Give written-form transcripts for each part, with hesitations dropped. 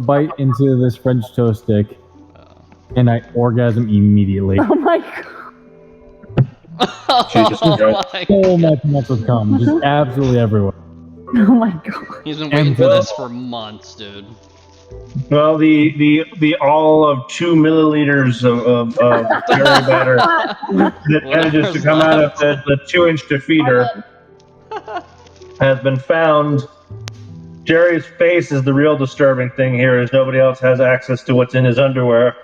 bite into this French toast stick, and I orgasm immediately. Oh my god. Jesus Christ. So much muscle cum, just absolutely everywhere. Oh my god. He's been waiting for this for months, dude. Well, the all of 2 milliliters of dairy batter that manages to come out of the 2-inch defeater has been found. Jerry's face is the real disturbing thing here, as nobody else has access to what's in his underwear.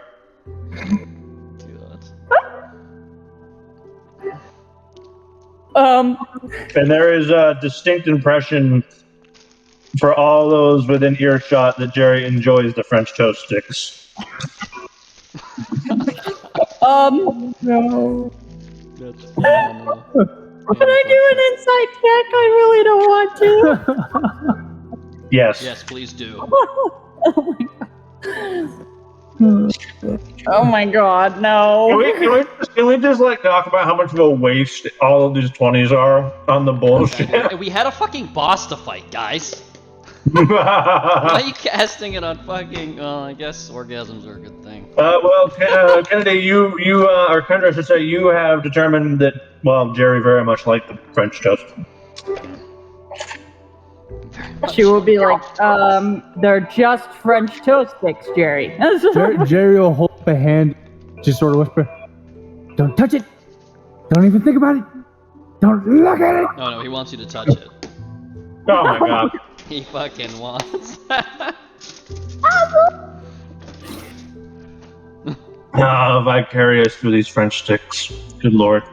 And there is a distinct impression for all those within earshot that Jerry enjoys the French toast sticks. No. That's phenomenal. Can I do an inside check? I really don't want to. Yes. Yes, please do. Oh my god. Oh my god, no. Can we just like talk about how much of a waste all of these 20s are on the bullshit? Okay, we had a fucking boss to fight, guys. Why are you casting it on fucking? Well, I guess orgasms are a good thing. Well, Kennedy, you or Kendra, I should say, you have determined that, well, Jerry very much liked the French toast. She will be like, they're just French toast sticks, Jerry. Jerry will hold up a hand, just sort of whisper, "Don't touch it! Don't even think about it! Don't look at it!" Oh no, he wants you to touch it. Oh my god. He fucking wants. Vicarious through these French sticks. Good lord.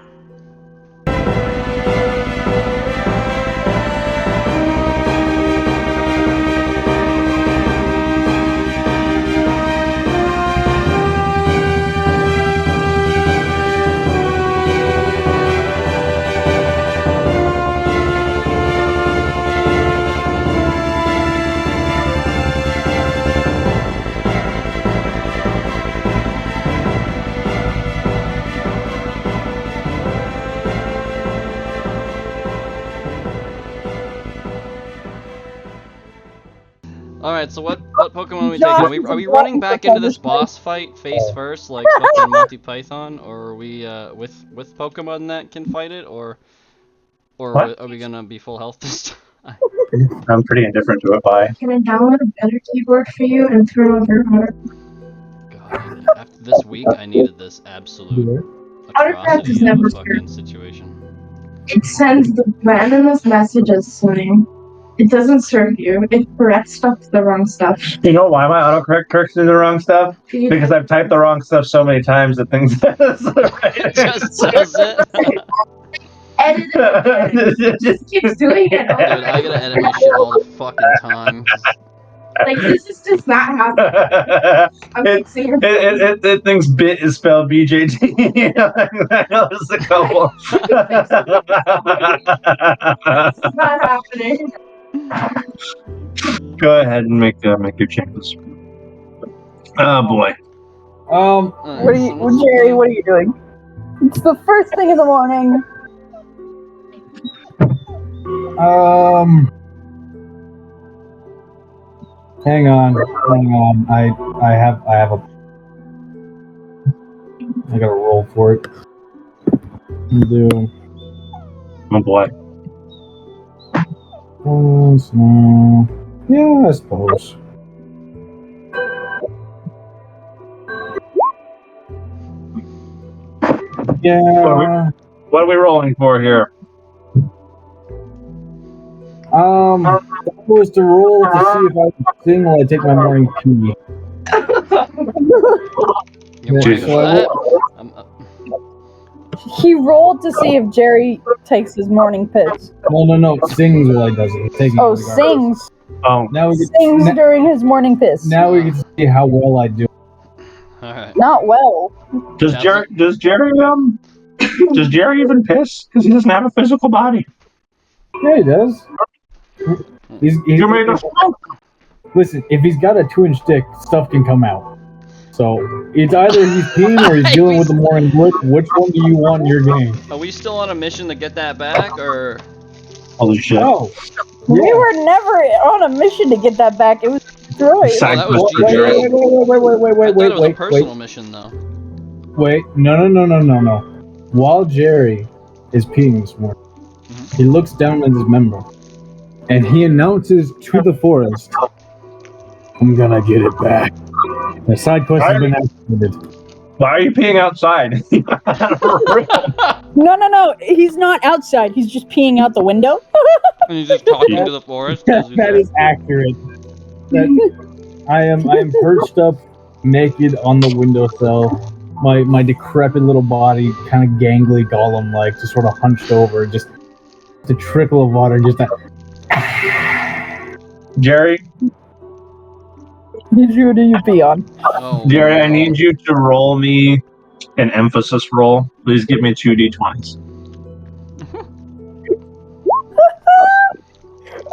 Alright, so what Pokemon are we taking? Are we running back into this boss fight face first, like fucking Monty Python, or are we with Pokemon that can fight it, or are we gonna be full health this time? I'm pretty indifferent to it. Bye. Can I download a better keyboard for you and turn on your heart? God, after this week, I needed this absolute Autocraft is atrocity of never a fucking situation. It sends the randomest messages, Sonny. It doesn't serve you. It corrects stuff to the wrong stuff. You know why my autocorrect corrects me the wrong stuff? Because I've typed the wrong stuff so many times that things It just does it. Edit it. It just keeps doing it. Dude, I gotta edit my shit all the fucking time. Like, this is just not happening. I'm fixing it. It thinks bit is spelled BJT. I noticed a couple. It's not happening. Go ahead and make your changes. Oh boy. Jerry, what are you doing? It's the first thing in the morning. Hang on. I have a. I gotta roll for it. Do. Oh boy. So, yeah, I suppose. Yeah. What are we rolling for here? That was to roll to see if I can sing while I take my morning pee. He rolled to see if Jerry takes his morning piss. No. Sings while he does it. Oh, sings. Oh, now we Sings during his morning piss. Now we can see how well I do. Alright. Not well. Does Jerry even piss? Because he doesn't have a physical body. Yeah, he does. You made us. Listen, if he's got a 2-inch dick, stuff can come out. So it's either he's peeing or he's dealing with the morning wood. Which one do you want in your game? Are we still on a mission to get that back, or? Holy shit! No. We were never on a mission to get that back. It was Right. Side that was quest for GG. Jerry. Wait, I thought it was a wait, personal mission, though. wait. No. While Jerry is peeing this morning, he looks down at his member, and he announces to the forest, "I'm gonna get it back." The side quest has been activated. Why are you peeing outside? No. He's not outside. He's just peeing out the window. And he's just talking to the forest. That is accurate. I am perched up, naked on the windowsill. My decrepit little body, kind of gangly golem-like, just sort of hunched over, just a trickle of water, just that. Jerry, Who do you pee on? Oh, Jerry, I need you to roll me an emphasis roll. Please give me 2d20s.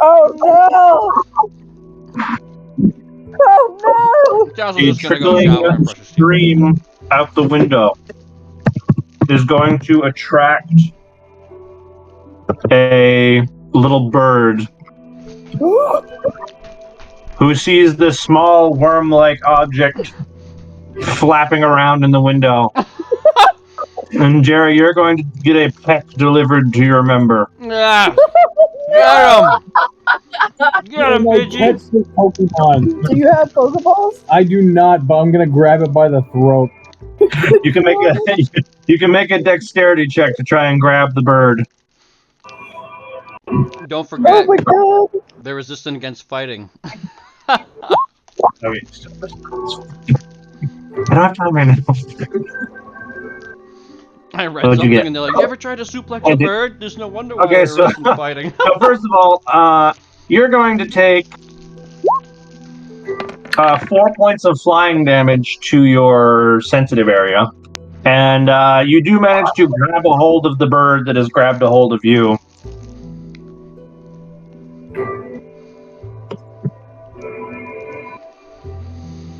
Oh no! Oh no! Giles A is just gonna go trickling shower and brush his teeth. stream out the window is going to attract a little bird who sees this small worm-like object flapping around in the window. And Jerry, you're going to get a peck delivered to your member. Yeah. Get him! Get him, Like, Pidgey! catch the Pokemon. Do you have Pokeballs? I do not, but I'm gonna grab it by the throat. You can make a dexterity check to try and grab the bird. Don't forget, Oh my god! they're resistant against fighting. Okay. I don't have time right now. I read What'd you something get? and they're like, you ever tried to suplex I a did- bird? There's no wonder why Okay, they're so- resistant to fighting. So first of all, you're going to take 4 points of flying damage to your sensitive area. And you do manage to grab a hold of the bird that has grabbed a hold of you.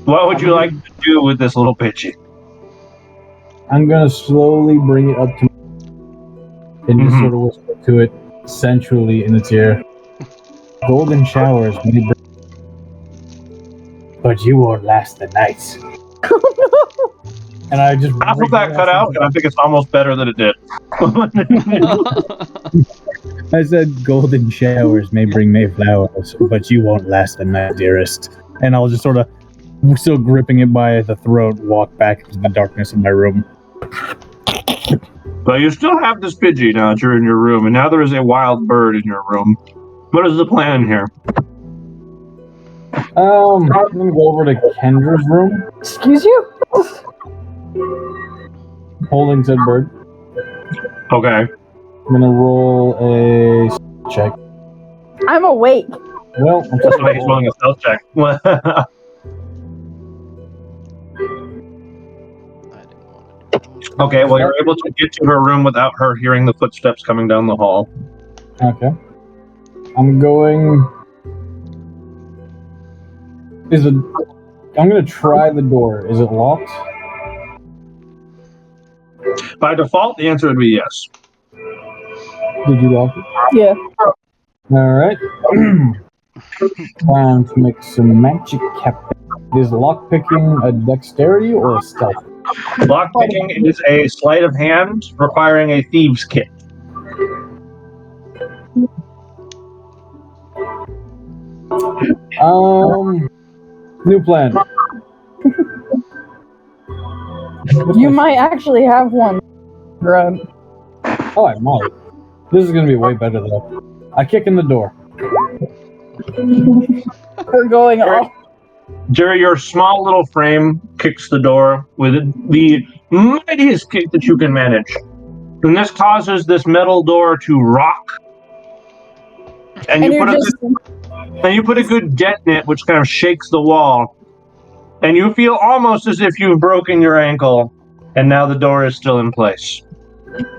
What would you like to do with this little Pidgey? I'm gonna slowly bring it up to and just Mhm. sort of whisper to it sensually in its ear. Golden showers may bring, but you won't last the night. And I just Half of that cut out, and I think it's almost better that it did. I said golden showers may bring May flowers, but you won't last the night, dearest. And I'll just sort of, still gripping it by the throat, walk back into the darkness of my room. But you still have this Pidgey now that you're in your room, and now there is a wild bird in your room. What is the plan here? I'm gonna go over to Kendra's room, Excuse you? holding said bird. Okay. I'm gonna roll a check. I'm awake. Well, I'm That's why he's rolling a stealth check. I didn't want to do it. Okay, well, you're able to get to her room without her hearing the footsteps coming down the hall. Okay. I'm going. I'm gonna try the door. Is it locked? By default, the answer would be yes. Did you lock it? Yeah. Alright. Time to make some magic cap. Is lockpicking a dexterity or a stealth? Lockpicking is a sleight of hand requiring a thieves' kit. New plan. You might actually have one. Grunt. Oh, I might. This is gonna be way better though. I kick in the door. We're going off. Jerry, your small little frame kicks the door with the mightiest kick that you can manage. And this causes this metal door to rock. And you put a good dent in it, which kind of shakes the wall. And you feel almost as if you've broken your ankle, and now the door is still in place.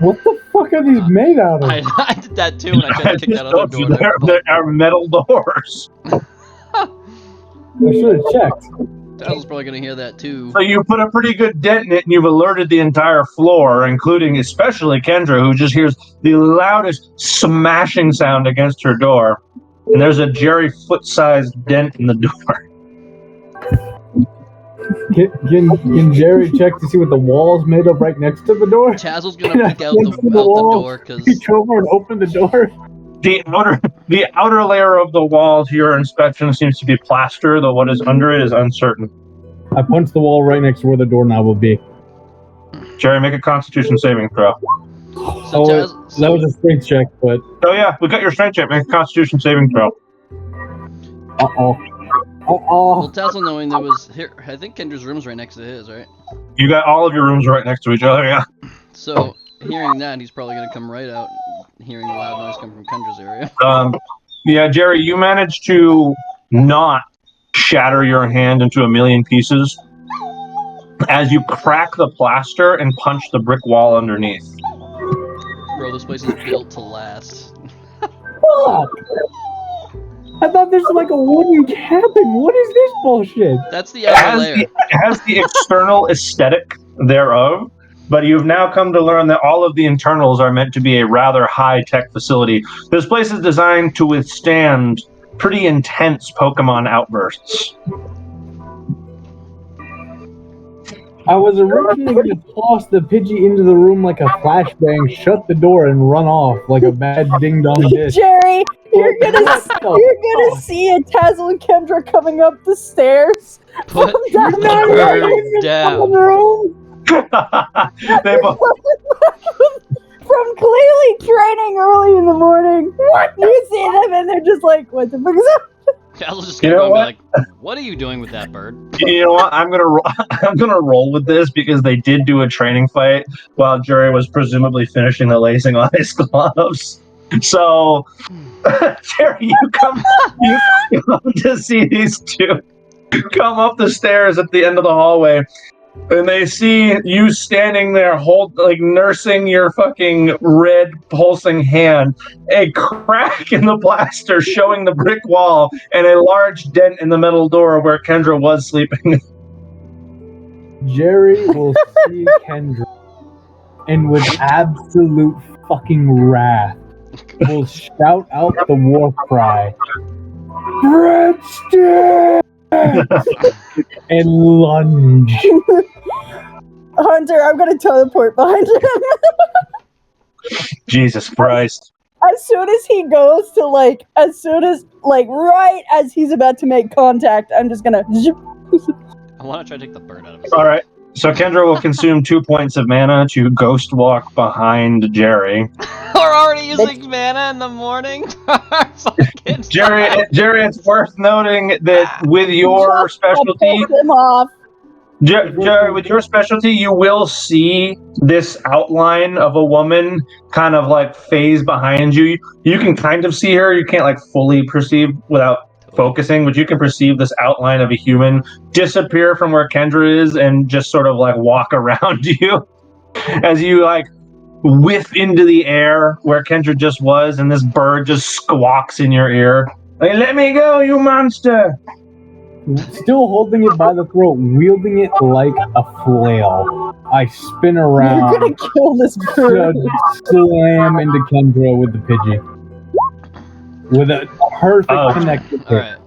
What the fuck are these made out of? I did that too, and I tried to kick that other door. There are metal doors. I should have checked. Dallas probably gonna hear that too. So you put a pretty good dent in it, and you've alerted the entire floor, including especially Kendra, who just hears the loudest smashing sound against her door. And there's a Jerry foot-sized dent in the door. Can Jerry check to see what the wall's made of right next to the door? Tazzle's gonna peek out Can't see the wall. door because Reach over and open the door. The outer layer of the wall to your inspection seems to be plaster, though what is under it is uncertain. I punch the wall right next to where the doorknob will be. Jerry, make a Constitution saving throw. That was a strength check, but... Oh yeah, we got your strength check. Make a Constitution saving throw. Uh-oh. Well, Tazzle knowing there was here, I think Kendra's room's right next to his, right? You got all of your rooms right next to each other, yeah. So hearing that, he's probably gonna come right out, hearing a loud noise come from Kendra's area. Yeah, Jerry, you managed to not shatter your hand into a million pieces as you crack the plaster and punch the brick wall underneath. Bro, this place is built to last. Fuck! I thought this was like a wooden cabin. What is this bullshit? That's the outer layer. It has the external aesthetic thereof, but you've now come to learn that all of the internals are meant to be a rather high-tech facility. This place is designed to withstand pretty intense Pokemon outbursts. I was originally going to toss the Pidgey into the room like a flashbang, shut the door, and run off like a bad ding-dong dish. Jerry, you're gonna see a Tazzle and Kendra coming up the stairs. Put down the there, bird down. room. They both, From clearly training early in the morning. You see them and they're just like, what the fuck is up? Tazzle's just You gonna know go and what? be like, what are you doing with that bird? you know what? I'm gonna roll with this because they did do a training fight while Jerry was presumably finishing the lacing on his gloves. So, Jerry, you come to see these two come up the stairs at the end of the hallway, and they see you standing there, nursing your fucking red pulsing hand, a crack in the plaster showing the brick wall, and a large dent in the metal door where Kendra was sleeping. Jerry will see Kendra, and with absolute fucking wrath, will shout out the war cry, "Breadstick!" and lunge. Hunter, I'm gonna teleport behind him. Jesus Christ. As soon as he goes to right as he's about to make contact, I'm just gonna zip. I want to try to take the bird out of his All right. So Kendra will consume 2 points of mana to ghost walk behind Jerry. We're already using mana in the morning. Jerry, it's worth noting that with your specialty, Pull him off. Jerry, with your specialty, you will see this outline of a woman kind of like phase behind you. You can kind of see her. You can't like fully perceive without focusing, but you can perceive this outline of a human disappear from where Kendra is and just sort of like walk around you as you like whiff into the air where Kendra just was, and this bird just squawks in your ear. Like, let me go, you monster! Still holding it by the throat, wielding it like a flail. I spin around. You're gonna kill this bird. Slam into Kendra with the Pidgey. With a perfect connected hit. Alright.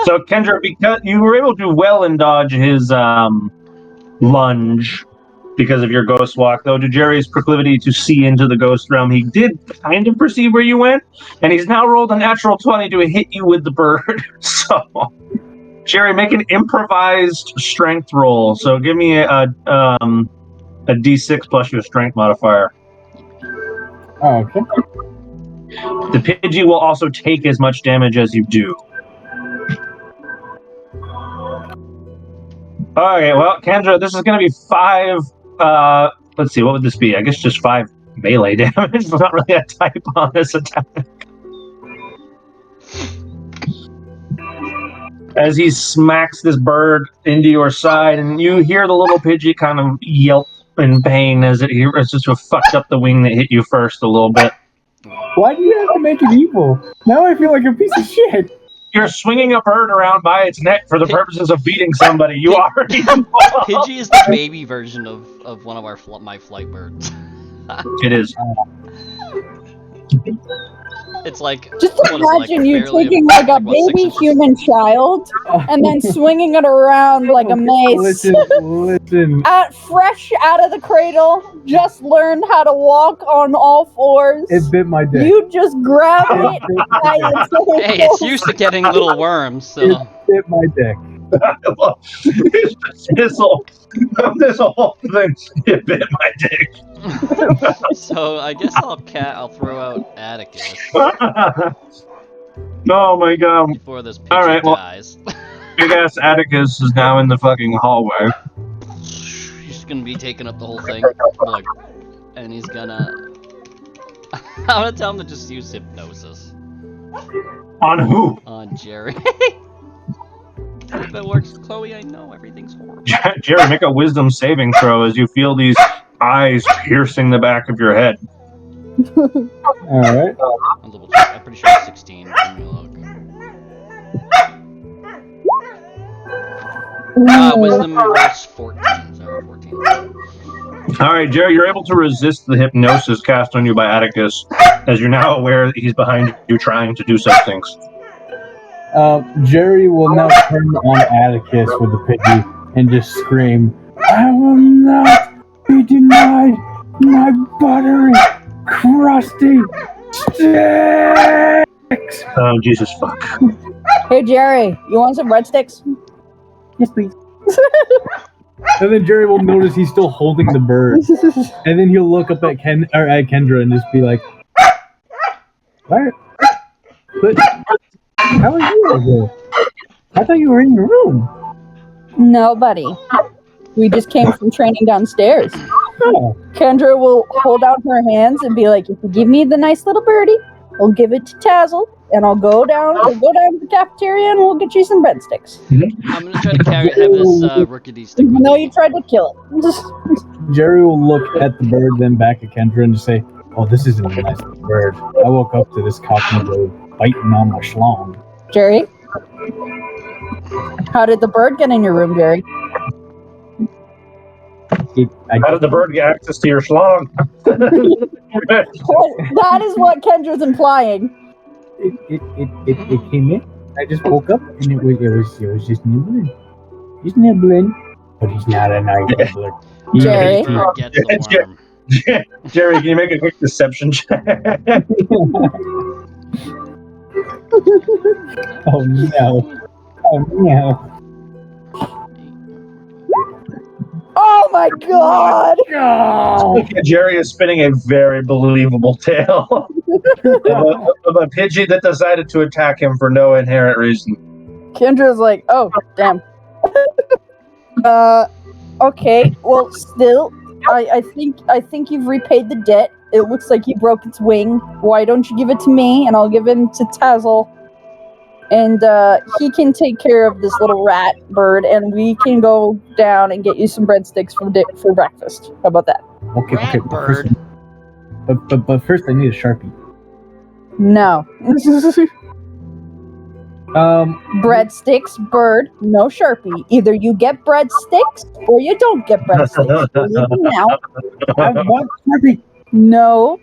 So Kendra, because you were able to well and dodge his lunge because of your ghost walk, though to Jerry's proclivity to see into the ghost realm, he did kind of perceive where you went, and he's now rolled a natural 20 to hit you with the bird. So, Jerry, make an improvised strength roll. So give me a D6 plus your strength modifier. Oh, okay. The Pidgey will also take as much damage as you do. Okay, well, Kendra, this is going to be 5... let's see, what would this be? I guess just 5 melee damage. It's not really a type on this attack. As he smacks this bird into your side, and you hear the little Pidgey kind of yelp in pain as it just fucked up the wing that hit you first a little bit. Why do you have to make it evil? Now I feel like a piece of shit. You're swinging a bird around by its neck for the purposes of beating somebody. You already involved. Pidgey is the baby version of one of my flight birds. It is. It's like Just what is it, imagine you barely taking like a what, 6 baby inches? human child and then swinging it around like a mace. Listen. Fresh out of the cradle, just learned how to walk on all fours. It bit my dick. You just grab it by its Hey, it's used to getting little worms, so. It bit my dick. His dismissal of this whole thing. It bit my dick. So I guess I'll throw out Atticus Oh my god. before this Pidgey All right, well- dies. Big ass Atticus is now in the fucking hallway. He's gonna be taking up the whole thing, like, and he's gonna. I'm gonna tell him to just use hypnosis On who? on Jerry. If it works, Chloe, I know everything's horrible. Jerry, make a wisdom saving throw as you feel these eyes piercing the back of your head. Alright. I'll double check. I'm pretty sure it's 16. Give me a look. Wisdom was 14. So 14. All right, Jerry, you're able to resist the hypnosis cast on you by Atticus, as you're now aware that he's behind you trying to do such things. Jerry will now turn on Atticus with the Pidgey and just scream, I will not be denied my buttery, crusty sticks! Oh, Jesus fuck. Hey Jerry, you want some breadsticks? Yes, please. And then Jerry will notice he's still holding the bird. And then he'll look up at Kendra and just be like, what? But how are you over there? I thought you were in your room. No, buddy. We just came from training downstairs. Oh, Kendra will hold out her hands and be like, if you give me the nice little birdie, I'll give it to Tazzle, and I'll go down to the cafeteria and we'll get you some breadsticks. I'm gonna try to have this Rookity stick with No, me. you tried to kill it. Jerry will look at the bird, then back at Kendra and just say, oh, this isn't a nice bird. I woke up to this cockney bird biting on my schlong. Jerry? How did the bird get in your room, Jerry? How did the bird get access to your schlong? That is what Kendra's implying. It came in. I just woke up and it was just nibbling. He's nibbling, but he's not a nice nibbler. Jerry? Bird gets the worm. Jerry, can you make a quick deception check? Oh no. Oh no. Oh my god! No. Jerry is spinning a very believable tale of a Pidgey that decided to attack him for no inherent reason. Kendra's like, oh, damn. Okay, well, still, I think you've repaid the debt. It looks like you broke its wing. Why don't you give it to me, and I'll give it to Tazzle. And he can take care of this little rat bird, and we can go down and get you some breadsticks for breakfast. How about that? Okay, Rat bird. But first I need a Sharpie. No. Breadsticks, bird, no Sharpie. Either you get breadsticks or you don't get breadsticks. Now, I want Sharpie. no.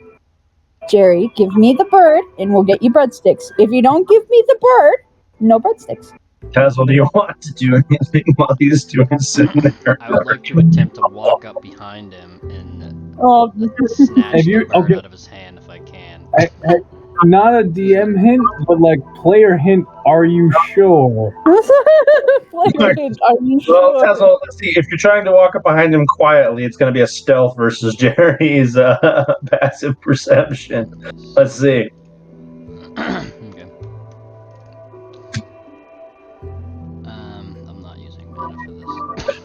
Jerry, give me the bird and we'll get you breadsticks. If you don't give me the bird, no breadsticks. Tazzle, do you want to do anything while he's doing sitting there? I would like to attempt to walk up behind him and Oh, snatch Have you- the bird okay. out of his hand if I can. Not a DM hint, but like player hint. Are you sure? Player hint, are you Well, sure? Tazzle, let's see. If you're trying to walk up behind him quietly, it's going to be a stealth versus Jerry's passive perception. Let's see. Okay. I'm not using mana for this.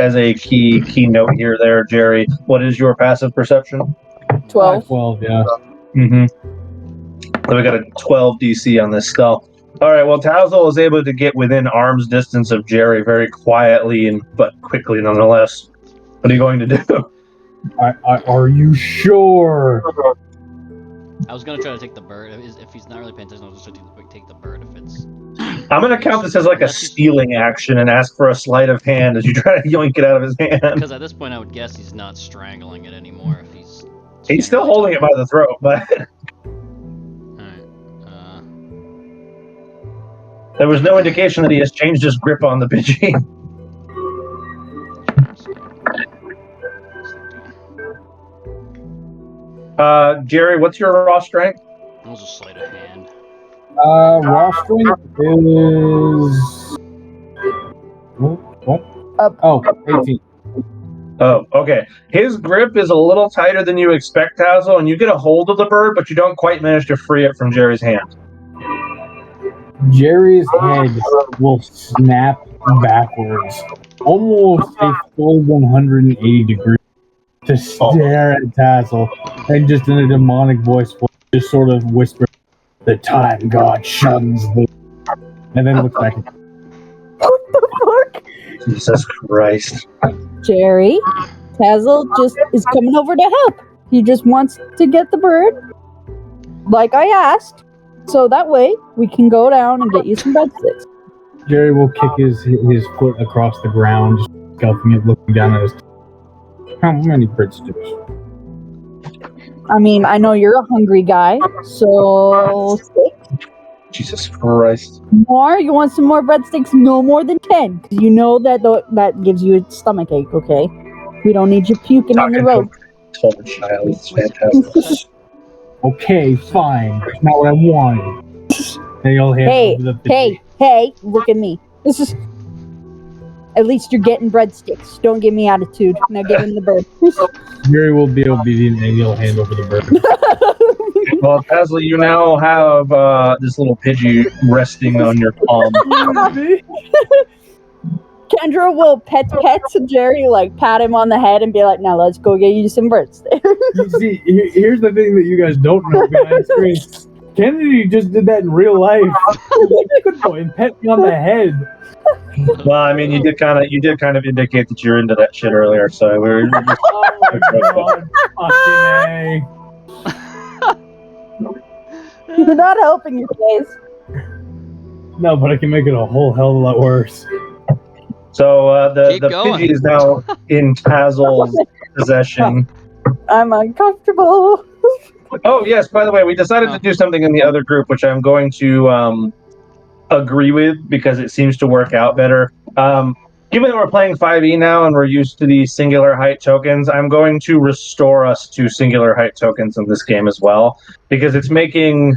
As a key note here, there, Jerry. What is your passive perception? 12. 12, yeah. Mm-hmm. So we got a 12 DC on this spell. All right. Well, Tazzle is able to get within arm's distance of Jerry very quietly but quickly, nonetheless. What are you going to do? Are you sure? I was gonna try to take the bird. If he's not really paying attention, I was just trying to take the bird if it's. I'm going to count this as like a stealing action and ask for a sleight of hand as you try to yoink it out of his hand. Because at this point, I would guess he's not strangling it anymore if he's He's still holding it by the throat, but Alright. there was no indication that he has changed his grip on the Pidgey. Jerry, what's your raw strength? I'll just sleight of hand. Raw strength is... What? Oh, 18. Oh, okay. His grip is a little tighter than you expect, Tazzle, and you get a hold of the bird, but you don't quite manage to free it from Jerry's hand. Jerry's head will snap backwards, almost a full 180 degrees, to stare at Tazzle, and just in a demonic voice, just sort of whisper, "The time God shuns thee," and then looks back at him. What the fuck? Jesus Christ. Jerry, Tazzle just is coming over to help. He just wants to get the bird, like I asked, so that way we can go down and get you some breadsticks. Jerry will kick his foot across the ground, just scuffing it, looking down at his. How many breadsticks? I mean, I know you're a hungry guy, so 6 Jesus Christ. more. You want some more breadsticks? No more than 10, because you know that that gives you a stomach ache. Okay, we don't need you puking on the road. Tall child, it's fantastic. Okay, fine. That's not what I wanted. And he'll hand over the Pidgey. Hey! Look at me. This is. At least you're getting breadsticks. Don't give me attitude. Now give him the bird. Jerry will be obedient and he'll hand over the bird. Well, Tazzle, you now have this little Pidgey resting on your palm. Kendra will pet Jerry, like pat him on the head and be like, "Now let's go get you some breadsticks." You see, here's the thing that you guys don't know behind the screen. Kennedy just did that in real life. Like, good boy, and pet me on the head. Well, I mean, you did kind of indicate that you're into that shit earlier, so we're just, Oh my god, fucking A. You're not helping your case. No, but I can make it a whole hell of a lot worse. So the Keep going. Pidgey is now in Tazzle's possession. I'm uncomfortable. Oh yes, by the way, we decided to do something in the other group, which I'm going to agree with because it seems to work out better. Given that we're playing 5e now and we're used to the singular height tokens, I'm going to restore us to singular height tokens in this game as well, because it's making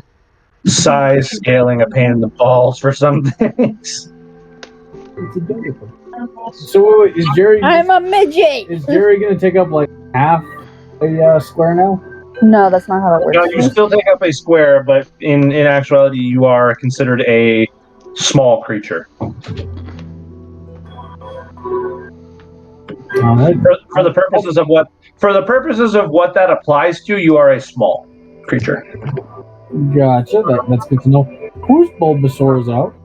size scaling a pain in the balls for some things. So wait, is Jerry? I'm a midget. Is Jerry gonna take up like half a square now? No, that's not how that works. No, you still take up a square, but in actuality, you are considered a small creature. All right. For the purposes of what that applies to, you are a small creature. Gotcha. That's good to know. Whose Bulbasaur is out?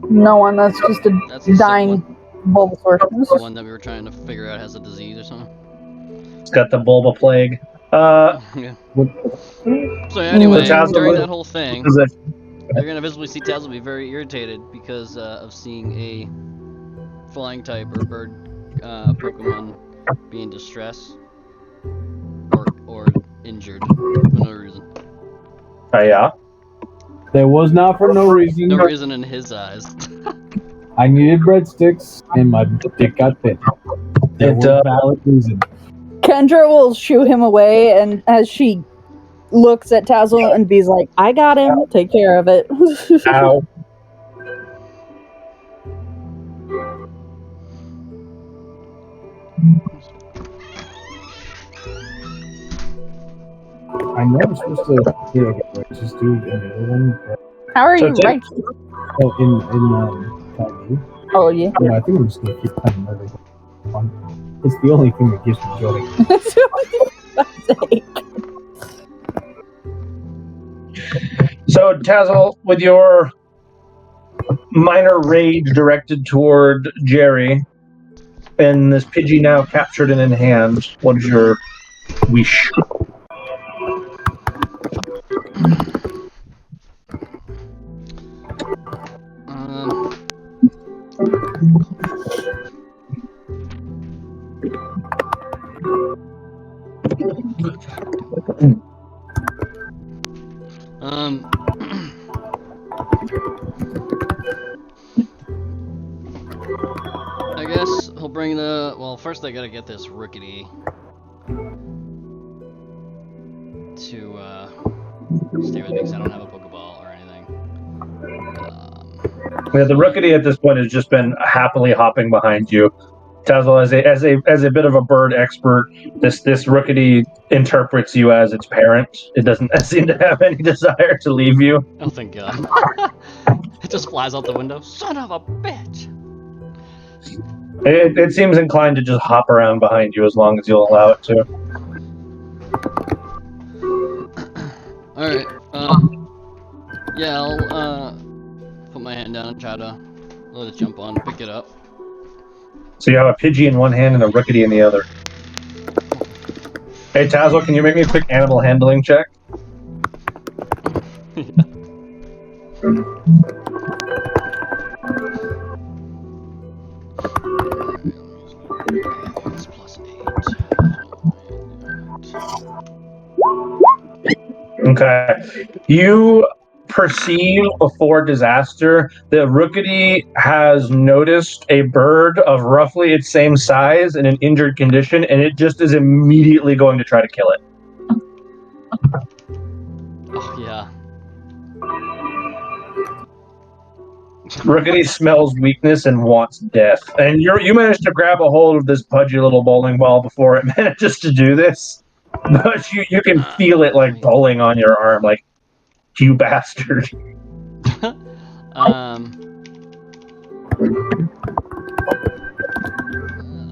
No one. That's just a That's the dying Bulbasaur. The one that we were trying to figure out has a disease or something. It's got the Bulba plague. Yeah. So anyway, Tazzle during was- that whole thing, you're gonna visibly see Tazzle be very irritated because of seeing a flying type or bird Pokemon be in distress or injured for no reason. Yeah. That was not for no reason. No reason in his eyes. I needed breadsticks, and my dick got bit. There was a valid reason. Kendra will shoo him away, and as she looks at Tazzle and be's like, "I got him. Take care of it." Ow. I know I'm supposed to just do another one, but How are So you? Tim- Right? oh, in 5e. Oh yeah. Yeah, I think I'm just gonna keep playing everything. It's the only thing that gives me joy. So, Tazzle, with your minor rage directed toward Jerry, and this Pidgey now captured and in hand, what is your wish? guess he'll bring the. Well, first I gotta get this rickety to stay with me because I don't have a Pokeball or anything. Yeah, the rickety at this point has just been happily hopping behind you. Tazzle, as a bit of a bird expert, this rickety interprets you as its parent. It doesn't seem to have any desire to leave you. Oh, thank God. It just flies out the window. Son of a bitch! It seems inclined to just hop around behind you as long as you'll allow it to. Alright, yeah, I'll, put my hand down and try to let it jump on and pick it up. So you have a Pidgey in one hand and a rickety in the other. Hey, Tazzle, can you make me a quick animal handling check? It's +8. Okay. You perceive before disaster that Rookity has noticed a bird of roughly its same size in an injured condition, and it just is immediately going to try to kill it. Oh, yeah. Rookity smells weakness and wants death. And you managed to grab a hold of this pudgy little bowling ball before it manages to do this. But you can feel it like pulling on your arm, like, you bastard.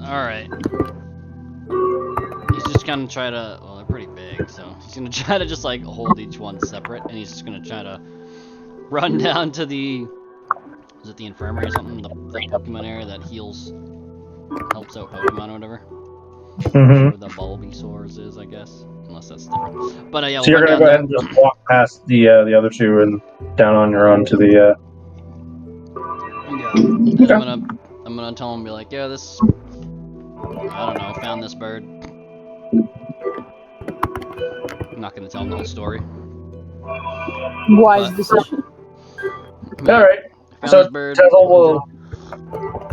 Alright. He's just gonna try to, well, they're pretty big, so he's gonna try to just like hold each one separate, and he's just gonna try to run down to the, is it the infirmary or something? The Pokemon area that helps out Pokemon or whatever. Mm-hmm. Where the Bulbasaurs is, I guess. Unless that's different. But yeah, So you're gonna go ahead and just walk past the other two and down on your own to the. Yeah. And I'm gonna tell him, be like, yeah, this. I don't know. Found this bird. I'm not gonna tell him the whole story. Wise decision. All right. Found So this bird. Tazzle will.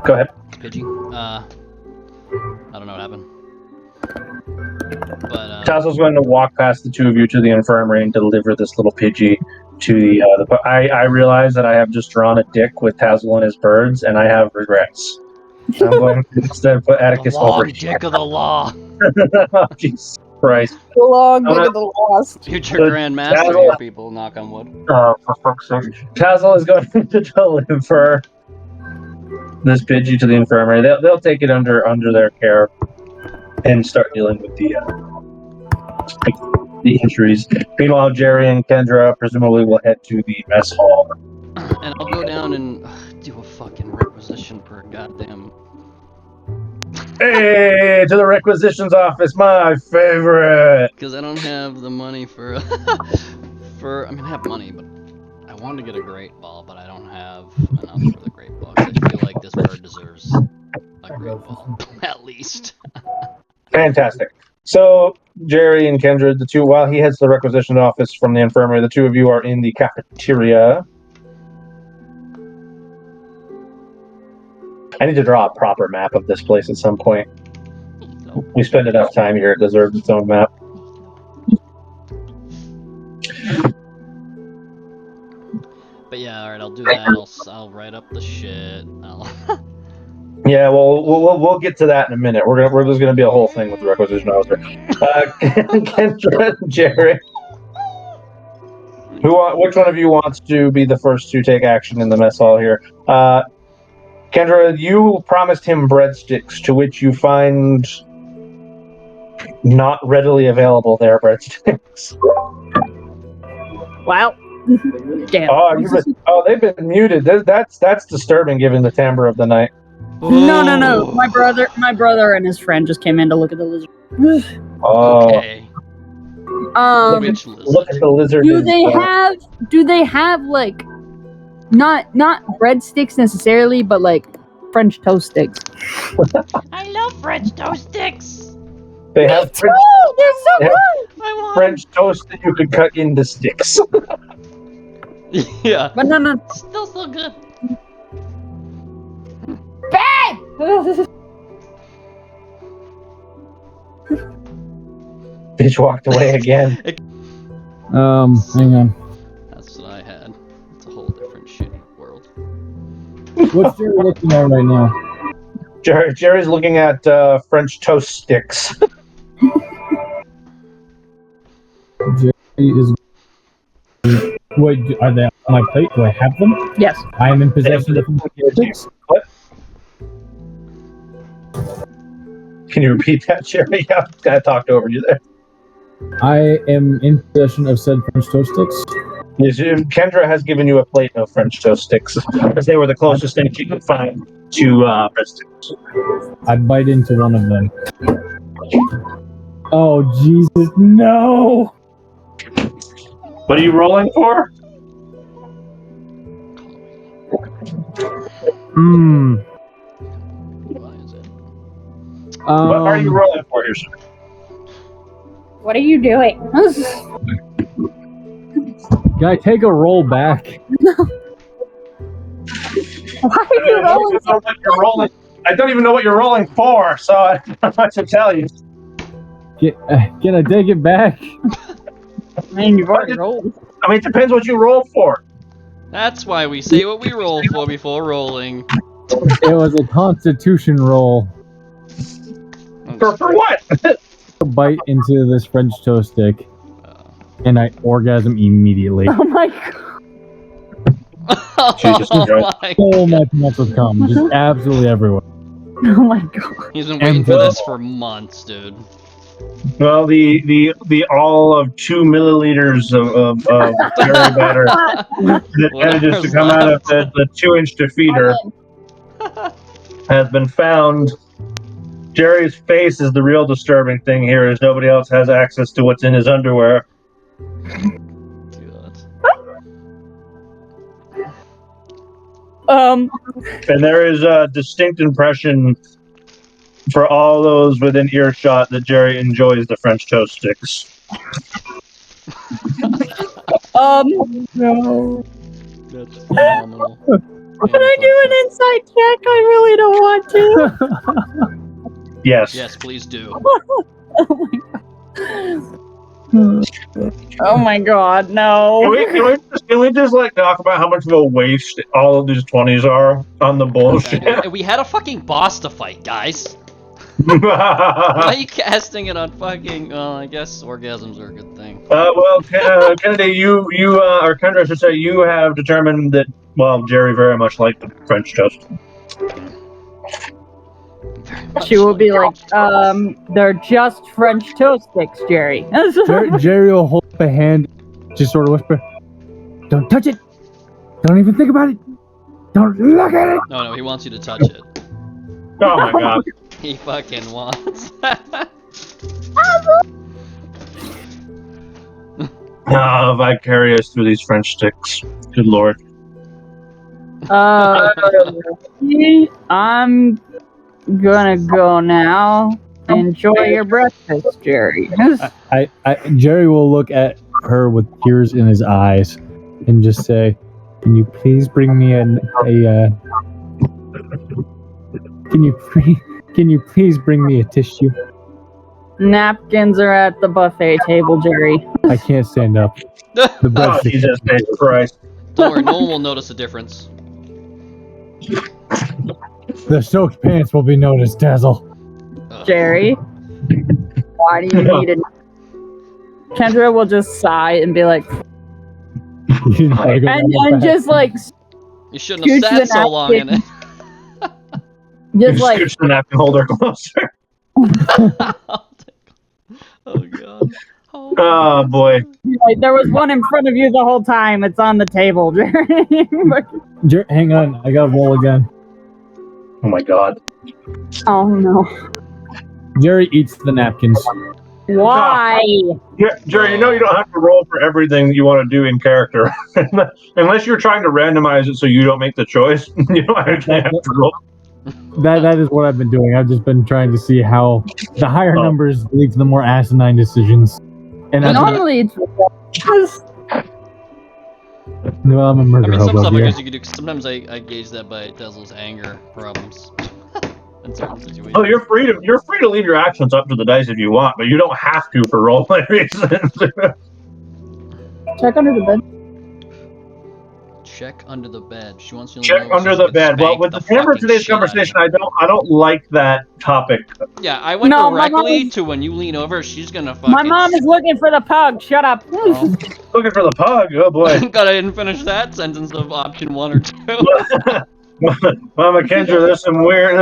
Go ahead. Pidgey. I don't know what happened. But Tazzle's going to walk past the two of you to the infirmary and deliver this little Pidgey to the. I realize that I have just drawn a dick with Tazzle and his birds, and I have regrets. I'm going to instead put Atticus the long over dick of the law. Oh, Jesus Christ. The long dick of the lost. Future The Grand Master Tazzle- here, people. Knock on wood. Oh, for fuck's sake. Tazzle is going to deliver this Pidgey to the infirmary. They'll take it under their care and start dealing with the injuries. Meanwhile, Jerry and Kendra presumably will head to the mess hall. And I'll go down and do a fucking requisition per goddamn. Hey, to the requisitions office, my favorite. Because I don't have the money for. I mean, I have money, but I wanted to get a great ball, but I don't have enough for the great ball. I feel like this bird deserves a great ball, at least. Fantastic. So, Jerry and Kendra, the two, while he heads to the requisition office from the infirmary, the two of you are in the cafeteria. I need to draw a proper map of this place at some point. We spend enough time here, it deserves its own map. But yeah, alright, I'll do that. I'll write up the shit. Yeah, well, we'll get to that in a minute. There's gonna be a whole thing with the requisition officer. Kendra and Jerry. Which one of you wants to be the first to take action in the mess hall here? Kendra, you promised him breadsticks, to which you find not readily available there breadsticks. Wow. Damn. Oh, they've been muted. That's disturbing, given the timbre of the night. No. My brother and his friend just came in to look at the lizard. Oh, Okay. Which lizard? look at the lizard. Do they have like not breadsticks necessarily, but like French toast sticks? I love French toast sticks. They have They're so Yeah. good. I want. French toast that you could cut into sticks. Yeah. But no. Still so good. Babe! Bitch walked away again. Hang on. That's what I had. It's a whole different shitty world. What's Jerry looking at right now? Jerry's looking at French toast sticks. Jerry is. Wait, are they on my plate? Do I have them? Yes. I am in possession of sticks. What? Can you repeat that, Jerry? I talked over you there. I am in possession of said French toast sticks. Yes, Kendra has given you a plate of French toast sticks, because they were the closest thing she could find to breadsticks. I bite into one of them. Oh, Jesus, no! What are you rolling for? Mmm. Why is it? What are you rolling for here, sir? What are you doing? Can I take a roll back? Why are you rolling? I don't even know what you're rolling for, so I don't know what to tell you. Can I take it back? I mean, you've already rolled. I mean, it depends what you roll for. That's why we say what we roll for before rolling. It was a constitution roll. For what? A bite into this French toast stick, and I orgasm immediately. Oh my god. Jesus Oh Christ. my Oh, my pants would come, just absolutely everywhere. Oh my god. He's been waiting for this for months, dude. Well, the all of 2 milliliters of dairy batter that manages to come out of the 2-inch defeater has been found. Jerry's face is the real disturbing thing here, as nobody else has access to what's in his underwear. God. And there is a distinct impression for all those within earshot that Jerry enjoys the French toast sticks. No. That's phenomenal. Can I do an insight check? I really don't want to. Yes. Yes, please do. Oh my god, no. Can we just like talk about how much of a waste all of these 20s are on the bullshit? And we had a fucking boss to fight, guys. Why are you casting it on fucking? Well, I guess orgasms are a good thing. Well, Kennedy, you or Kendra, I should say, you have determined that, well, Jerry very much liked the French toast. She will be like, they're just French toast sticks, Jerry. Jerry will hold up a hand, just sort of whisper, "Don't touch it! Don't even think about it! Don't look at it!" No, he wants you to touch it. Oh my god. He fucking wants. Vicarious through these French sticks. Good lord. I'm gonna go now. Enjoy your breakfast, Jerry. Jerry will look at her with tears in his eyes and just say, "Can you please bring me Can you please bring me a tissue?" Napkins are at the buffet table, Jerry. I can't stand up. The Oh, breadstick. Jesus Christ. Don't worry, no one will notice a difference. The soaked pants will be noticed, Dazzle. Jerry, why do you need it? Kendra will just sigh and be like, and just like, You shouldn't have sat so long in it. just like, Scooch the napkin holder closer. Oh god. Oh boy. like, there was one in front of you the whole time. It's on the table, Jerry. Hang on, I gotta roll again. Oh my god. Oh no. Jerry eats the napkins. Why? Jerry, you know you don't have to roll for everything you want to do in character. Unless you're trying to randomize it so you don't make the choice. You don't actually have to roll. That is what I've been doing. I've just been trying to see how the higher numbers lead to the more asinine decisions. And Normally it's no, I'm a I murder mean, some hobo stuff I here. guess you could do. Sometimes I gauge that by Dazzle's anger problems. in certain situations. Oh, you're free to leave your actions up to the dice if you want, but you don't have to for roleplay reasons. Check under the bed. Check under the bed. She wants you to Check know under she's the gonna bed. Well, spank with the the number of fucking today's shit out of conversation, you. I don't like that topic. Yeah, I went No, my directly mom is- to when you lean over, she's gonna fucking. My mom is looking for the pug. Shut up. Oh. Looking for the pug. Oh boy. Thank God I didn't finish that sentence of option 1 or 2. Mama Kendra, there's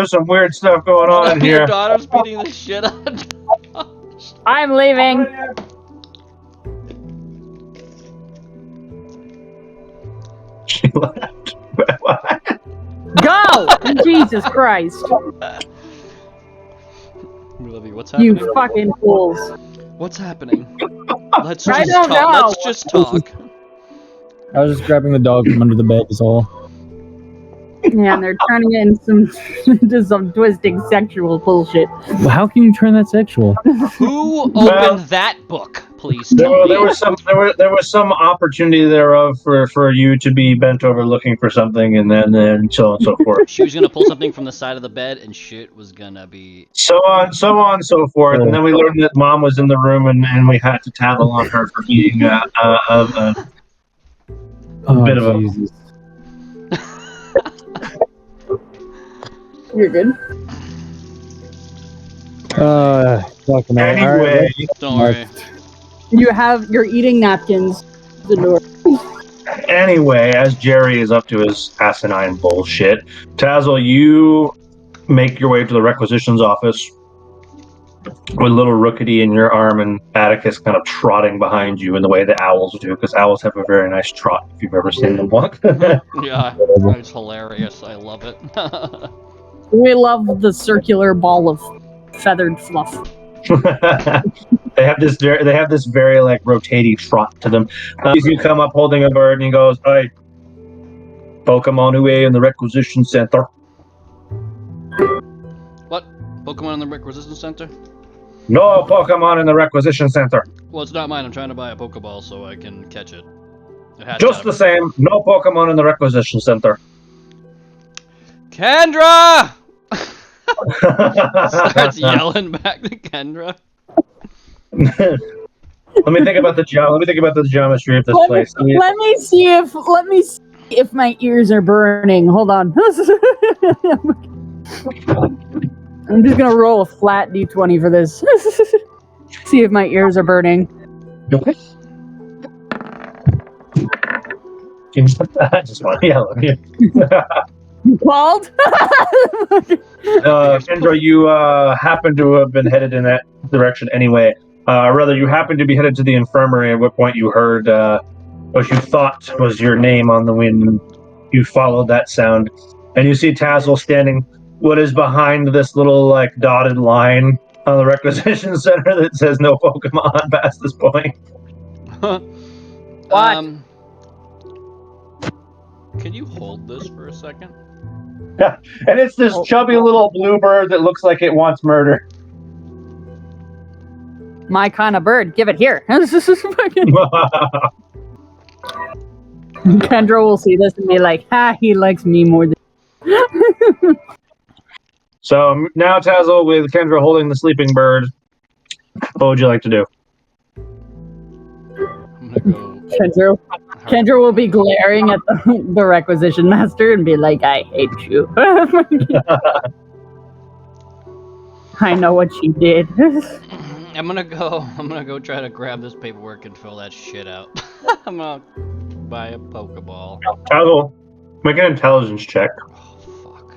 some weird stuff going on in Your here. daughter's beating the shit out of Josh. I'm leaving. She left. Go! Jesus Christ. We love you. What's happening? You fucking fools. What's happening? Let's I just don't talk. know. Let's just talk. I was just grabbing the dog from under the bed, is all. Yeah, and they're turning it into some twisting sexual bullshit. Well, how can you turn that sexual? Who opened that book? Please There tell me. was some opportunity thereof for you to be bent over looking for something, and then so on and so forth. She was gonna pull something from the side of the bed, and shit was gonna be. So on, so forth, and then we learned that Mom was in the room, and we had to tattle on her for being a bit of a. Jesus. You're good. Fucking hell. Anyway, Alright, Don't worry. You're eating napkins. The door. Anyway, as Jerry is up to his asinine bullshit, Tazzle, you make your way to the requisitions office with little Rookity in your arm and Atticus kind of trotting behind you in the way the owls do, because owls have a very nice trot if you've ever seen them walk. Yeah, it's hilarious. I love it. We love the circular ball of feathered fluff. They have this very like rotating trot to them. You come up holding a bird, and he goes, "Hey, Pokemon away in the requisition center." What? Pokemon in the Requisition Center? No Pokemon in the requisition center. Well, it's not mine. I'm trying to buy a Pokeball so I can catch it. It has Just to. the same, no Pokemon in the requisition center. Kendra! Starts yelling back to Kendra. Let me think about the geometry of this place. Let me see if my ears are burning. Hold on. I'm just gonna roll a flat d20 for this. See if my ears are burning. Okay. I just want to yell at you. You called? Kendra, you happen to have been headed in that direction anyway. Rather, you happen to be headed to the infirmary, at what point you heard what you thought was your name on the wind. You followed that sound, and you see Tazzle standing what is behind this little like dotted line on the requisition center that says no Pokemon past this point. What? Can you hold this for a second? Yeah, and it's this chubby little bluebird that looks like it wants murder. My kind of bird. Give it here. Kendra will see this and be like, "Ha, he likes me more than." So now, Tazzle, with Kendra holding the sleeping bird, what would you like to do? I'm gonna go. Kendra will be glaring at the requisition master and be like, "I hate you." I know what you did. I'm gonna go try to grab this paperwork and fill that shit out. I'm gonna buy a Pokeball. Tazzle, make an intelligence check. Oh fuck.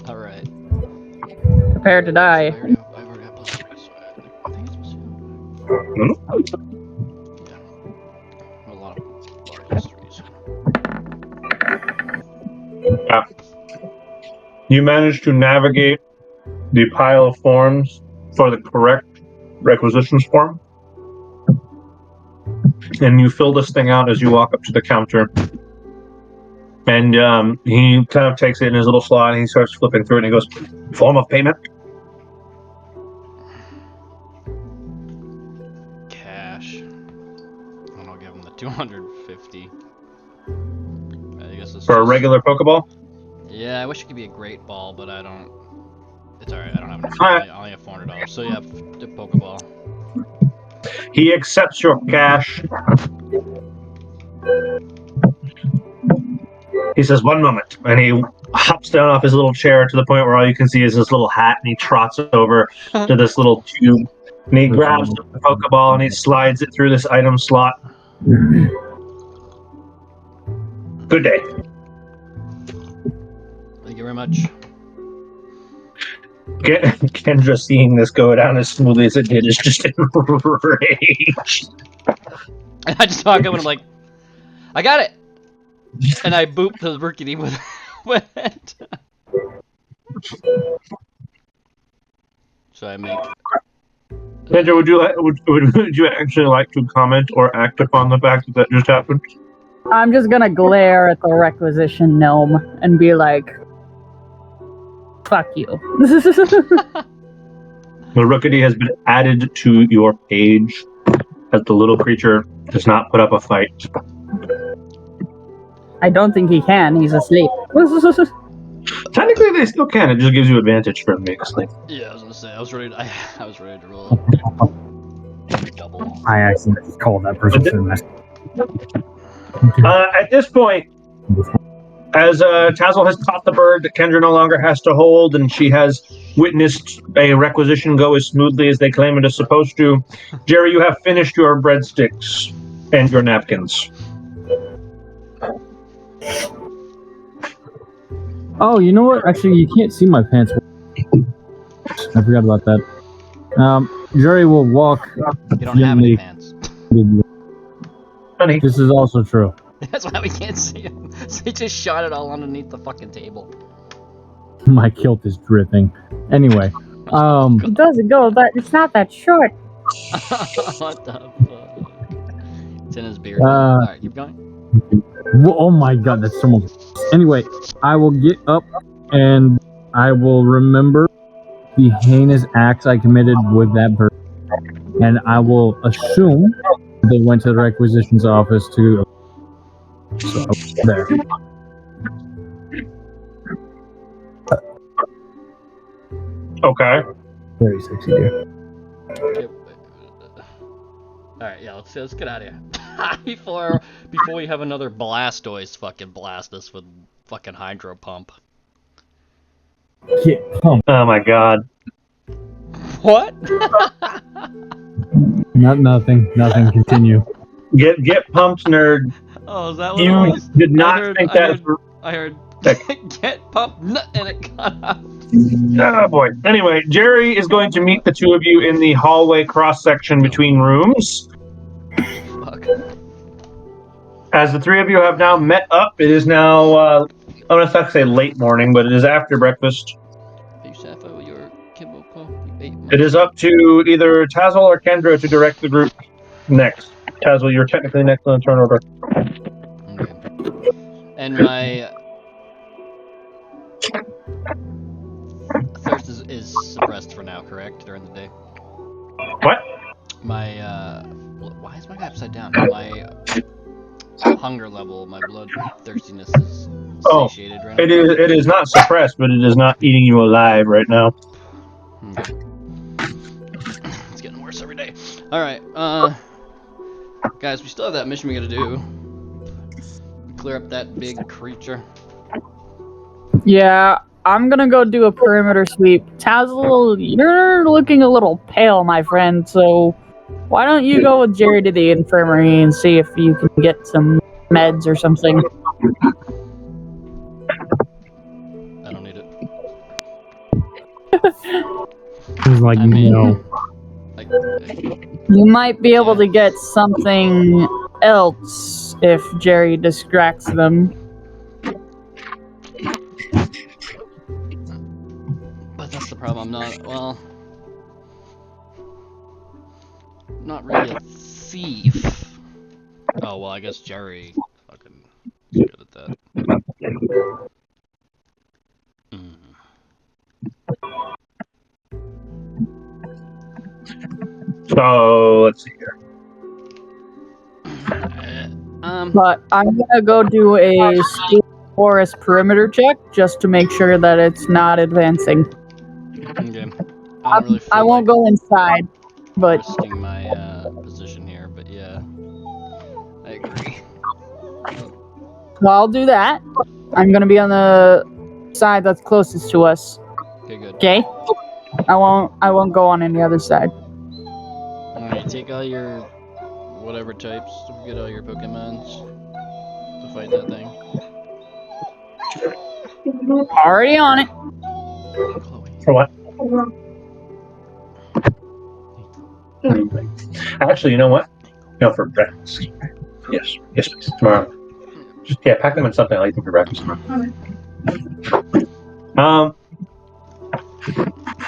Alright. Prepare to die. I've already got plus 3, so I think it's plus 2. Yeah. A lot of histories. You managed to navigate the pile of forms for the correct requisitions form. And you fill this thing out as you walk up to the counter. And he kind of takes it in his little slot and he starts flipping through it and he goes, "Form of payment?" Cash. And I'll give him the 250. I guess this For a is- regular Pokeball? Yeah, I wish it could be a great ball, but I don't. It's alright, I don't have enough. Alright. I only have $400. So yeah, the Pokeball. He accepts your cash. He says, 1 moment. And he hops down off his little chair to the point where all you can see is this little hat, and he trots over to this little tube. And he grabs the Pokeball and he slides it through this item slot. Good day. Thank you very much. Kendra, seeing this go down as smoothly as it did, is just enraged. And I just walk up and I'm like, I got it! And I boop the Rikini with it. So I make. Kendra, would you actually like to comment or act upon the fact that just happened? I'm just gonna glare at the requisition gnome and be like, fuck you. The Rookity has been added to your page as the little creature does not put up a fight. I don't think he can. He's asleep. Technically, they still can. It just gives you advantage from being asleep. Yeah, I was gonna say I was ready to roll double. I accidentally just called that person. At this point, as Tazzle has caught the bird that Kendra no longer has to hold, and she has witnessed a requisition go as smoothly as they claim it is supposed to, Jerry, you have finished your breadsticks and your napkins. Oh, you know what? Actually, you can't see my pants. I forgot about that. Jerry will walk. You don't have any pants. Honey. This is also true. That's why we can't see him. So he just shot it all underneath the fucking table. My kilt is dripping. Anyway, It doesn't go that. It's not that short. What the fuck? It's in his beard. Alright, keep going. Oh my god, that's so much. Anyway, I will get up and I will remember the heinous acts I committed with that bird, and I will assume they went to the requisitions office to. So there. Okay. Very sexy, dear. Alright, yeah, let's get out of here. before we have another Blastoise fucking blast us with fucking hydro pump. Get pumped. Oh my god. What? Nothing. Continue. Get pumped, nerd. Oh, is that what You it was? did not think that. I heard get pumped and it got out. Oh boy. Anyway, Jerry is going to meet the two of you in the hallway cross section between rooms. Fuck. As the three of you have now met up, it is now, I'm going to say late morning, but it is after breakfast. It is up to either Tazzle or Kendra to direct the group next. Tazzle, you're technically next on the turn order. Okay. And my thirst is suppressed for now, correct? During the day. What? My why is my guy upside down? My hunger level, my blood thirstiness is satiated right now. It is not suppressed, but it is not eating you alive right now. Okay. It's getting worse every day. Alright, guys, we still have that mission we gotta do. Clear up that big creature. Yeah, I'm gonna go do a perimeter sweep. Tazzle, you're looking a little pale, my friend, so why don't you go with Jerry to the infirmary and see if you can get some meds or something. I don't need it. He's like, I mean, no. You might be able to get something else if Jerry distracts them. But that's the problem. I'm not really a thief. Oh, well, I guess Jerry fucking is good at that. So, let's see here. But I'm gonna go do a forest perimeter check just to make sure that it's not advancing. Okay. I don't really feel I won't like go inside, but risking my position here, but yeah. I agree. well, I'll do that. I'm gonna be on the side that's closest to us. Okay, good. Okay? I won't go on any other side. Alright, take all your whatever types, get all your Pokemons to fight that thing. Already on it. Chloe. For what? Actually, you know what? For breakfast. Yes, please. Tomorrow. Just pack them in something. I'll eat them for breakfast tomorrow.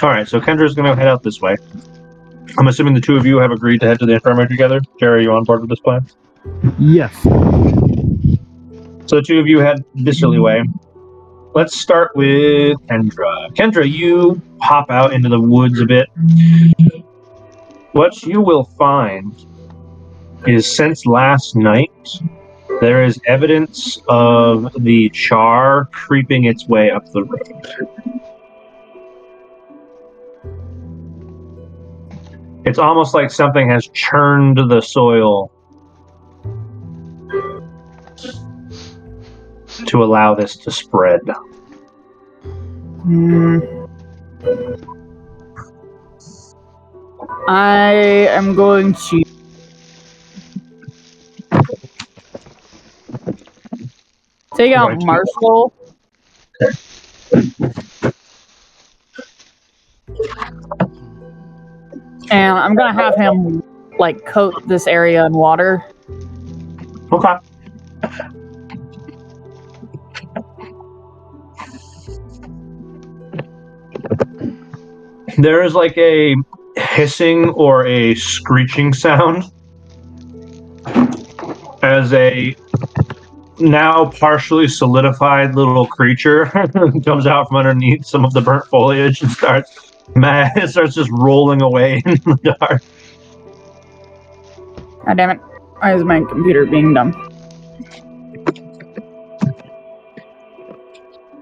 All right, so Kendra's going to head out this way. I'm assuming the two of you have agreed to head to the infirmary together. Jerry, are you on board with this plan? Yes. So the two of you head this way. Let's start with Kendra. Kendra, you hop out into the woods a bit. What you will find is since last night, there is evidence of the char creeping its way up the road. It's almost like something has churned the soil to allow this to spread. I am going to take out Marshall. And I'm gonna have him coat this area in water. Okay. There is a hissing or a screeching sound as a now partially solidified little creature comes out from underneath some of the burnt foliage and starts just rolling away in the dark. God damn it. Why is my computer being dumb?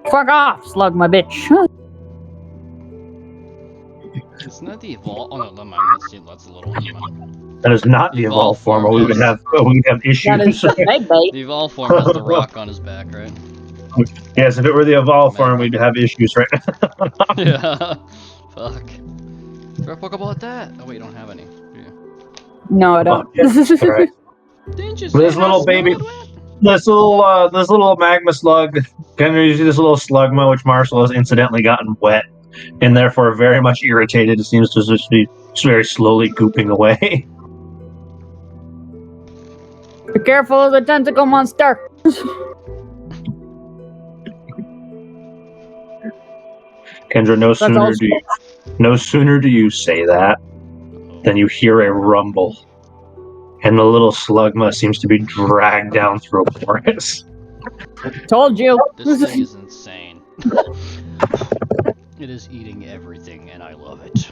Fuck off, slug my bitch. Isn't that the evolve? Oh no, never mind. That's a little emo. That is not the evolved form, or we would have issues. That is the big baby. The evolved form has the rock on his back, right? Yes, if it were the evolved form, we'd have issues right now. Yeah. Fuck. Throw a Pokeball at that. Oh wait, you don't have any. Yeah. No, I don't. All right. Didn't you This little baby, this little magma slug. You see this little slugma, which Marshall has incidentally gotten wet, and therefore very much irritated. It seems to just be very slowly gooping away. Be careful of the tentacle monster. Kendra, no sooner do you say that than you hear a rumble, and the little slugma seems to be dragged down through a forest. Told you. This thing is insane. It is eating everything, and I love it.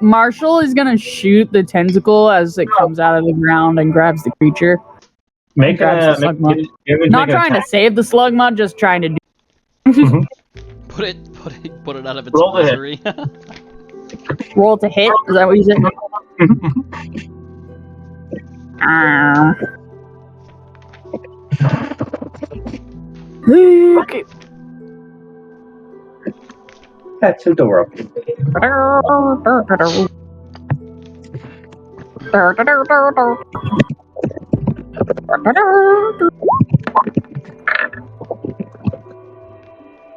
Marshall is gonna shoot the tentacle as it comes out of the ground and grabs the creature. Not trying to save the slugma, just trying to do. Put it out of its misery. Roll to hit. Is that what you said? Okay. That's adorable.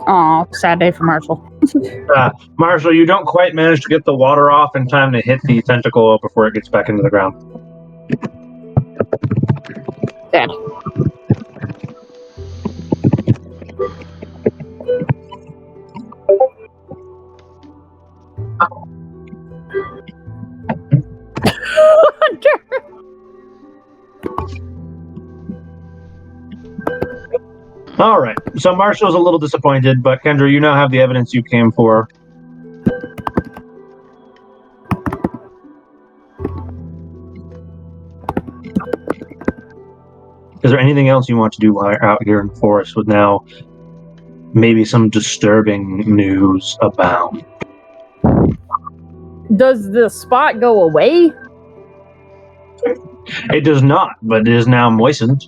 Aw, sad day for Marshall. Marshall, you don't quite manage to get the water off in time to hit the tentacle before it gets back into the ground. Dead. All right. So Marshall's a little disappointed, but Kendra, you now have the evidence you came for. Is there anything else you want to do while you're out here in the forest with now maybe some disturbing news abound? Does the spot go away? It does not, but it is now moistened.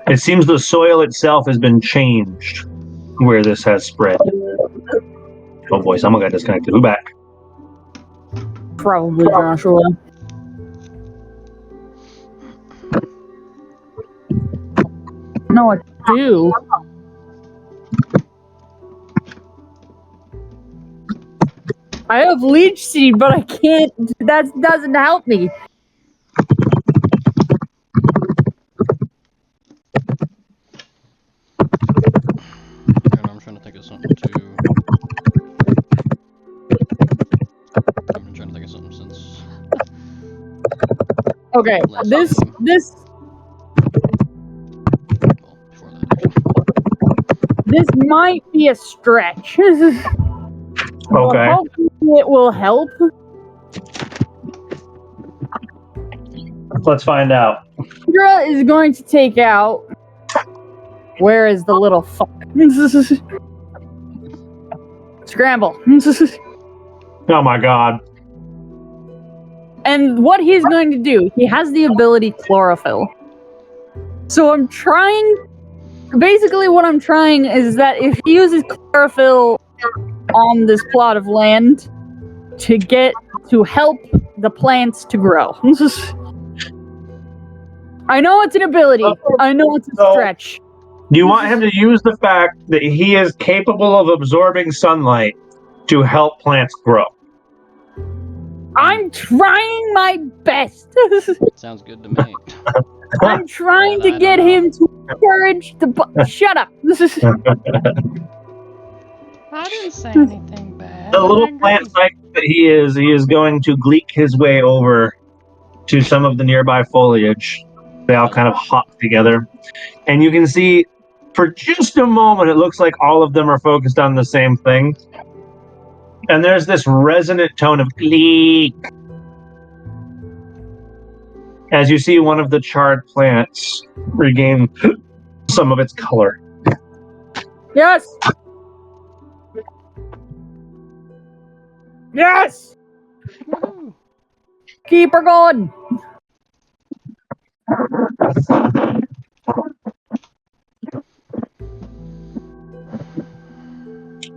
It seems the soil itself has been changed where this has spread. Oh boy, someone got disconnected. Who back? Probably Joshua. No, I do. I have leech seed, but I can't. That doesn't help me. I'm trying to think of something too. I've been trying to think of something since. Okay, Last this. game. Well, before that, actually. This might be a stretch. Okay. Hopefully it will help. Let's find out. Indra is going to take out. Where is the little fuck? Scramble. Oh my god. And what he's going to do, he has the ability chlorophyll. So I'm trying. Basically, what I'm trying is that if he uses chlorophyll on this plot of land to help the plants to grow. I know it's an ability. I know it's a stretch. You want him to use the fact that he is capable of absorbing sunlight to help plants grow. I'm trying my best. Sounds good to me. I'm trying to get him to encourage the. Shut up. I didn't say anything bad. The little plant psychic that he is going to gleek his way over to some of the nearby foliage. They all kind of hop together. And you can see, for just a moment, it looks like all of them are focused on the same thing. And there's this resonant tone of gleek as you see one of the charred plants regain some of its color. Yes. Yes. Woohoo. Keep her going.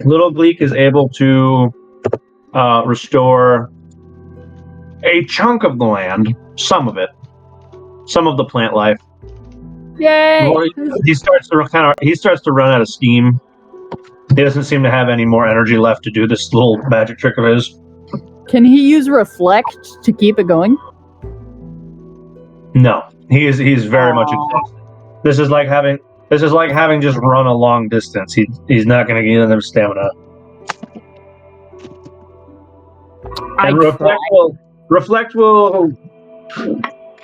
Little Gleek is able to restore a chunk of the land, some of it, some of the plant life. Yay! He starts to run out of steam. He doesn't seem to have any more energy left to do this little magic trick of his. Can he use reflect to keep it going? No, he's very much exhausted. This is like having just run a long distance. He's not going to get enough stamina. And reflect will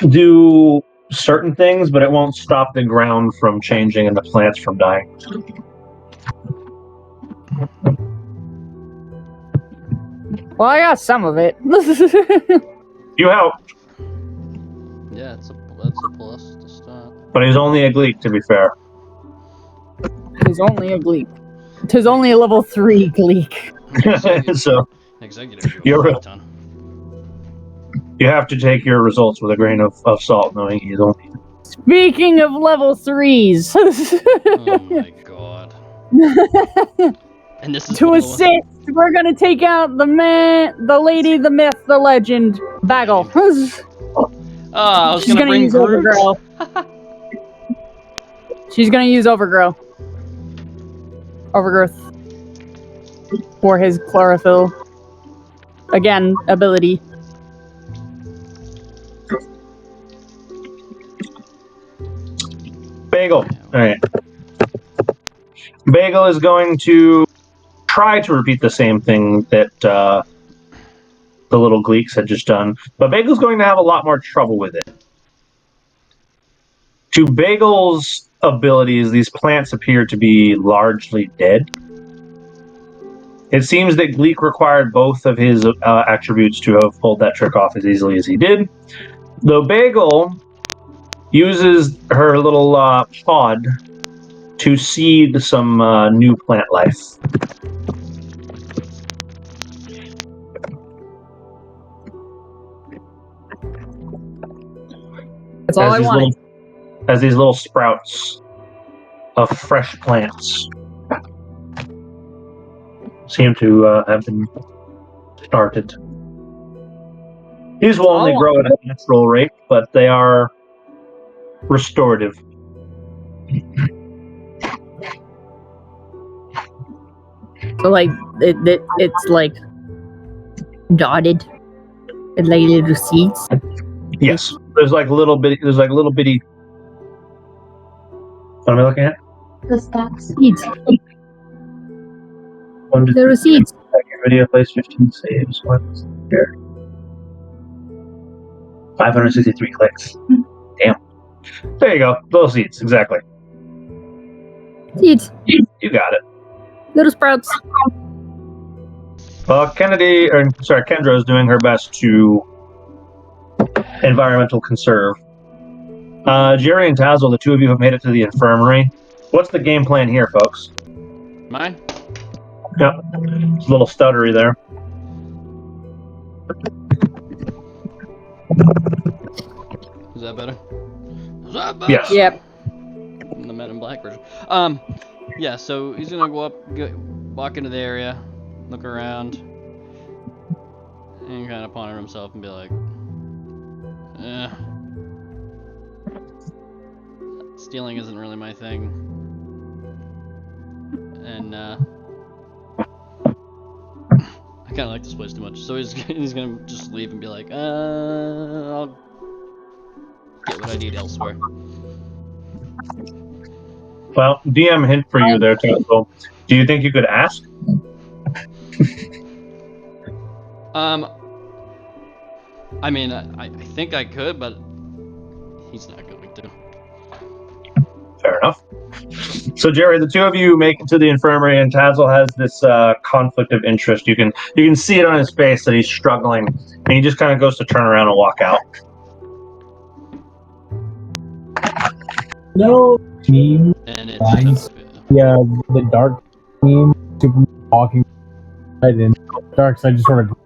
do certain things, but it won't stop the ground from changing and the plants from dying. Well, I got some of it. You helped. Yeah, that's a plus to start. But he's only a Gleek, to be fair. He's only a Gleek. Tis only a level 3 Gleek. So Executive, you have to take your results with a grain of salt, knowing he's only. Speaking of level 3s. Oh my god. And this is to assist, we're gonna take out the man, the lady, the myth, the legend, Bagel. I was She's gonna bring use Groot. Overgrow. She's gonna use Overgrowth for his chlorophyll. Again, ability. Bagel. All right. Bagel is going to try to repeat the same thing that the little Gleeks had just done, but Bagel's going to have a lot more trouble with it. To Bagel's abilities, these plants appear to be largely dead. It seems that Gleek required both of his attributes to have pulled that trick off as easily as he did. Though Bagel uses her little pod to seed some new plant life. That's all I wanted. As these little sprouts of fresh plants seem to have been started. These will only grow at a natural rate, but they are restorative. So like it's like dotted, and like little seeds. Yes, there's like little bitty. What am I looking at? The stacks. Seeds. Little Little seeds. Video plays 15 saves. What's here? 563 clicks. Damn. There you go. Little seeds, exactly. Seeds. You got it. Little sprouts. Well, Kendra is doing her best to environmental conserve. Jerry and Tazzle, the two of you have made it to the infirmary. What's the game plan here, folks? Mine? Yep. It's a little stuttery there. Is that better? Is that better? Yes. Yep. The Men in Black version. Yeah, so he's gonna go up, walk into the area, look around, and kind of ponder himself and be like, stealing isn't really my thing. And, I kind of like this place too much, so he's gonna just leave and be like, I'll get what I need elsewhere. Well, DM hint for you there, Tazzle. Do you think you could ask? I mean, I think I could, but he's not going to. Fair enough. So, Jerry, the two of you make it to the infirmary, and Tazzle has this conflict of interest. You can see it on his face that he's struggling, and he just kind of goes to turn around and walk out. No team. And Nice. Yeah, the dark team, Superman walking right in dark side, just sort of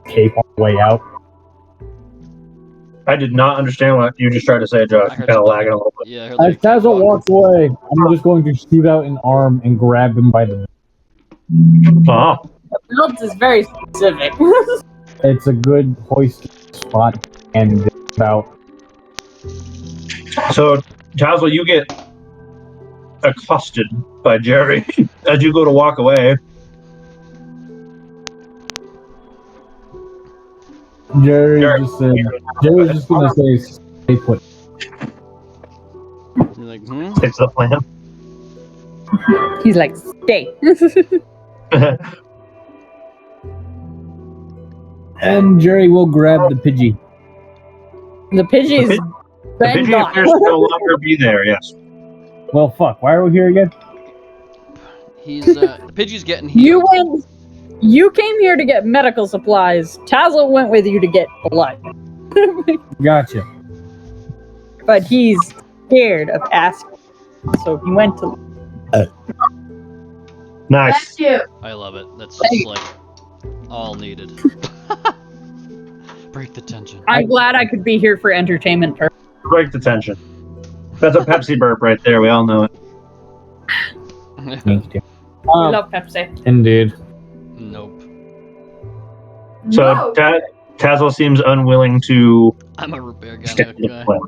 cape on the way out. I did not understand what you just tried to say, Josh. You're kind of lagging a little bit. Yeah, I heard As Tazzle walks away, I'm just going to shoot out an arm and grab him by the. Oh. Belt is very specific. It's a good hoist spot, and it's about. So, Tazzle, you get accosted by Jerry as you go to walk away. Jerry's just gonna say, "Stay put." You're like, It's the plan. He's like, stay. And Jerry will grab the Pidgey. The Pidgey's The been Pidgey gone. appears to no longer be there, yes. Well, fuck. Why are we here again? he's Pidgey's getting healed. You came here to get medical supplies. Tazzle went with you to get blood. Gotcha. But he's scared of asking. So he went to... Nice. Bless you. I love it. That's just like all needed. Break the tension. I'm glad I could be here for entertainment purposes. Break the tension. That's a Pepsi burp right there. We all know it. Thank you. I love Pepsi. Indeed. Nope. So No. Tazzle seems unwilling to I'm a root beer stick to the guy. plan.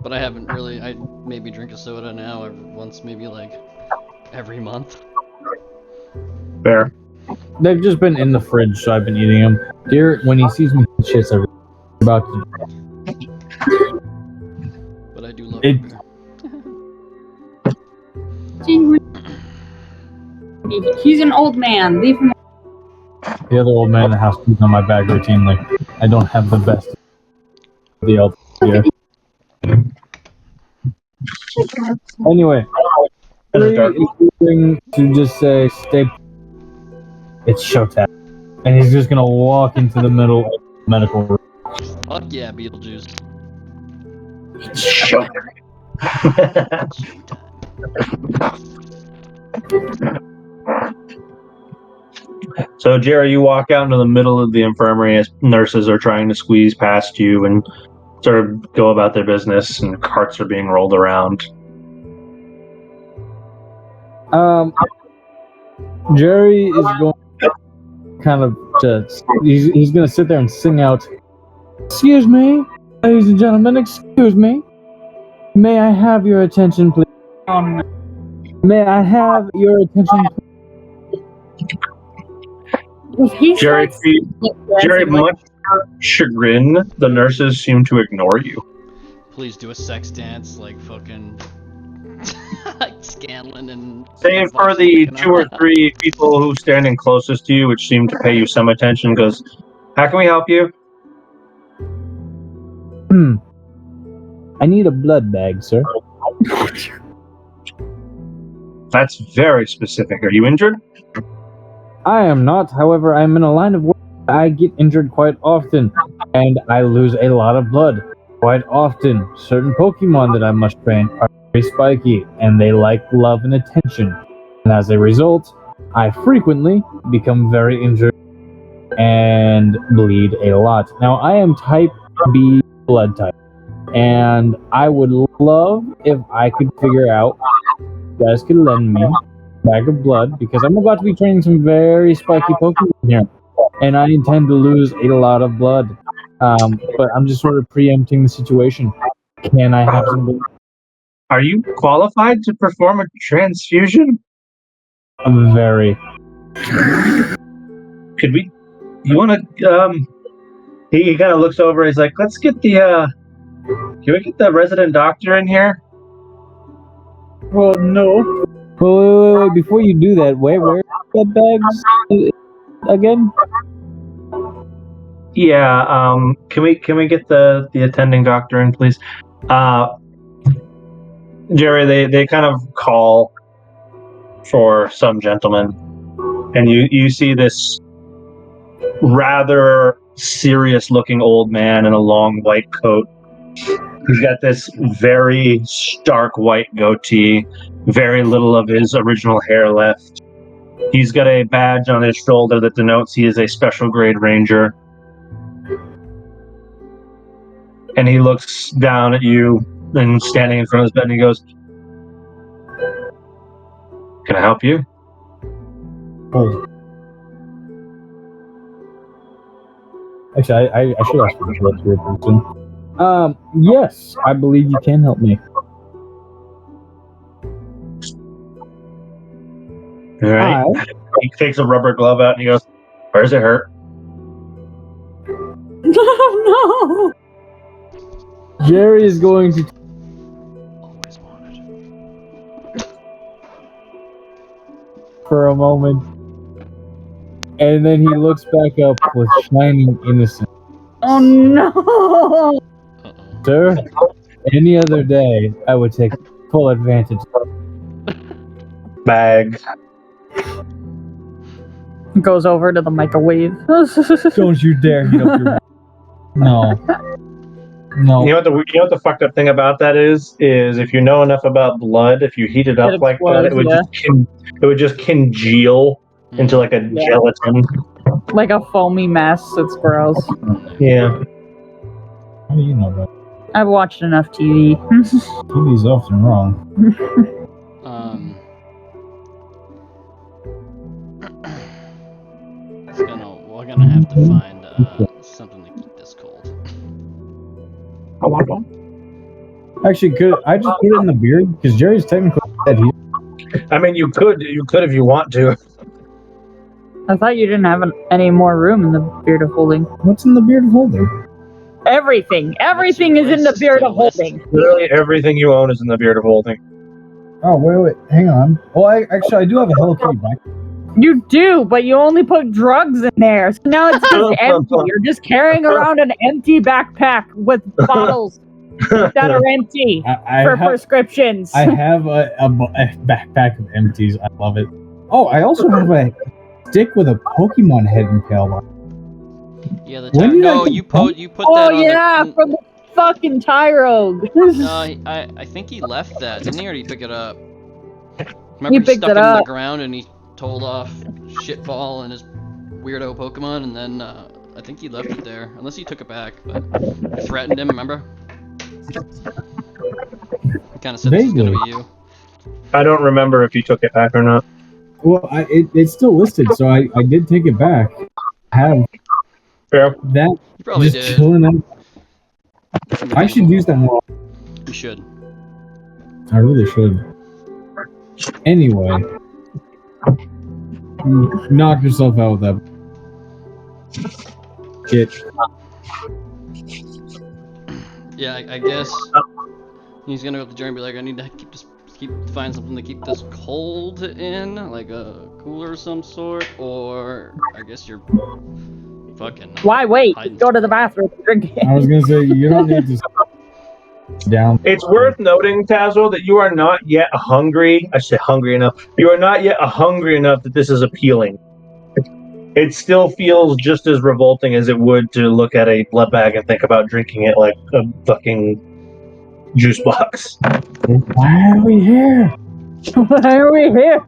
But I haven't really. I maybe drink a soda now once, maybe like every month. Fair. They've just been in the fridge, so I've been eating them. Dear, when he sees me, he shits everything. About to. But I do love It- root beer. He's an old man. Leave him. The other old man in the house pees on my bag routinely. I don't have the best deal here. Anyway, Jerry is going to just say, "Stay." It's showtime, and he's just gonna walk into the middle of the medical room. Fuck yeah, Beetlejuice. So, Jerry, you walk out into the middle of the infirmary as nurses are trying to squeeze past you and sort of go about their business, and carts are being rolled around. Jerry is going kind of to, he's going to sit there and sing out, "Excuse me, ladies and gentlemen, excuse me. May I have your attention, please? May I have your attention, please?" Jerry, much to your chagrin, the nurses seem to ignore you. Please do a sex dance like fucking like Scanlan and Save for the 2 or 3 people who standing closest to you, which seem to pay you some attention, goes, "How can we help you?" I need a blood bag, sir. That's very specific. Are you injured? I am not. However, I'm in a line of work. I get injured quite often, and I lose a lot of blood quite often. Certain Pokemon that I must train are very spiky, and they like love and attention. And as a result, I frequently become very injured and bleed a lot. Now, I am type B blood type, and I would love if I could figure out if you guys could lend me bag of blood, because I'm about to be training some very spiky Pokemon here, and I intend to lose a lot of blood. But I'm just sort of preempting the situation. Can I have some blood? Are you qualified to perform a transfusion? Very. Could we? You want to? He kind of looks over. He's like, "Let's get the. Can we get the resident doctor in here?" Well, no. Wait. Before you do that, where are the bags again? Yeah. Can we get the attending doctor in, please? Jerry, they kind of call for some gentleman, and you see this rather serious-looking old man in a long white coat. He's got this very stark white goatee, very little of his original hair left. He's got a badge on his shoulder that denotes he is a special grade ranger. And he looks down at you and standing in front of his bed, and he goes, "Can I help you?" Oh. Actually, I should ask for the blood to your person. Yes, I believe you can help me. All right. He takes a rubber glove out and he goes, "Where does it hurt?" No. Jerry is going to always wanted. for a moment, and then he looks back up with shining innocence. Oh no. Uh-oh. Sir, any other day, I would take full advantage. Bag. Goes over to the microwave. Don't you dare heat up your... No. You know what the fucked up thing about that is if you know enough about blood, if you heat it up like that, it would just congeal into like a gelatin. Like a foamy mess. It's gross. Yeah. How do you know that? I've watched enough TV. TV's often wrong. We're gonna have to find something to keep this cold. I want one. Actually, could I just put it in the beard? Because Jerry's technically dead. I mean, you could if you want to. I thought you didn't have any more room in the beard of holding. What's in the beard of holding? Everything is in the beard of holding. Literally everything you own is in the beard of holding. Oh, wait, hang on. Well, I do have a Hello Kitty back. You do, but you only put drugs in there. So now it's just empty. You're just carrying around an empty backpack with bottles that are empty for prescriptions. I have a backpack of empties. I love it. Oh, I also have a stick with a Pokemon head impaled on it. Yeah, the When did no, I you get put Oh that on yeah, the. from the fucking Tyrogue. No, I think he left that. Didn't he already pick it up? Remember he picked stuck it it in the up. ground and he told off Shitball and his weirdo Pokemon, and then I think he left it there, unless he took it back. But you threatened him, remember? He kind of said this is gonna be you. I don't remember if you took it back or not. Well, it's still listed, so I did take it back. I have that You probably just did. chilling out. I should use that more. You should. I really should. Anyway, knock yourself out with that. Shit. Yeah, I guess he's gonna go to Jerry and be like, I need to find something to keep this cold in, like a cooler of some sort, or I guess you're fucking. Why wait? Go to the bathroom and drink it. I was gonna say you don't need to down. It's worth noting, Tazzle, that you are not yet hungry. I say hungry enough. You are not yet hungry enough that this is appealing. It still feels just as revolting as it would to look at a blood bag and think about drinking it like a fucking juice box. Why are we here? Why are we here?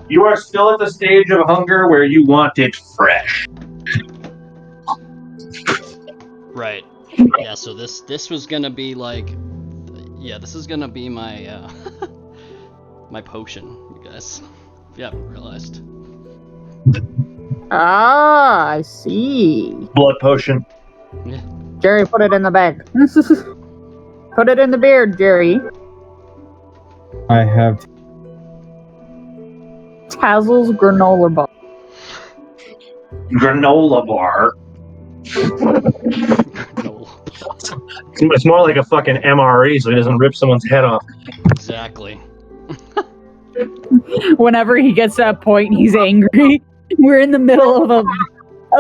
You are still at the stage of hunger where you want it fresh. Right. Yeah. So this was gonna be like, yeah, this is gonna be my my potion, you guys. If you haven't realized. Ah, I see. Blood potion. Yeah. Jerry, put it in the bag. Put it in the beard, Jerry. I have. Tazzle's granola bar. Granola bar. No. It's more like a fucking MRE so he doesn't rip someone's head off. Exactly. Whenever he gets to that point, he's angry. We're in the middle of a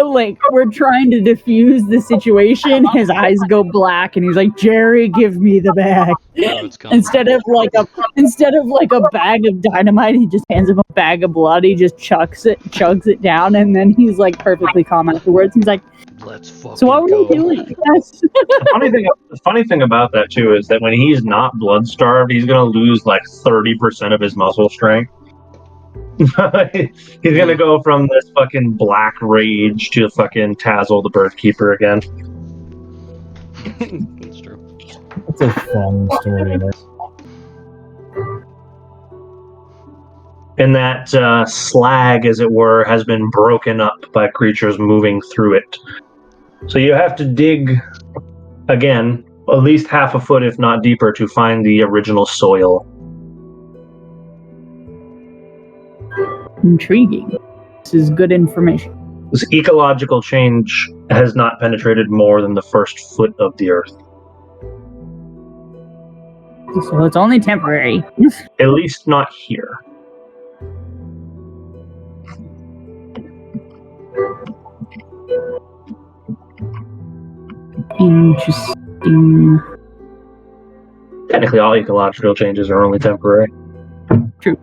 like, we're trying to defuse the situation. His eyes go black, and he's like, "Jerry, give me the bag." Oh, it's coming. Instead of like a bag of dynamite, he just hands him a bag of blood. He just chugs it down, and then he's like perfectly calm afterwards. He's like, Let's fucking "So what were you go. doing?" The funny thing about that too is that when he's not blood starved, he's gonna lose like 30% of his muscle strength. He's gonna go from this fucking black rage to fucking Tazzle the bird keeper again. That's true. That's a fun story. And that slag, as it were, has been broken up by creatures moving through it. So you have to dig again, at least half a foot, if not deeper, to find the original soil. Intriguing. This is good information. This ecological change has not penetrated more than the first foot of the earth. So it's only temporary. At least not here. Interesting. Technically, all ecological changes are only temporary. True.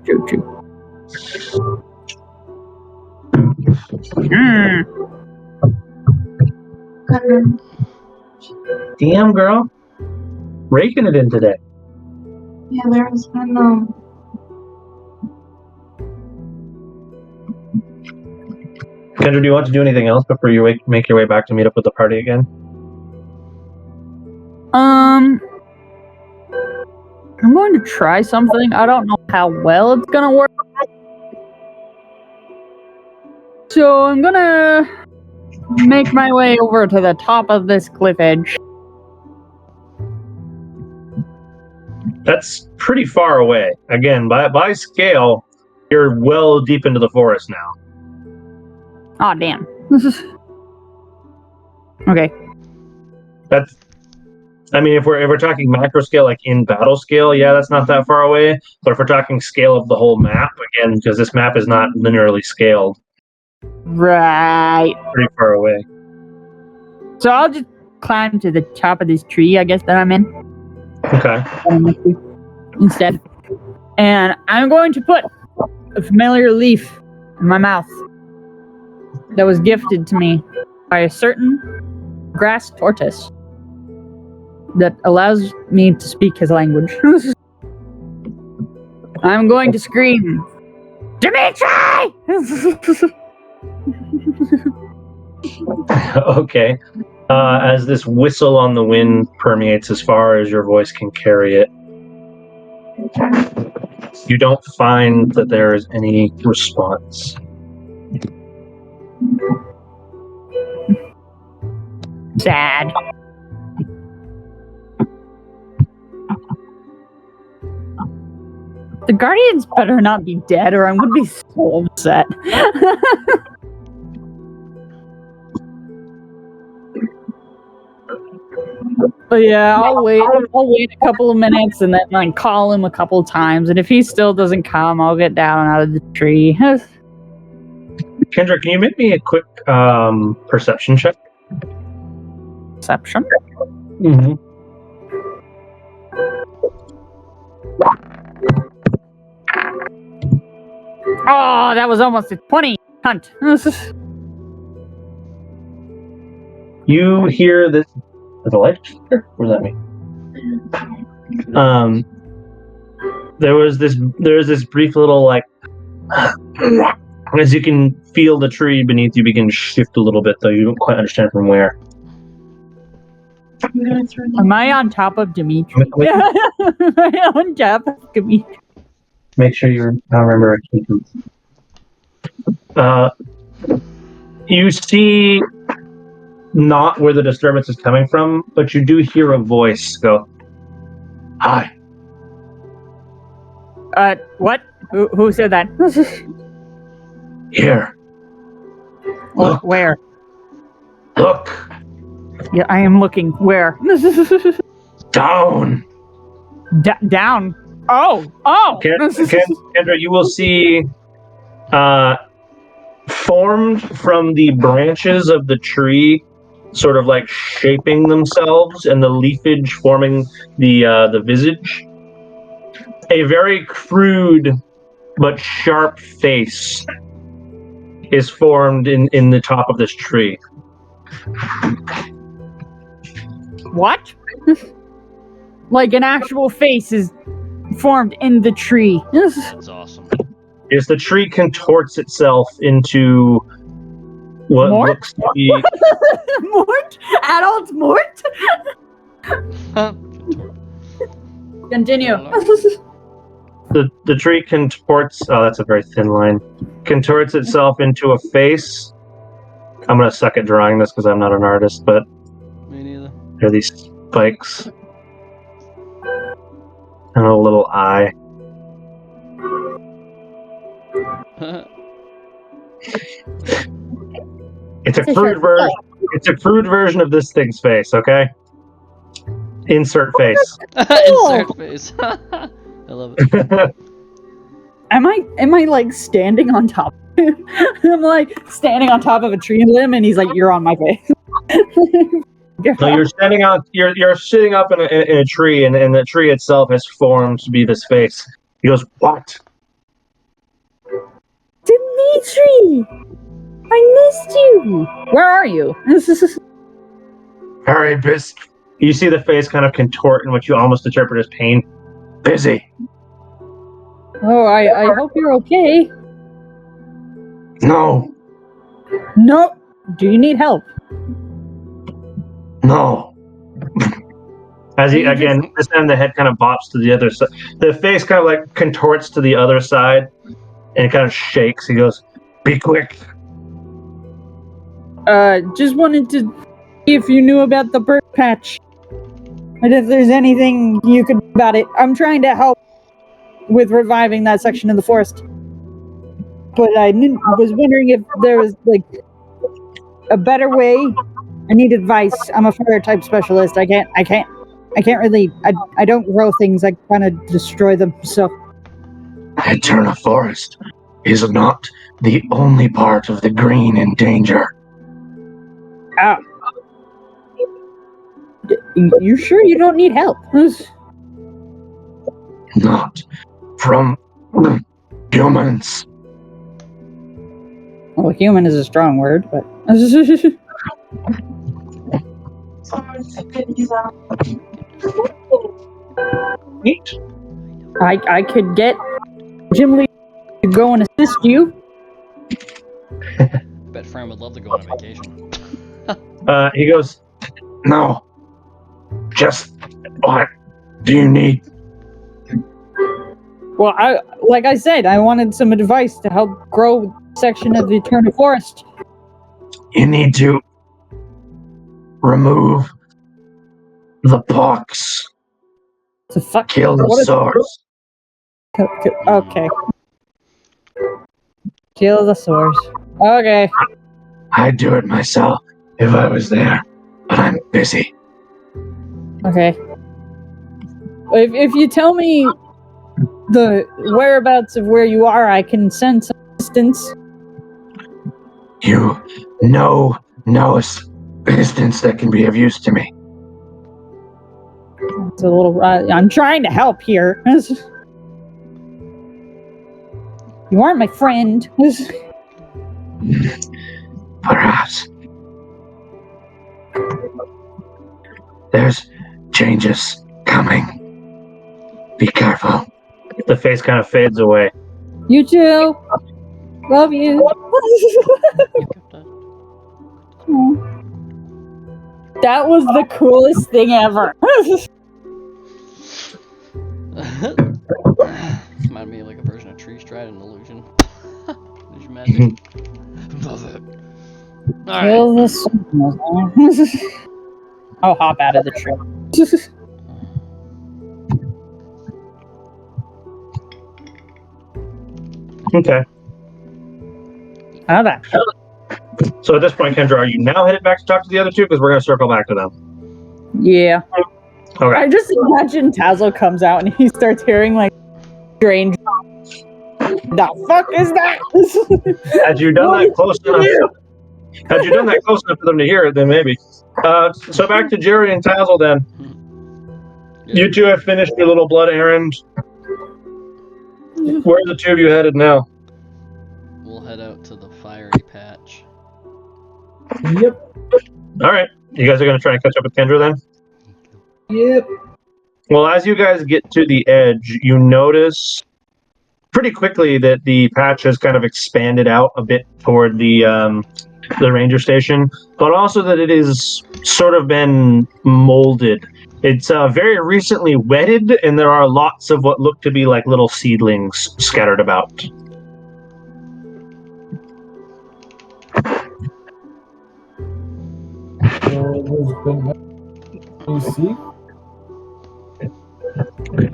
Damn, girl. Raking it in today. Yeah, there's been Kendra, do you want to do anything else before you make your way back to meet up with the party again? I'm going to try something. I don't know how well it's gonna work. So I'm gonna make my way over to the top of this cliff edge. That's pretty far away. Again, by scale, you're well deep into the forest now. Aw, damn. Okay. I mean, if we're talking macro scale, like in battle scale, yeah, that's not that far away. But if we're talking scale of the whole map, again, because this map is not linearly scaled, Right. pretty far away. So I'll just climb to the top of this tree, I guess, that I'm in. Okay. Instead. And I'm going to put a familiar leaf in my mouth that was gifted to me by a certain grass tortoise that allows me to speak his language. I'm going to scream, Dimitri! Okay. As this whistle on the wind permeates as far as your voice can carry it, you don't find that there is any response. Sad. The Guardians better not be dead or I'm going to be so upset. But yeah, I'll wait a couple of minutes and then like call him a couple of times, and if he still doesn't come, I'll get down out of the tree. Kendra, can you make me a quick perception check? Perception? Mm-hmm. Oh, that was almost a 20. Hunt. You hear this. Is the light here? What does that mean? There was this brief little like as you can feel the tree beneath you begin to shift a little bit, though you don't quite understand from where. Am I on top of Dimitri? Am I on top of Dimitri? Make sure you remember a key. You see not where the disturbance is coming from, but you do hear a voice go, "Hi." What? Who said that? Here. Look. Where? Look. Yeah, I am looking. Where? Down. Down. Oh. Kendra, you will see formed from the branches of the tree, sort of like shaping themselves and the leafage forming the visage. A very crude but sharp face is formed in the top of this tree. What? Like an actual face is formed in the tree. That's awesome. As the tree contorts itself into what Mort? looks to be Mort? Adult Mort? Continue. the tree contorts. Oh, that's a very thin line. Contorts itself into a face. I'm gonna suck at drawing this because I'm not an artist, but Me neither. there are these spikes and a little eye. It's a crude version. It's a crude version of this thing's face. Okay. Insert face. Insert face. I love it. Am I like standing on top of him? I'm like standing on top of a tree limb and he's like, "You're on my face." So you're standing out. You're sitting up in a tree, and the tree itself has formed to be this face. He goes, "What?" Dimitri! I missed you! Where are you? Very busy. You see the face kind of contort in what you almost interpret as pain. Busy. Oh, I hope you're okay. No. No. Do you need help? No. As he, again, this time the head kind of bops to the other side. The face kind of like contorts to the other side and it kind of shakes. He goes, "Be quick." Just wanted to see if you knew about the bird patch. And if there's anything you could do about it. I'm trying to help with reviving that section of the forest. But I was wondering if there was, like, a better way. I need advice. I'm a fire type specialist. I can't really, I don't grow things. I kind of destroy them, so. Eternal forest is not the only part of the green in danger. Ah. You sure you don't need help? Not from humans. Well, human is a strong word, but Neat. I could get Jim Lee to go and assist you. Bet Fran would love to go on a vacation. He goes, No. Just what do you need? Well, like I said, I wanted some advice to help grow a section of the Eternal Forest. You need to remove the pox. The fuck? Kill the What is- sores. Okay. Kill the sores. Okay. I'd do it myself if I was there, but I'm busy. Okay. If you tell me the whereabouts of where you are, I can send some assistance. You know assistance that can be of use to me. It's a little. I'm trying to help here. You aren't my friend. Perhaps. There's changes coming. Be careful. the face kind of fades away. You too. Love you. That was the coolest thing ever. Reminded me of like a version of Tree Stride and Illusion. Illusion magic. Love it. Alright. Kill the signals. I'll hop out of the tree. Okay. How that? So at this point, Kendra, are you now headed back to talk to the other two? Because we're going to circle back to them. Yeah. Okay. I just imagine Tazzle comes out and he starts hearing like strange. The fuck is that? Had you done that close enough? Had you done that close enough for them to hear it, then maybe. So back to Jerry and Tazzle then. You two have finished your little blood errand. Where are the two of you headed now? We'll head out to the fiery patch. Yep. All right. You guys are going to try and catch up with Kendra then? Yep. Well, as you guys get to the edge, you notice pretty quickly that the patch has kind of expanded out a bit toward the ranger station, but also that it is sort of been molded. It's very recently wetted, and there are lots of what look to be like little seedlings scattered about. You see?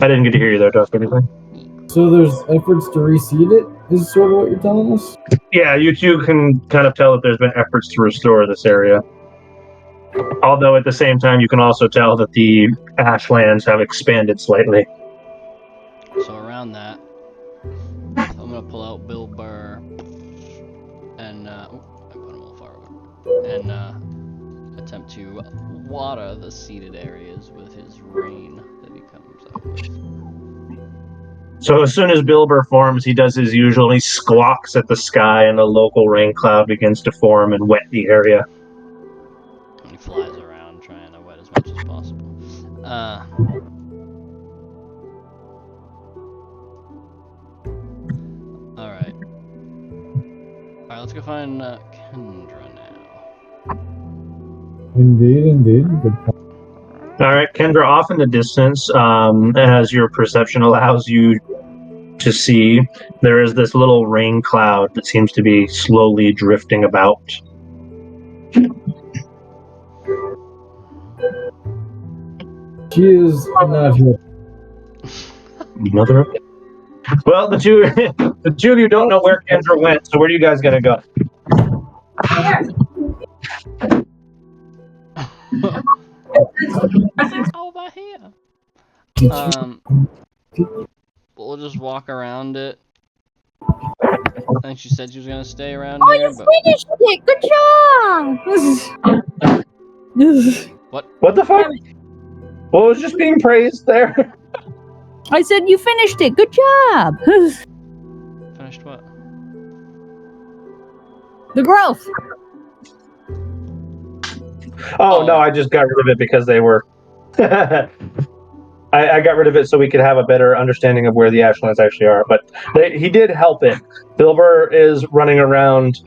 I didn't get to hear you there, Dusk. Anything? So there's efforts to reseed it, is sort of what you're telling us? Yeah, you two can kind of tell that there's been efforts to restore this area. Although at the same time, you can also tell that the Ashlands have expanded slightly. So around that, I'm gonna pull out Bill Burr and I put him a little far away, and attempt to water the seeded areas with his rain that he comes out with. So as soon as Bilber forms, he does his usual. He squawks at the sky, and a local rain cloud begins to form and wet the area. And he flies around trying to wet as much as possible. Alright. Alright, let's go find Kendra now. Indeed. Good point. All right, Kendra, off in the distance, as your perception allows you to see, there is this little rain cloud that seems to be slowly drifting about. She is not here. Mother of... Well, the two of you don't know where Kendra went, so where are you guys going to go? Over here. We'll just walk around it. I think she said she was gonna stay around here, You but finished it. Good job. What the fuck? Well, it was just being praised there. I said you finished it. Good job. Finished what? The growth. Oh, no, I just got rid of it because they were. I got rid of it so we could have a better understanding of where the Ashlands actually are. But he did help it. Bilber is running around,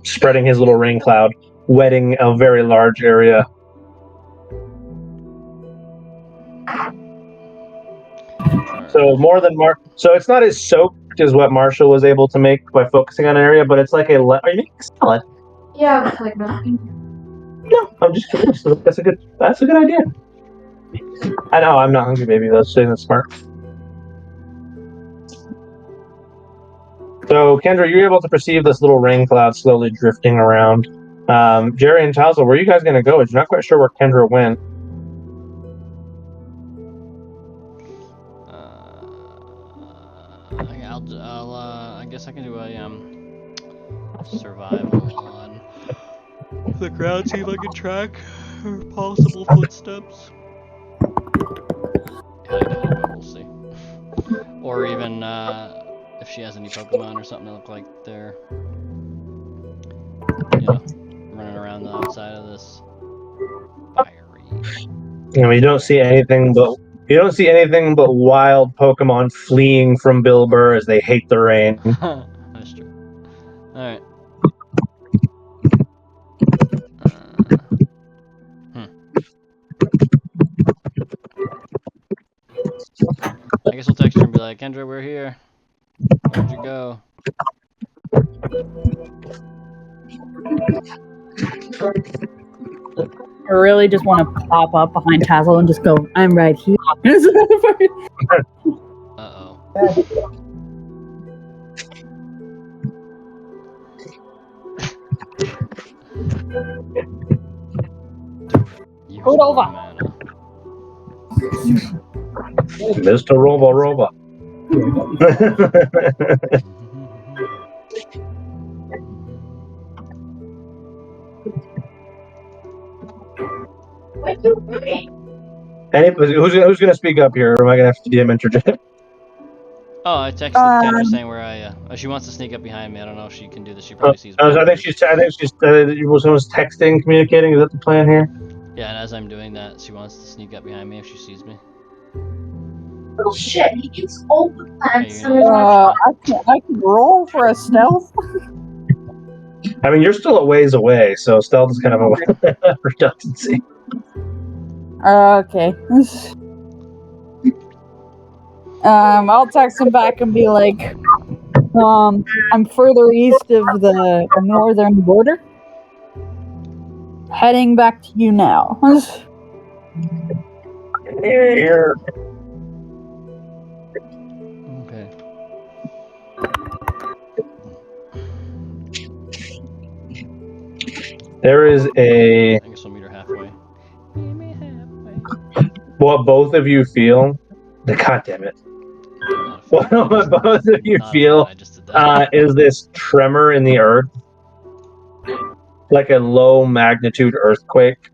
spreading his little rain cloud, wetting a very large area. So more than so it's not as soaked as what Marshall was able to make by focusing on an area, but it's like a. Are you making salad? Yeah, like nothing. No, I'm just curious. That's a good idea. I know I'm not hungry, baby. That's smart. So, Kendra, you're able to perceive this little rain cloud slowly drifting around. Jerry and Tazzle, where are you guys going to go? You're not quite sure where Kendra went. I guess I can do a survival on the ground, see if I can track her possible footsteps. I doubt it, but we'll see. Or even if she has any Pokemon or something that look like they're, running around the outside of this fiery. You don't see anything but wild Pokemon fleeing from Bilber as they hate the rain. That's true. All right. I guess we'll text her and be like, Kendra, we're here. Where'd you go? I really just want to pop up behind Tazzle and just go, I'm right here. Uh-oh. Hold over. Mr. Robo. Who's going to speak up here? Or am I going to have to DM interject? Oh, I texted Kendra saying where she wants to sneak up behind me. I don't know if she can do this. She probably sees me. I think she's someone's texting, communicating. Is that the plan here? Yeah, and as I'm doing that, she wants to sneak up behind me if she sees me. Oh shit, he gets all the plants. I can roll for a stealth. I mean, you're still a ways away, so stealth is kind of a redundancy. Okay. I'll text him back and be like, I'm further east of the northern border. Heading back to you now. Here. Okay. There is a. I guess we'll meet her halfway. Meet me halfway. What both of you feel. God damn it. What both of you feel is this tremor in the earth. Like a low magnitude earthquake.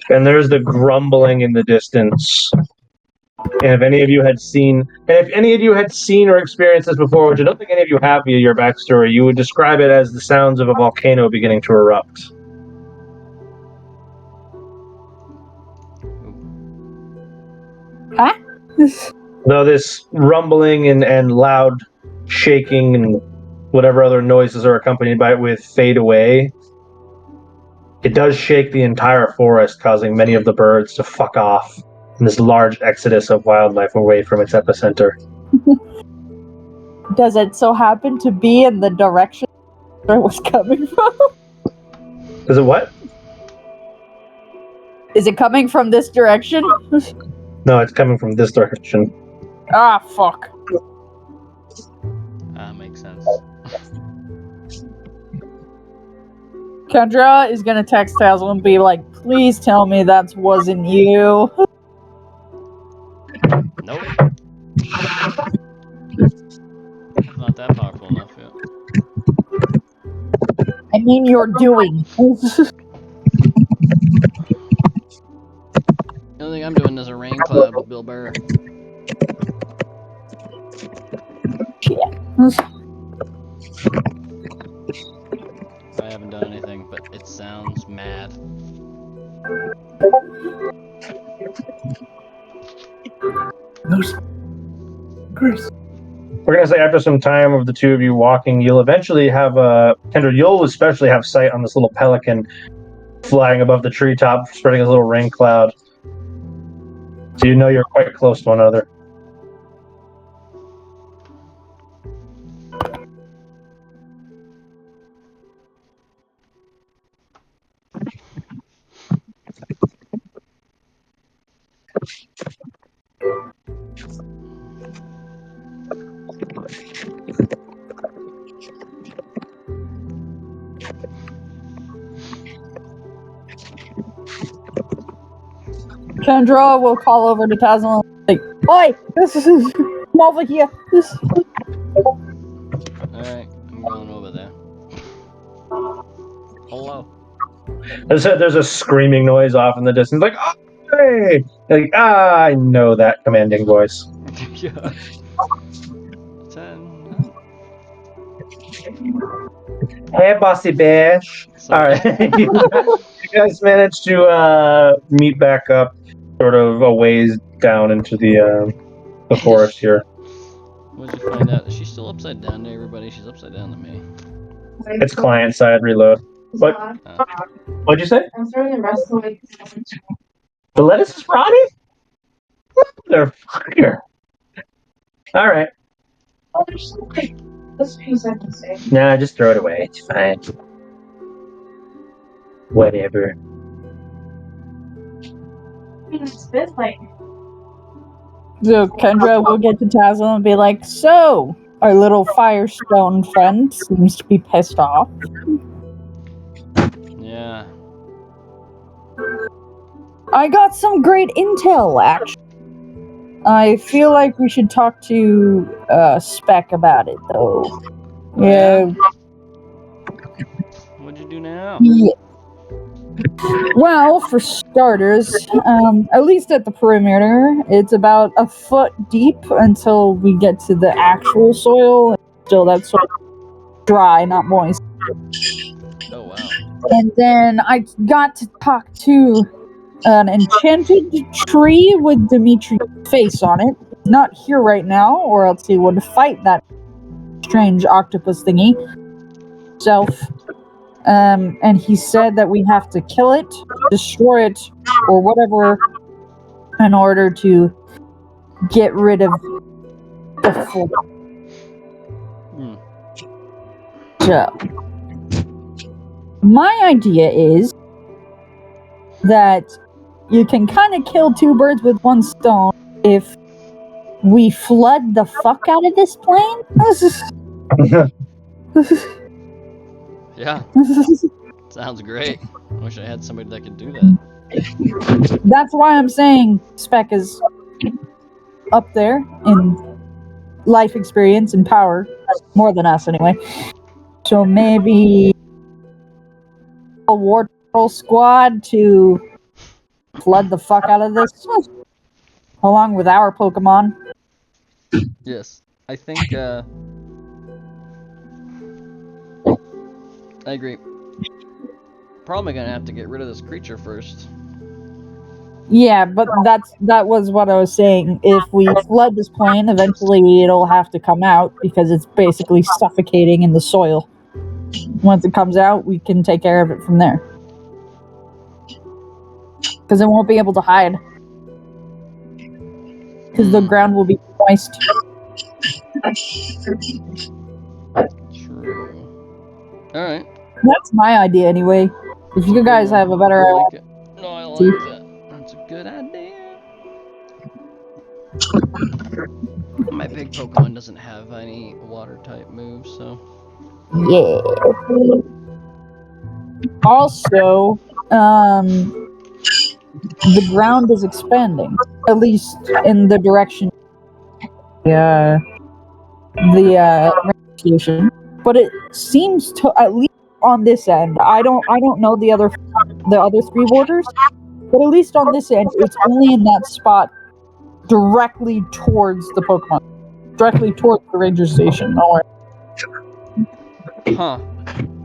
And there's the grumbling in the distance. And if any of you had seen or experienced this before, which I don't think any of you have via your backstory, you would describe it as the sounds of a volcano beginning to erupt. Huh? Though this rumbling and loud shaking and whatever other noises are accompanied by it with fade away, it does shake the entire forest, causing many of the birds to fuck off in this large exodus of wildlife away from its epicenter. Does it so happen to be in the direction it was coming from? Is it what? Is it coming from this direction? No, it's coming from this direction. Ah, fuck. Makes sense. Kendra is gonna text Tazzle and be like, please tell me that wasn't you. Nope. Not that powerful enough yet. I mean, you're doing. rain cloud with Bill Burr. I haven't done anything, but it sounds mad. Chris. We're gonna say after some time of the two of you walking, you'll eventually have Kendra. You'll especially have sight on this little pelican flying above the treetop, spreading a little rain cloud. So you know you're quite close to one another. Kendra will call over to Tazma like, "Oi, this is come over here." Alright, I'm going over there. Hello. There's a screaming noise off in the distance, like, oh, hey! Like, I know that commanding voice. Yeah. 10. Hey, bossy bitch. All right, you guys managed to meet back up, sort of a ways down into the forest here. What did you find out? Is she still upside down to everybody? She's upside down to me. It's client side reload. What? What'd you say? I'm throwing the rest of it. The lettuce is rotting? Motherfucker. All right. Oh, there's something. This piece I can say. Nah, just throw it away. It's fine. Whatever. It's this like. So Kendra will get to Tazma and be like, "So, our little Firestone friend seems to be pissed off." Yeah. I got some great intel, actually. I feel like we should talk to Spec about it, though. Yeah. What'd you do now? Yeah. Well, for starters, at least at the perimeter, it's about a foot deep until we get to the actual soil. And still, that's sort of dry, not moist. Oh, wow. And then I got to talk to an enchanted tree with Dimitri's face on it. Not here right now, or else he would fight that strange octopus thingy. And he said that we have to kill it, destroy it, or whatever, in order to get rid of the flood. So, my idea is that you can kind of kill two birds with one stone if we flood the fuck out of this plane. Yeah. Sounds great. I wish I had somebody that could do that. That's why I'm saying Spec is up there in life experience and power, more than us anyway. So maybe a war patrol squad to flood the fuck out of this, along with our Pokemon. Yes. I think, I agree. Probably gonna have to get rid of this creature first. Yeah, but that was what I was saying. If we flood this plane, eventually it'll have to come out because it's basically suffocating in the soil. Once it comes out, we can take care of it from there. Because it won't be able to hide. Because the ground will be moist. True. Alright. That's my idea anyway. If you guys have a better I like it. No, I like that. That's a good idea. My big Pokemon doesn't have any water type moves, so. Yeah. Also, the ground is expanding, at least in the direction the radiation. But it seems to, at least on this end, I don't know the other three borders, but at least on this end, it's only in that spot directly towards the Pokemon. Directly towards the ranger station. Don't worry. Huh.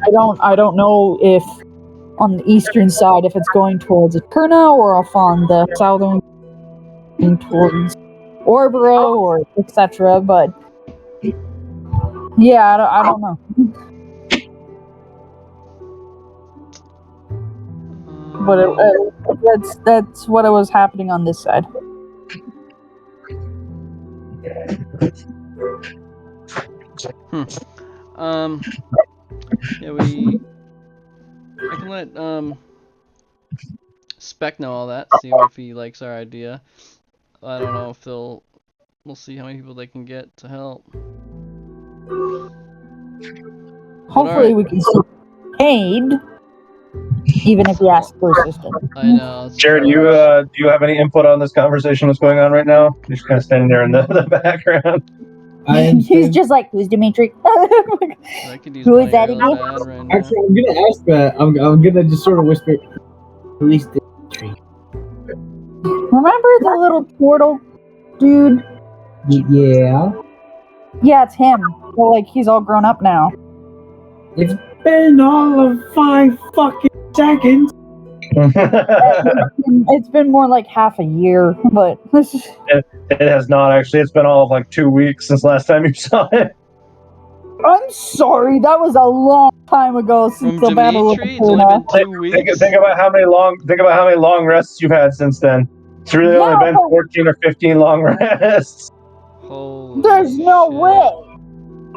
I don't know if on the eastern side if it's going towards Eterna or if on the southern towards Orboro or etc. But yeah, I don't know. But that's what it was happening on this side. Yeah, I can let Spec know all that, see if he likes our idea. I don't know if we'll see how many people they can get to help. Hopefully we can see paid, even if we ask for assistance. I know. Jared, do you have any input on this conversation that's going on right now? You're just kind of standing there in the background. He's just like, who's Dimitri? I could use Who my is that real again? bad right now. Actually, I'm gonna ask that. I'm gonna just sort of whisper, "Release the tree." Remember the little portal dude? Yeah. Yeah, it's him. Well, like, he's all grown up now. It's been all of 5 fucking seconds. It's been more like half a year, but It has not actually. It's been all of like 2 weeks since last time you saw it. I'm sorry, that was a long time ago since From the Battle of Dimitri, it's only Eterna. been 2 weeks. Think about how many long rests you've had since then. It's really only been 14 or 15 long rests. Holy There's no shit. way.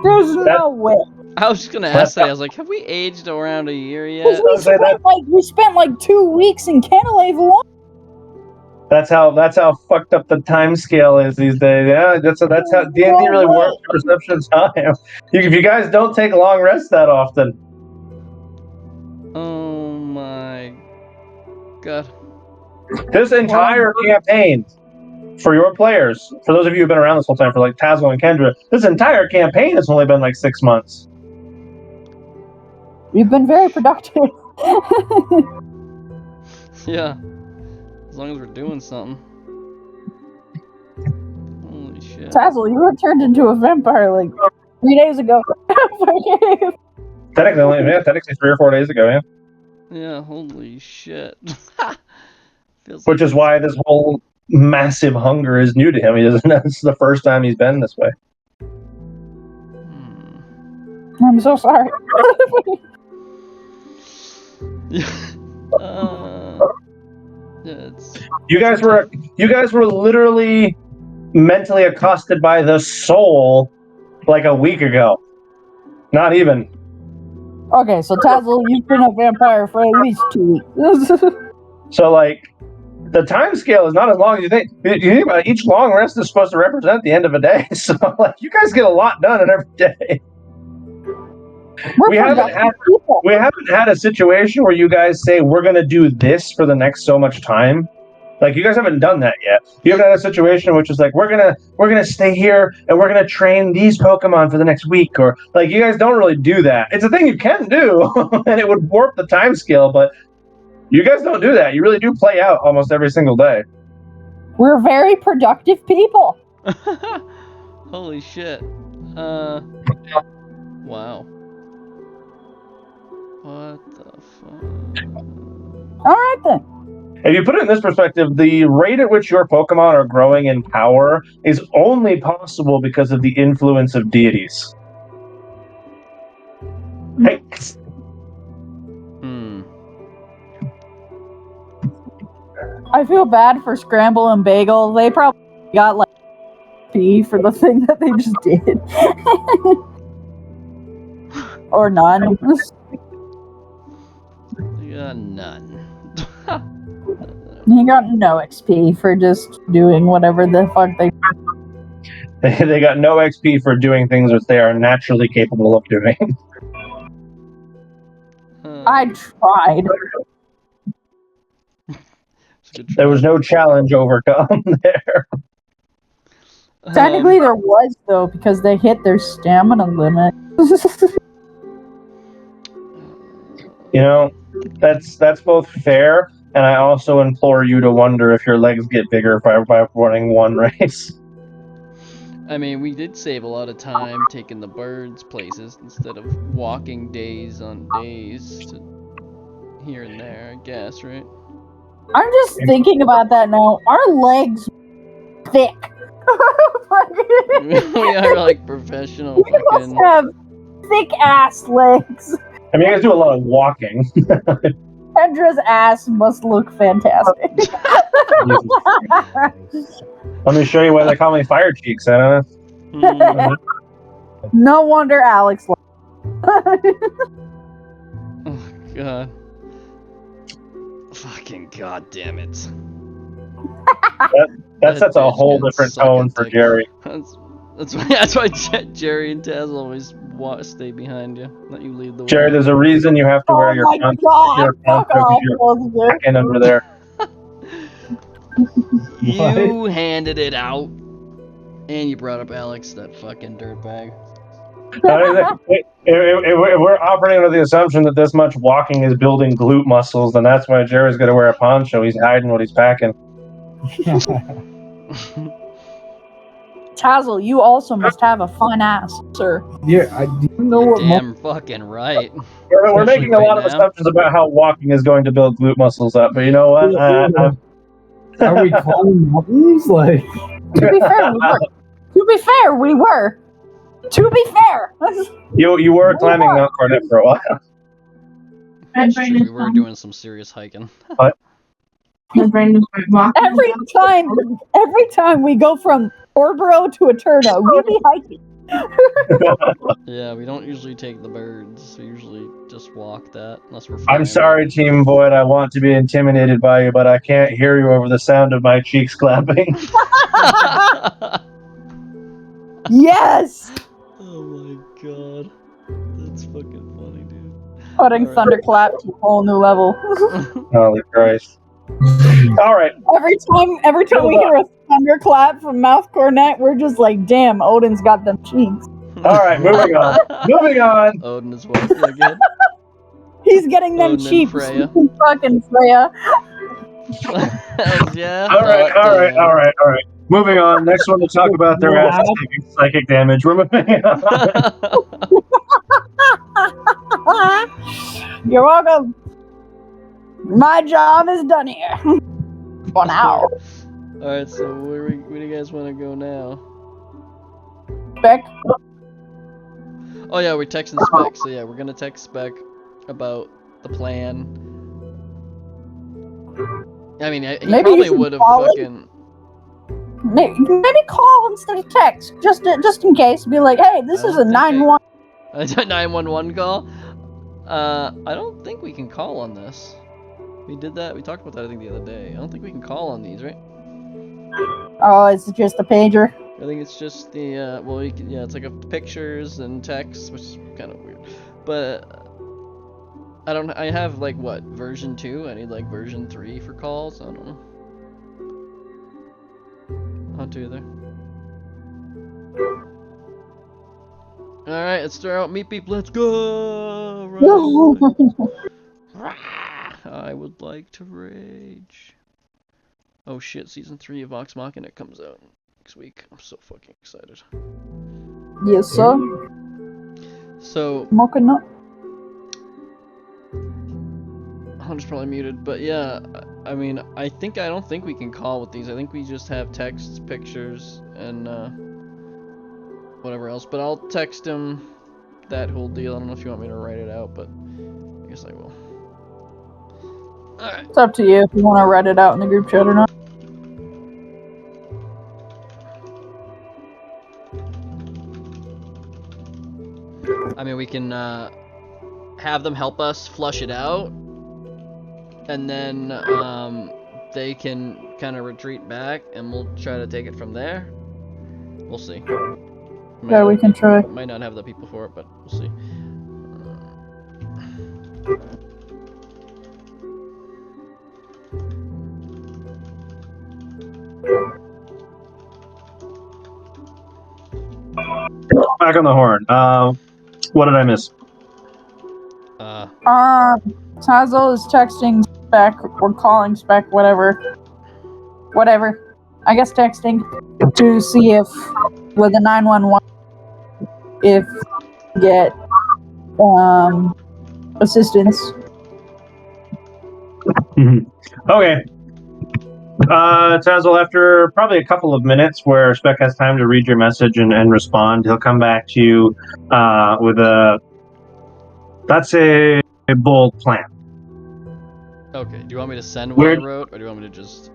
There's no way. I was just gonna ask that. I was like, have we aged around a year yet? We spent like 2 weeks in Canalave alone. That's how fucked up the time scale is these days. Yeah, that's how D&D really works for perception of time. If you guys don't take long rests that often. Oh my god. This entire campaign for your players, for those of you who've been around this whole time, for like Tazwell and Kendra, this entire campaign has only been like 6 months. We've been very productive. Yeah. As long as we're doing something. Holy shit. Tazzle, you were turned into a vampire like 3 days ago. Technically 3 or 4 days ago, yeah. Yeah, holy shit. Which is why this whole massive hunger is new to him. He doesn't know this is the first time he's been this way. I'm so sorry. You guys were literally mentally accosted by the soul like a week ago. Not even. Okay, so Tazzle, you've been a vampire for at least 2 weeks. So like, the time scale is not as long as you think. You think about it, each long rest is supposed to represent the end of a day. So like, you guys get a lot done in every day. We haven't had a situation where you guys say we're gonna do this for the next so much time. Like, you guys haven't done that yet. You haven't had a situation which is like, we're gonna stay here and we're gonna train these Pokemon for the next week, or like, you guys don't really do that. It's a thing you can do, and it would warp the time scale, but you guys don't do that. You really do play out almost every single day. We're very productive people. Holy shit. Wow. What the fuck? Alright then. If you put it in this perspective, the rate at which your Pokemon are growing in power is only possible because of the influence of deities. Hey. I feel bad for Scramble and Bagel. They probably got like P for the thing that they just did. Or none. You got none. He got no XP for just doing whatever the fuck They got no XP for doing things that they are naturally capable of doing. I tried. There was no challenge overcome there. Technically there was, though, because they hit their stamina limit. You know, that's both fair, And I also implore you to wonder if your legs get bigger by running one race. I mean, we did save a lot of time taking the birds places instead of walking days on days to here and there, I guess, right? I'm just thinking about that now. Our legs thick. We are like professional We must fucking. have thick ass legs. I mean, you guys do a lot of walking. Kendra's ass must look fantastic. Let me show you why they call me Fire Cheeks. I don't know. No wonder Alex. Oh god. Fucking god damn it. That sets a bitch whole can different suck a tone for dick. Jerry. That's why Jerry and Taz always stay behind you. Let you lead the way. Jerry, there's a reason you have to wear Oh your my god! Fuck off, Elizabeth. back over there. You handed it out. And you brought up Alex, that fucking dirtbag. If we're operating under the assumption that this much walking is building glute muscles, then that's why Jerry's going to wear a poncho. He's hiding what he's packing. Tazzle, you also must have a fun ass, sir. Yeah, I do you know what? Damn fucking right. We're Especially making a right lot of now. assumptions about how walking is going to build glute muscles up, but you know what? Are we climbing mountains? Like, To be fair, we were. To be fair, we were. To be fair. You were climbing Mount Cornet for a while. My It's brain true, is we were gone. doing some serious hiking. My brain is walking. Every time we go from Orboro to Eterna, we be hiking. Yeah, we don't usually take the birds. We usually just walk that, unless we're flying. I'm sorry, Team Void. I want to be intimidated by you, but I can't hear you over the sound of my cheeks clapping. Yes! Oh my god. That's fucking funny, dude. Putting Alright. Thunderclap to a whole new level. Holy Christ. All right. Every time we hear a Thunderclap from Mouth Cornet, we're just like, damn, Odin's got them cheeks. All right, moving on. Moving on. Odin as well. Yeah, good. He's getting them Odin and cheeks. Freya. Fucking Freya. Hells yeah. All right, Hot all right, damn. all right, all right. Moving on. Next one to talk about their asses taking psychic damage. We're moving on. You're welcome. My job is done here. For now. Alright, so where do you guys want to go now? Beck. Oh yeah, we're texting Spec. So yeah, we're gonna text Spec about the plan. I mean, he Maybe you probably should would have call fucking. Maybe call instead of text, just in case. Be like, hey, this I is a don't think 9-1. A 911 call? I don't think we can call on this. We did that. We talked about that I think the other day. I don't think we can call on these, right? Oh, it's just a pager. I think it's just the well, you can, yeah, it's like a pictures and text, which is kind of weird. But I don't. I have like what version 2? I need like version 3 for calls. I don't know. Not too either. All right, let's start out meet people. Let's go. Right. I would like to rage. Oh shit! Season 3 of Vox Machina comes out next week. I'm so fucking excited. Yes, sir. So Smoking up. Hunter's probably muted, but yeah, I mean, I don't think we can call with these. I think we just have texts, pictures, and whatever else. But I'll text him that whole deal. I don't know if you want me to write it out, but I guess I will. Alright. It's up to you if you want to write it out in the group chat or not. I mean, we can have them help us flush it out, and then they can kind of retreat back, and we'll try to take it from there. We'll see. Yeah, we can try. Might not have the people for it, but we'll see. Back on the horn. What did I miss? Tazo is texting spec or calling spec, whatever. I guess texting to see if with the 911 if get assistance. Okay. Tazzle, after probably a couple of minutes where Spec has time to read your message and respond, he'll come back to you with that's a bold plan. Okay. Do you want me to send what I wrote, or do you want me to just?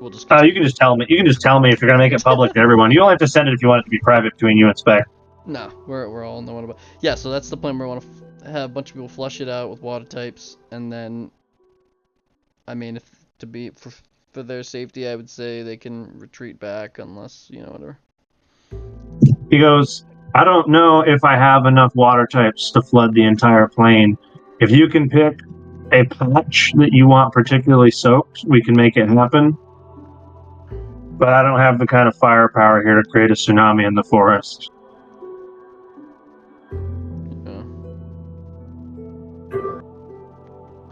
We'll just. You can just tell me. You can just tell me if you're gonna make it public to everyone. You don't have to send it if you want it to be private between you and Spec. No, we're all knowing about. Yeah, so that's the plan. We want to have a bunch of people flush it out with water types, and then, I mean, if to be for their safety, I would say they can retreat back unless whatever. He goes, I don't know if I have enough water types to flood the entire plane. If you can pick a patch that you want particularly soaked, we can make it happen. But I don't have the kind of firepower here to create a tsunami in the forest. Yeah.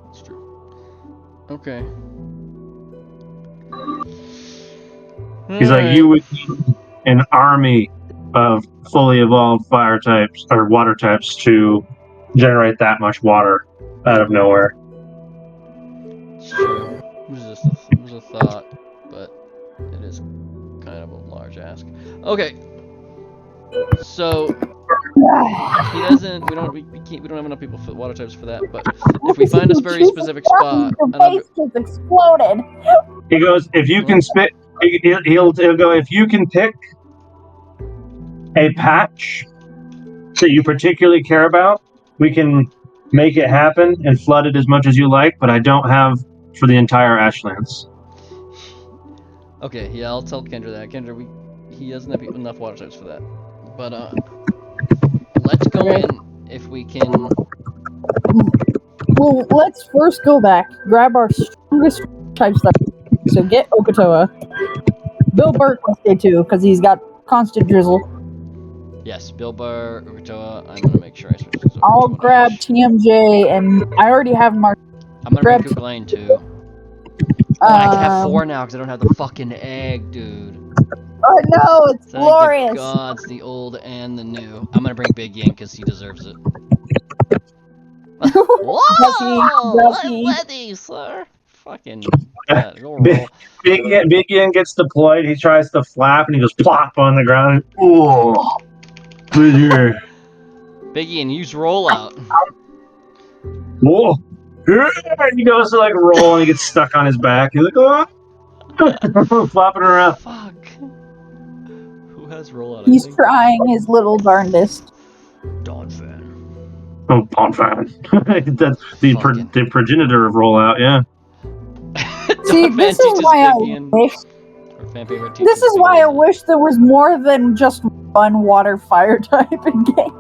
That's true. Okay. He's like, you would need an army of fully evolved fire types or water types to generate that much water out of nowhere. It's true. It was a thought, but it is kind of a large ask. Okay. So he doesn't. We don't have enough people for water types for that. But if we find a very specific spot, Your face just exploded. He goes, if you can spit. He'll go, if you can pick a patch that you particularly care about, we can make it happen and flood it as much as you like, but I don't have for the entire Ashlands. Okay, yeah, I'll tell Kendra that. Kendra, he doesn't have enough water types for that. But let's go in if we can. Well, let's first go back, grab our strongest types stuff. So get Okatoa. Bill Burke will stay too, because he's got constant drizzle. Yes, Bill Burr, Okatoa. I'm gonna make sure I switch this over. I'll grab TMJ, and I already have Mark. I'm gonna bring Kuglane too. I can have 4 now because I don't have the fucking egg, dude. Oh no, it's Thank glorious. the gods, the old and the new. I'm gonna bring Big Yin because he deserves it. Whoa! I'm ready, sir. Fucking roll. Big Yin gets deployed. He tries to flap and he goes plop on the ground. Oh, Big Yin, use rollout. Whoa! He goes to like roll and he gets stuck on his back. He's like, oh, flopping around. Fuck. Who has rollout? He's trying his little darndest. Donphan. Oh, Donphan. That's the progenitor of rollout. Yeah. See, this is why I wish. This is why I wish there was more than just one water fire type in game.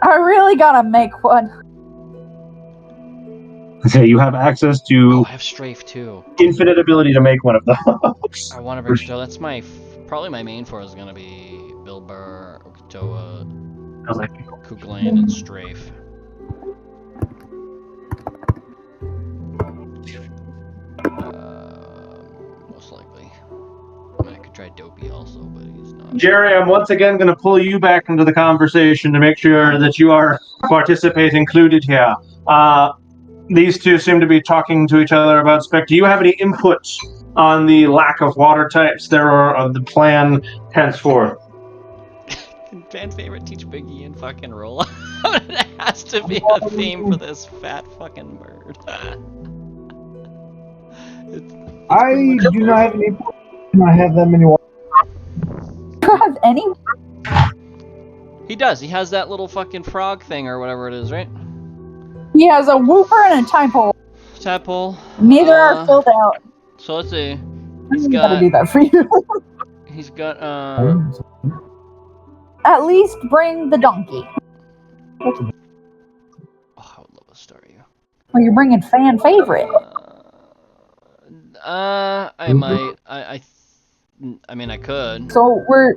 I really gotta make one. Okay, you have access to. I have strafe too. Infinite ability to make one of those. I want to bring strafe. That's probably my main for is gonna be Bill Burr, Okatoa, Kuglane, and strafe. Most likely. I mean, I could try Dopey also, but he's not. Jerry, I'm once again going to pull you back into the conversation to make sure that you are included here. These two seem to be talking to each other about spec. Do you have any input on the lack of water types there are of the plan henceforth? Fan favorite teach Biggie and fucking roll. It has to be a theme for this fat fucking bird. I do not have any. Do not have that many. Do you have any? He does. He has that little fucking frog thing or whatever it is, right? He has a whooper and a tadpole. Tadpole. Neither are filled out. So let's see. He's gotta do that for you. He's got At least bring the donkey. Oh, I would love to start you. Well, you're bringing fan favorite. I might. I mean, I could. So we're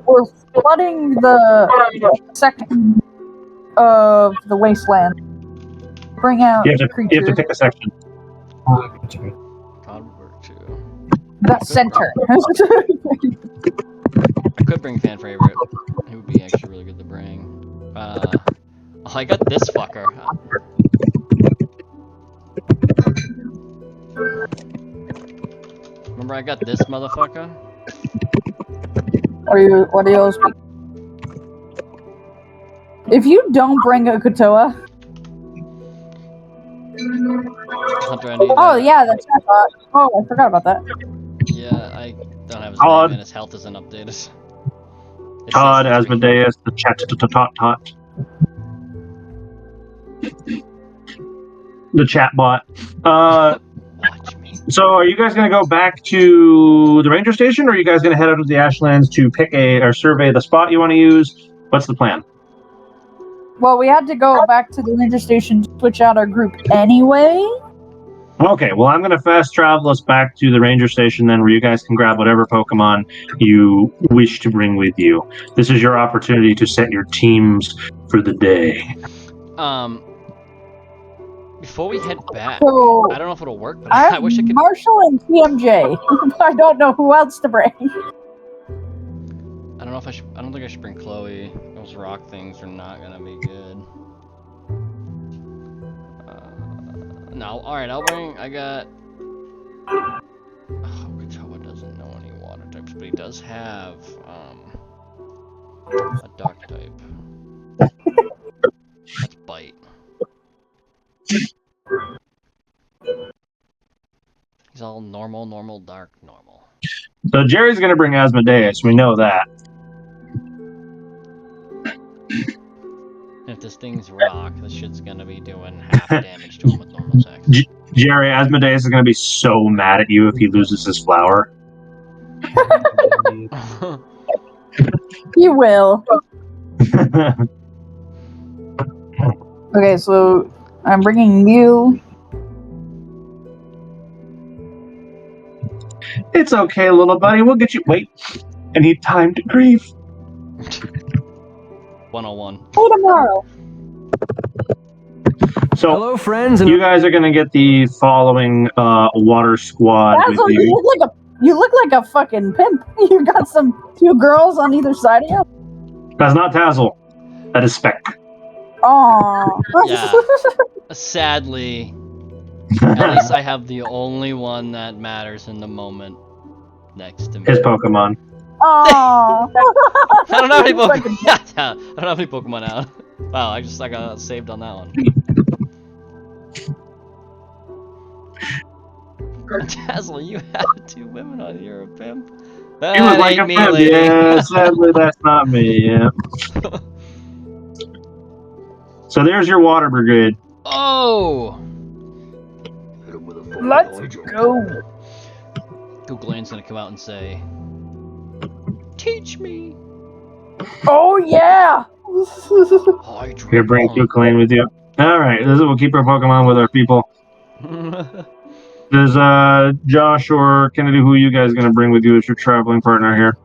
flooding the section of the wasteland. bring out You have to creature. pick a section. God would work too. The center. I could bring fan favorite. He would be actually really good to bring. Oh, I got this fucker. Remember, I got this motherfucker. What are you speaking? If you don't bring a Kotoa. Hunter, I need. Oh yeah, that's what I thought. Oh, I forgot about that. Yeah, I don't have his Todd. name and his health isn't updated. It Todd, says he's Asmodeus, the chat tot. The chat bot. Watch me. So are you guys going to go back to the ranger station, or are you guys going to head out to the Ashlands to pick or survey the spot you want to use? What's the plan? Well, we had to go back to the ranger station to switch out our group anyway. Okay, well, I'm going to fast travel us back to the ranger station then, where you guys can grab whatever Pokemon you wish to bring with you. This is your opportunity to set your teams for the day. Before we head back, So I don't know if it'll work, but I I wish I could. Marshall and TMJ. I don't know who else to bring. I don't know if I should. I don't think I should bring Chloe. Those rock things are not gonna be good. No, all right. I'll bring. I got. Oh, Kotoa doesn't know any water types, but he does have a dark type. That's bite. He's all normal, dark, normal. So Jerry's going to bring Asmodeus. We know that. If this thing's rock, this shit's gonna be doing half damage to him with normal attacks. Jerry, Asmodeus is going to be so mad at you if he loses his flower. You will. Okay, so I'm bringing you. It's okay, little buddy. We'll get you. Wait. I need time to grieve. 101. Hey, tomorrow. So, hello, friends. you guys are going to get the following water squad Basil, with you. you look like a fucking pimp. You got two girls on either side of you. That's not Tazzle. That is Speck. Aww. Yeah. Sadly, at least I have the only one that matters in the moment next to me. His Pokemon. Aww. I don't have any Pokemon. I don't have any Pokemon out. Wow, I got saved on that one. Dazzle, you have two women on here, a pimp. That You look like ain't a me, pimp. lady. Yeah, sadly, that's not me. Yeah. So there's your water brigade. Oh! Let's go. Google Land's gonna come out and say, "Teach me." Oh yeah. Here, bring Kukulane with you. All right, we'll keep our Pokemon with our people. Does Josh or Kennedy, who are you guys gonna bring with you as your traveling partner here?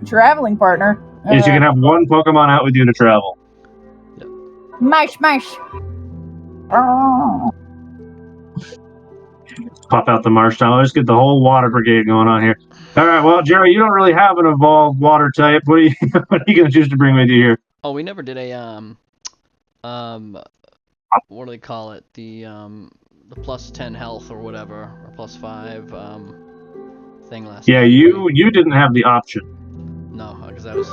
Traveling partner. Yes, you can have one Pokemon out with you to travel. Mash. Oh. Pop out the Marshmallow. Let's get the whole water brigade going on here. All right, well, Jerry, you don't really have an evolved water type. What are you gonna choose to bring with you here? Oh, we never did a what do they call it? The plus 10 health or whatever, or plus 5 thing last. Yeah, you didn't have the option. No, because that was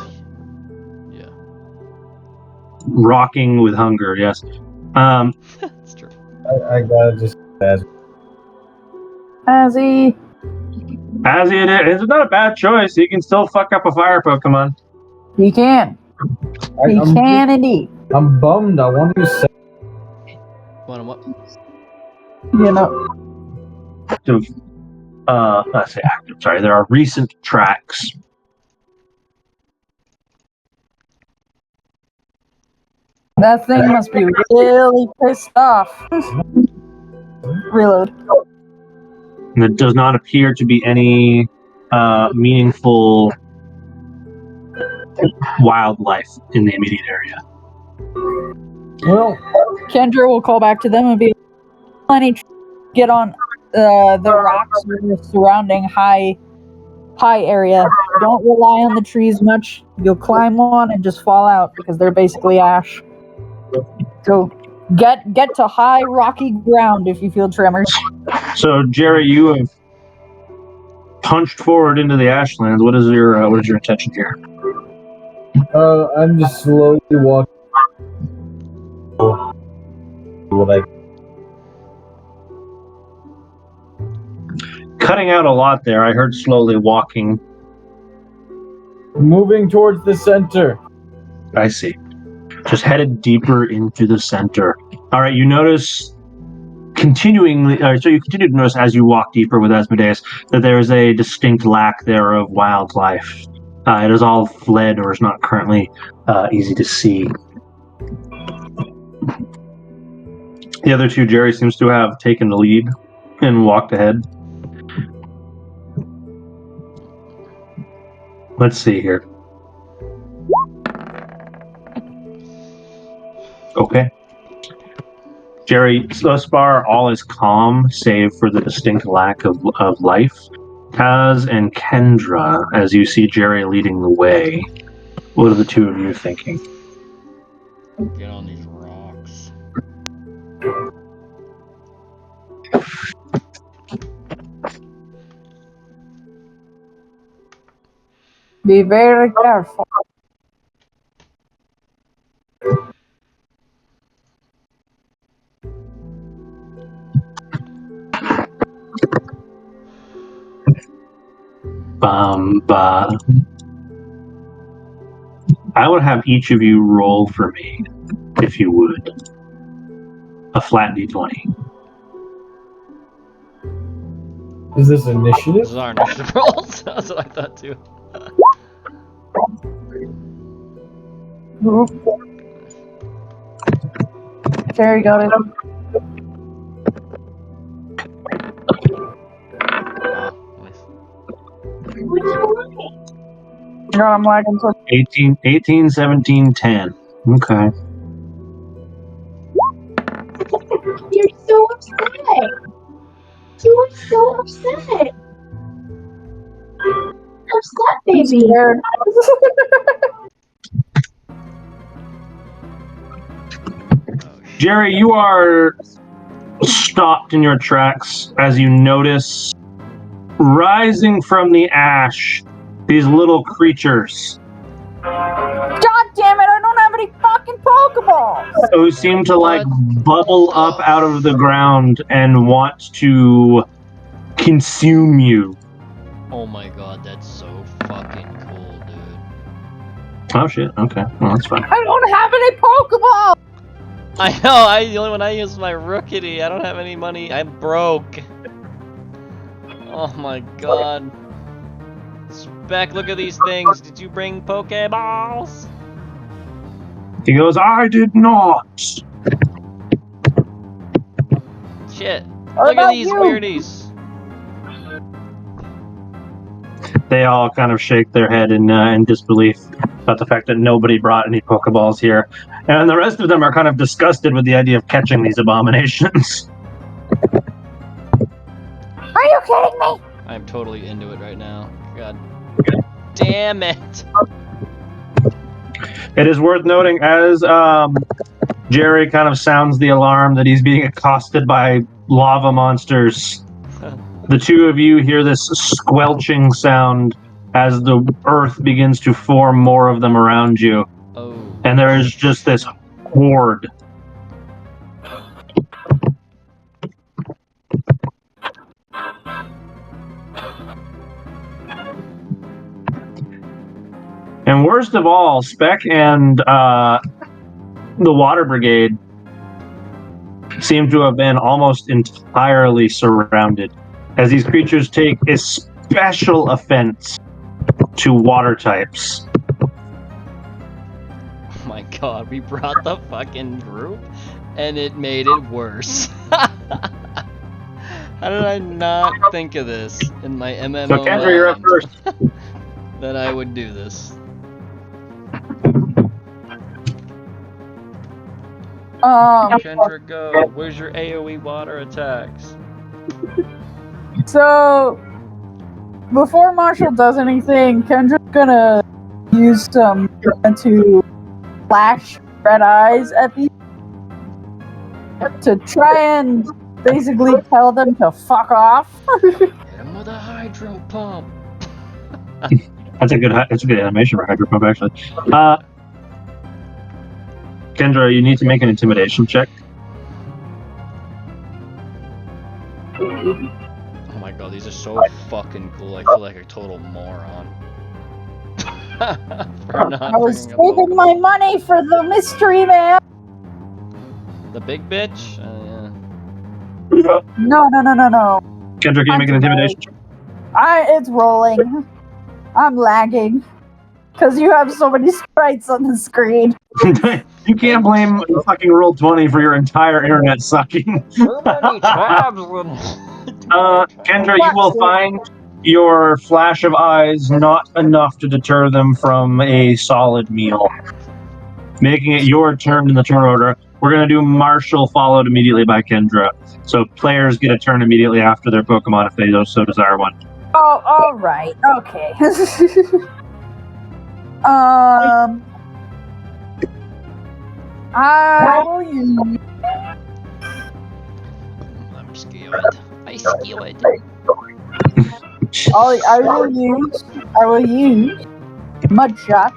Rocking with hunger. Yes. That's true. I gotta just Azzy. It's not a bad choice. You can still fuck up a fire Pokemon. He can. He can indeed. I'm bummed. I want to use. What? You know. Active. Let's say active. Sorry, there are recent tracks. That thing must be really pissed off. Reload. And there does not appear to be any meaningful wildlife in the immediate area. Well, Kendra will call back to them and be plenty get on the rocks or the surrounding high area. Don't rely on the trees much. You'll climb one and just fall out because they're basically ash. So get to high rocky ground if you feel tremors. So, Jerry, you have punched forward into the Ashlands. What is your intention here? I'm just slowly walking. Cutting out a lot there. I heard slowly walking. Moving towards the center. I see. Just headed deeper into the center. All right, you notice so you continue to notice as you walk deeper with Asmodeus that there is a distinct lack there of wildlife. It is all fled or is not currently easy to see. The other two, Jerry seems to have taken the lead and walked ahead. Let's see here. Okay. Jerry, thus far, all is calm, save for the distinct lack of life. Taz and Kendra, as you see Jerry leading the way, what are the two of you thinking? Get on these rocks. Be very careful. I would have each of you roll for me, if you would. A flat d20. Is this initiative? This is our initiative rolls. That's what I thought too. Jerry got it. No, I'm lagging so 18, 17, 10. Okay. You're so upset. You were so upset. Upset, baby. Jerry, you are stopped in your tracks as you notice rising from the ash these little creatures God damn it, I don't have any fucking Pokeballs! who seem to bubble up out of the ground and want to consume you. Oh my god, that's so fucking cool, dude. Oh shit, okay. Well, that's fine. I don't have any Pokeballs! I know, the only one I use is my Rookity. I don't have any money. I'm broke. Oh my god. Spec, look at these things. Did you bring Pokeballs? He goes, I did not. Shit. What Look at about these you? weirdies. They all kind of shake their head in disbelief about the fact that nobody brought any Pokeballs here. And the rest of them are kind of disgusted with the idea of catching these abominations. Are you kidding me? I'm totally into it right now. God damn it. It is worth noting as Jerry kind of sounds the alarm that he's being accosted by lava monsters. The two of you hear this squelching sound as the earth begins to form more of them around you. Oh. And there is just this horde. And worst of all, Spec and the Water Brigade seem to have been almost entirely surrounded, as these creatures take a special offense to water types. Oh my god, we brought the fucking group and it made it worse. How did I not think of this in my MMO? So Kendra, you're up first. That I would do this. Kendra, go. Where's your AoE water attacks? So, before Marshall does anything, Kendra's gonna use some to flash red eyes at these to try and basically tell them to fuck off. Hit him with a hydro pump. That's a good animation for Hydro Pump, actually. Kendra, you need to make an intimidation check. Oh my god, these are so fucking cool. I feel like a total moron. For not I was bringing up saving my money for the mystery man. the big bitch. No. Kendra, can you make an intimidation check? It's rolling. I'm lagging. Because you have so many sprites on the screen. You can't blame fucking Roll20 for your entire internet sucking. Too many tabs. Kendra, you will find your flash of eyes not enough to deter them from a solid meal. Making it your turn in the turn order. We're going to do Marshall followed immediately by Kendra. So players get a turn immediately after their Pokemon if they so desire one. Oh, alright. Okay. I will use... I'm scared. I scared. I will use Mudshot.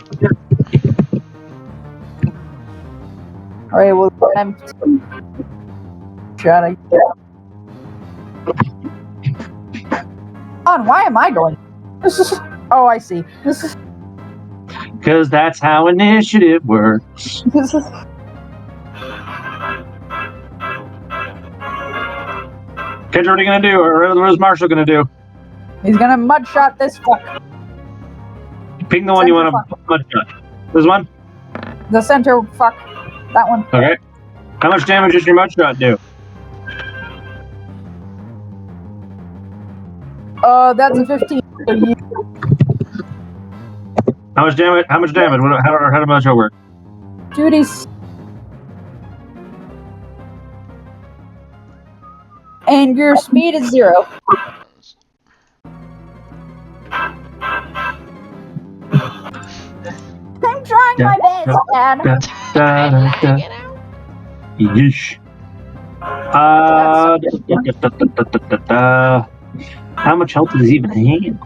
Alright, well, empty. Shot again. On, why am I going? This is... Oh, I see. This is... Because that's how initiative works. This is... Kendra, what are you going to do? Or what is Marshall going to do? He's gonna Mudshot this fuck. Pick the one you want to Mudshot. This one? The center fuck. That one. Okay. How much damage does your Mudshot do? That's a 15. How much damage? How did Mudshot work? Duties. And your speed is 0. I'm trying my best, Dad. Yeesh. How much health does he even have?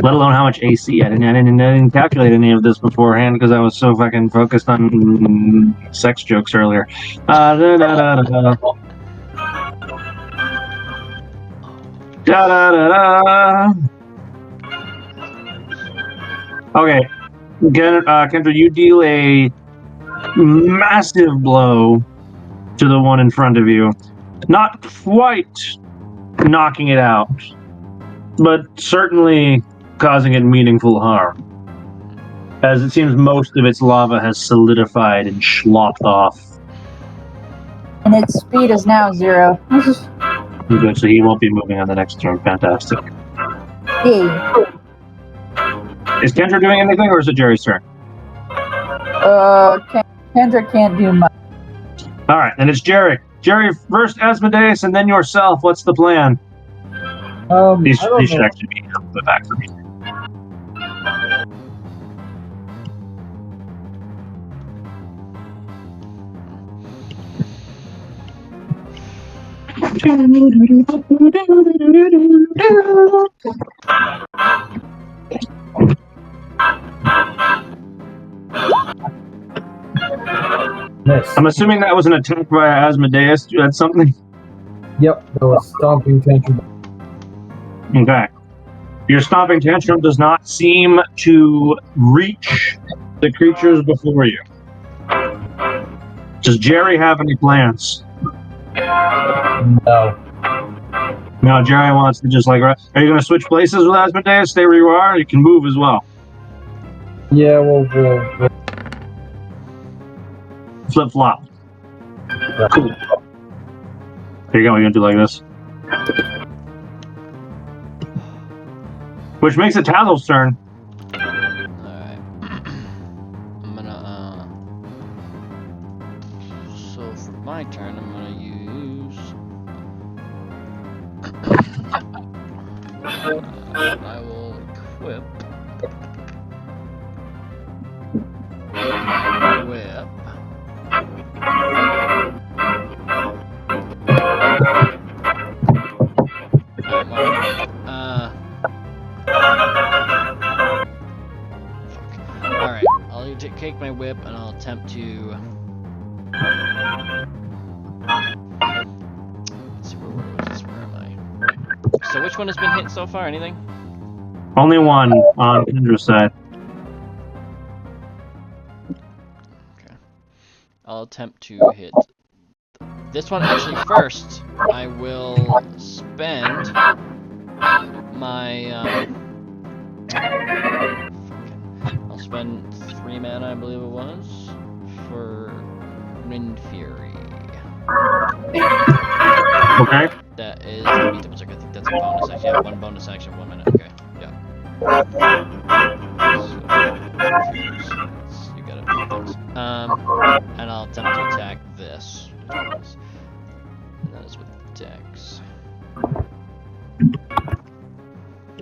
Let alone how much AC. I didn't calculate any of this beforehand because I was so fucking focused on sex jokes earlier. Okay, Kendra, you deal a massive blow to the one in front of you. Not quite knocking it out, but certainly causing it meaningful harm. As it seems most of its lava has solidified and slopped off. And its speed is now 0. Good, so he won't be moving on the next turn. Fantastic. Yay. Is Kendra doing anything, or is it Jerry's turn? Kendra can't do much. All right, then it's Jerry. Jerry, first Asmodeus, and then yourself. What's the plan? These should actually be on the back for me. Nice. I'm assuming that was an attack by Asmodeus. You had something? Yep, that was Stomping Tantrum. Okay. Your Stomping Tantrum does not seem to reach the creatures before you. Does Jerry have any plans? No. No, Jerry wants to just like... Are you going to switch places with Asmodeus? Stay where you are? You can move as well. Yeah, we'll Flip-flop. Cool. Here you go. You're going to do like this. Which makes it Tazzle's turn. Alright. I'm gonna, so my turn, I'm gonna use. I will equip my whip. Alright, I'll take my whip and I'll attempt to. Let's see, where am I? So, which one has been hit so far? Anything? Only one on Kendra's side. Okay. I'll attempt to hit this one. Actually, first, I will spend my. I'll spend 3 mana, I believe it was, for Wind Fury. Okay. That is. Let me double check. I think that's a bonus action. Yeah, 1 bonus action, 1 minute. Okay. Yeah. So, you got it. Thanks. And I'll attempt to attack this. And that is with Dex.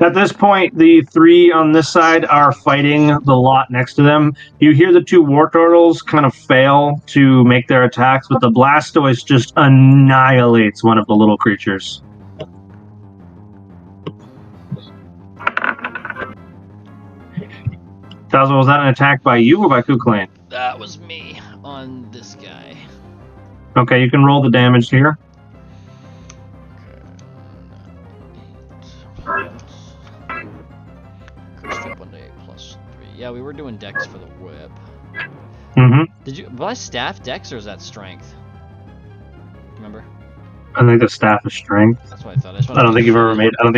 At this point, the 3 on this side are fighting the lot next to them. You hear the 2 war turtles kind of fail to make their attacks, but the Blastoise just annihilates one of the little creatures. Tazo, was that an attack by you or by Kukulane? That was me on this guy. Okay, you can roll the damage here. Strip 1 to 8 plus 3. Yeah, we were doing Dex for the whip. Mm-hmm. Was I staff Dex or is that strength? Remember? I think the staff is strength. That's what I thought. I don't think you've ever made an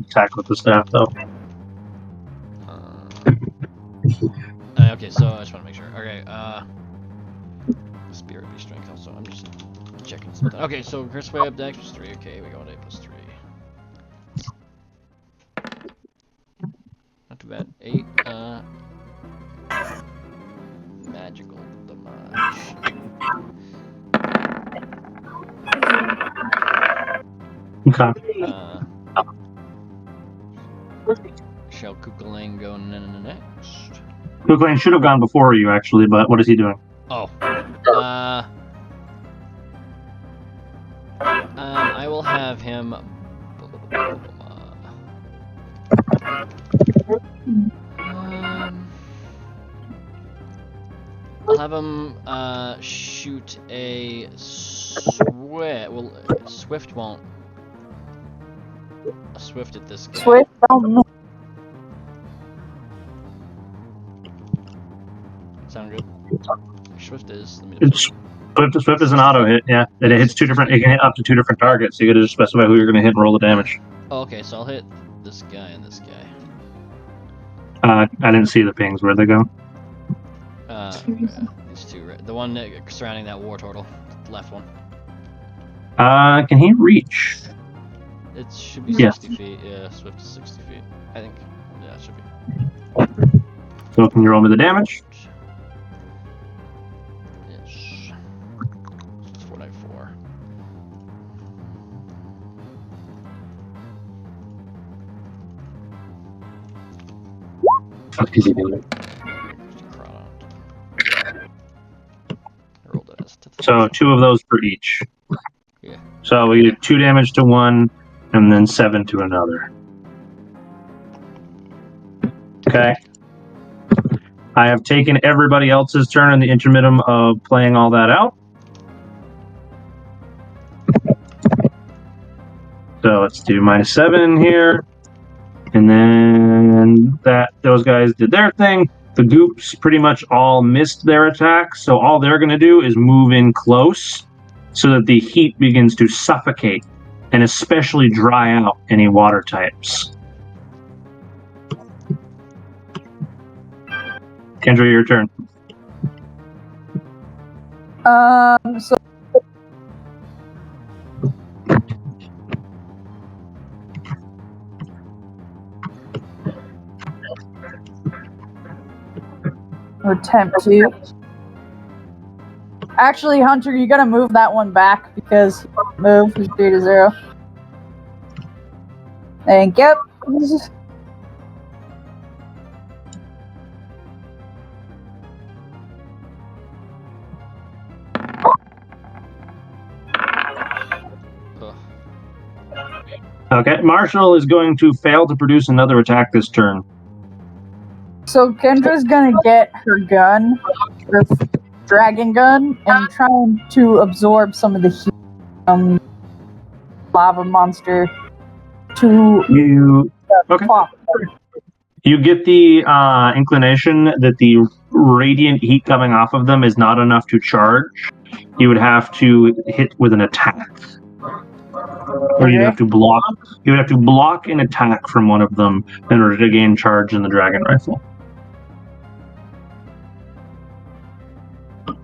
attack with the staff though. Okay, so I just want to make sure. Okay, Spirit be strength also. I'm just checking something. Okay, so curse way up Dex plus 3. Okay, we go on 8 plus 3. Not too bad. 8, magical damage. Okay. Shall Kukulane go next? Kukulane should have gone before you actually, but what is he doing? Oh. I will have him. I'll have him shoot a Swift. Well, Swift won't. A Swift at this guy. Swift. Sound good? Swift is. Swift is an auto hit. Yeah, it hits 2 different. It can hit up to 2 different targets. So you got to just specify who you're going to hit and roll the damage. Oh, okay, so I'll hit this guy and this guy. I didn't see the pings. Where'd they go? Yeah, these 2, right? The one surrounding that war turtle, the left one. Can he reach? It should be 60 feet. Yeah, Swift is 60 feet. I think. Yeah, it should be. So can you roll me the damage? Yes. It's 494. Fuck is he doing? So 2 of those for each. Yeah. So we did 2 damage to one, and then 7 to another. Okay. I have taken everybody else's turn in the intermittum of playing all that out. So let's do -7 here. And then those guys did their thing. The goops pretty much all missed their attacks, so all they're going to do is move in close so that the heat begins to suffocate and especially dry out any water types. Kendra, your turn. So attempt to Actually, Hunter, you gotta move that one back because move is 3 to 0. Thank you. Ugh. Okay, Marshall is going to fail to produce another attack this turn. So Kendra's gonna get her gun, her dragon gun, and trying to absorb some of the heat from lava monster to You the okay? top. You get the inclination that the radiant heat coming off of them is not enough to charge. You would have to hit with an attack, or you'd have to block. You would have to block an attack from one of them in order to gain charge in the dragon rifle.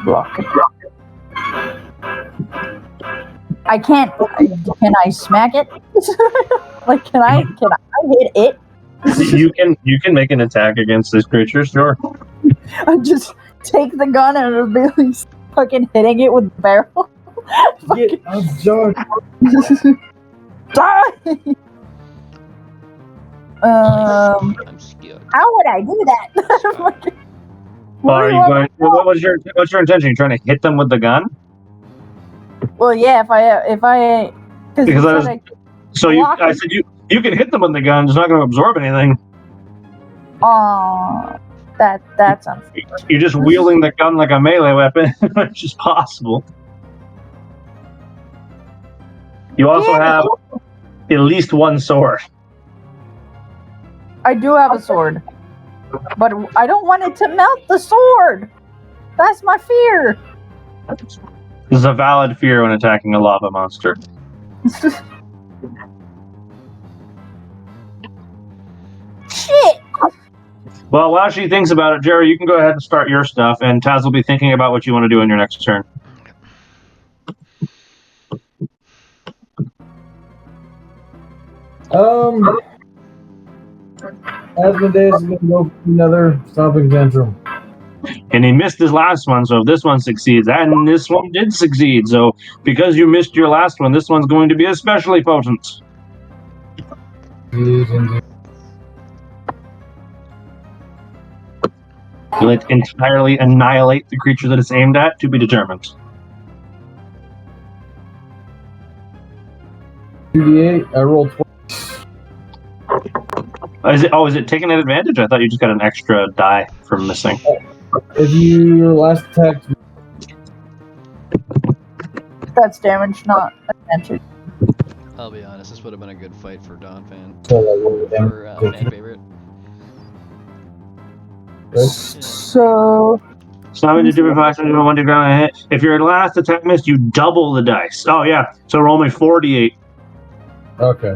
Block it. I can't. Can I smack it? Like, can I hit it? You can make an attack against this creature, sure. I just take the gun and it'll be like fucking hitting it with the barrel. Get absorbed. Die! I'm scared. How would I do that? Are you going? What's your intention? You trying to hit them with the gun? Well, yeah. If I Because I said you can hit them with the gun. It's not going to absorb anything. That's unfortunate. You're just wielding the gun like a melee weapon, which is possible. You also have at least one sword. I do have a sword, but I don't want it to melt the sword. That's my fear. This is a valid fear when attacking a lava monster. Shit. Well, while she thinks about it, Jerry, you can go ahead and start your stuff, and Taz will be thinking about what you want to do in your next turn. Asmodeus is going to go for another stomping tantrum. And he missed his last one, so if this one succeeds, and this one did succeed, so because you missed your last one, this one's going to be especially potent. Will it entirely annihilate the creature that it's aimed at? To be determined. 2d8, I rolled 20. Is it taking an advantage? I thought you just got an extra die from missing. If your last attack... That's damage, not advantage. I'll be honest, this would have been a good fight for Don fan. So, For fan favorite. So... Summon the different facts and one to ground and hit. If your last attack missed, you double the dice. Oh yeah, so roll me 48. Okay.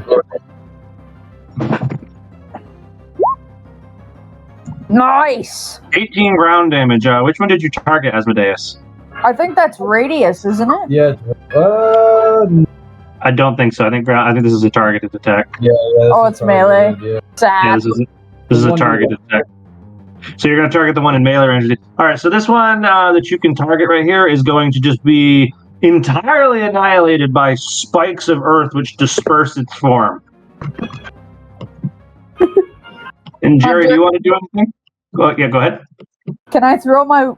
Nice! 18 ground damage. Which one did you target, Asmodeus? I think that's radius, isn't it? Yeah. I don't think so. I think this is a targeted attack. Yeah. Oh, it's melee. Yeah. Sad. Yeah, this is a targeted attack. So you're going to target the one in melee range. All right, so this one that you can target right here is going to just be entirely annihilated by spikes of earth which disperse its form. And Jerry, do you want to do anything? Go ahead. Can I throw my,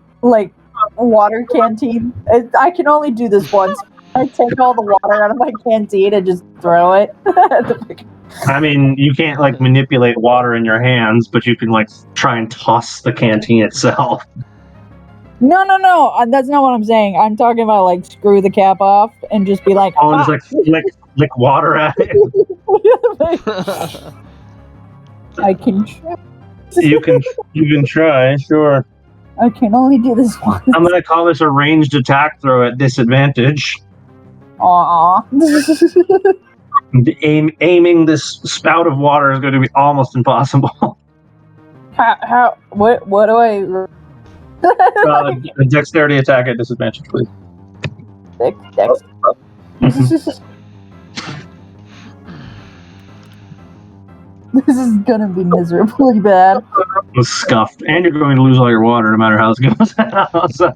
water canteen? I can only do this once. I take all the water out of my canteen and just throw it. I mean, you can't, manipulate water in your hands, but you can, try and toss the canteen itself. No. That's not what I'm saying. I'm talking about, screw the cap off and just be like... Oh, and just, lick water at it. I can try. You can try, sure. I can only do this once. I'm gonna call this a ranged attack throw at disadvantage. Aww. Aiming this spout of water is going to be almost impossible. What do I... A dexterity attack at disadvantage, please. This is gonna be miserably bad. It's scuffed, and you're going to lose all your water no matter how this goes. So,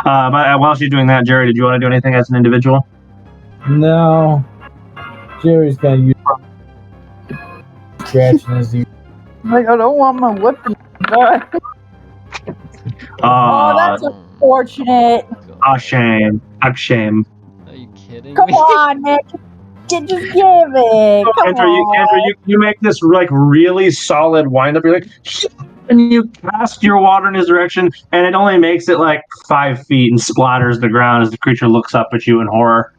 But while she's doing that, Jerry, did you want to do anything as an individual? No. Jerry's gonna use scratching his ear. Like, I don't want my weapon to die. Oh, that's unfortunate. A shame. A shame. Are you kidding Come me? on, Nick. Just give it. Come on. You make this like really solid wind up. You're like, and you cast your water in his direction, and it only makes it like 5 feet and splatters the ground as the creature looks up at you in horror.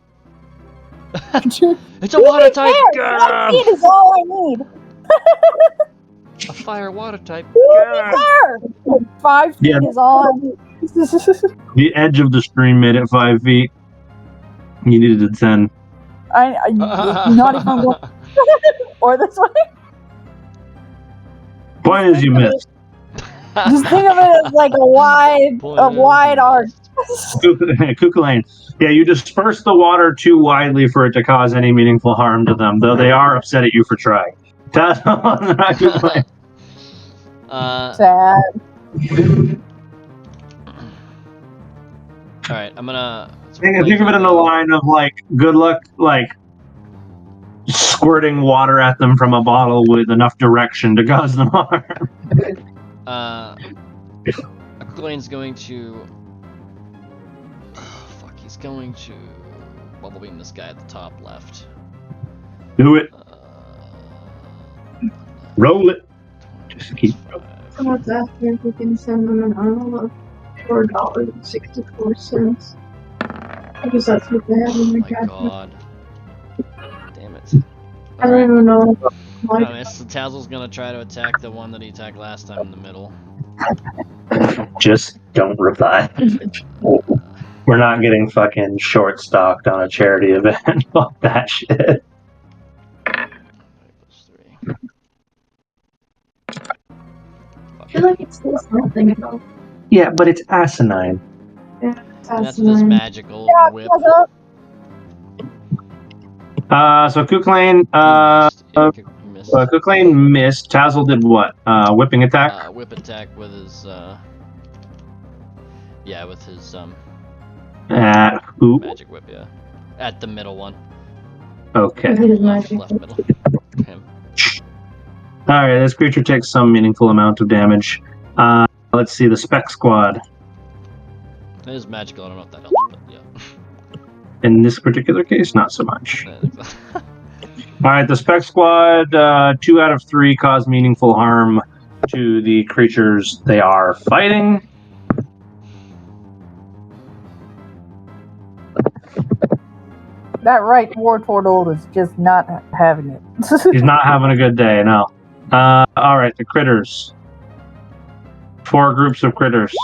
It's a water type. 5 feet is all I need. A fire water type. There. 5 feet is all I need. The edge of the stream made it 5 feet. You needed a 10. I not even going or this way. Point is, you missed. Just think of it as like a wide arc. Kukulane. Yeah, you disperse the water too widely for it to cause any meaningful harm to them, though they are upset at you for trying. Sad. Alright, I'm gonna... Think of it in the line of, like, good luck, like, squirting water at them from a bottle with enough direction to cause them harm. Aquilaine's going to... he's going to... bubble beam this guy at the top left. Do it. Roll it. Just keep rolling. Someone's asking if we can send them an envelope of $4.64. Because that's what they have in their cash. Oh my god. Damn it. I don't even know. So Tazzle's gonna try to attack the one that he attacked last time in the middle. Just don't reply. We're not getting fucking short-stocked on a charity event. Fuck that shit. I feel like it's still something though. Yeah, but it's asinine. Yeah, And that's with his magical whip. So Kukulane, Kukulane missed. Tazzle did what? Whipping attack? Whip attack with his, yeah, with his, who? magic whip, yeah. At the middle one. Okay. Left middle. Him. Alright, this creature takes some meaningful amount of damage. Let's see, the Spec Squad. It is magical, I don't know if that helps, but yeah. In this particular case, not so much. Alright, the Spec Squad, 2 out of 3 cause meaningful harm to the creatures they are fighting. That right war turtle is just not having it. He's not having a good day, no. Alright, the critters. 4 groups of critters.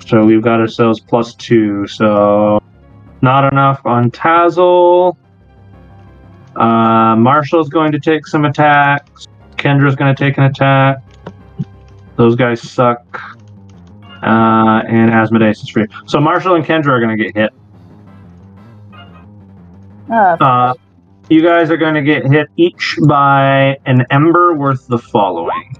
So we've got ourselves +2, so not enough on Tazzle. Marshall's going to take some attacks. Kendra's going to take an attack. Those guys suck. And Asmodeus is free. So Marshall and Kendra are going to get hit. You guys are going to get hit each by an ember worth the following.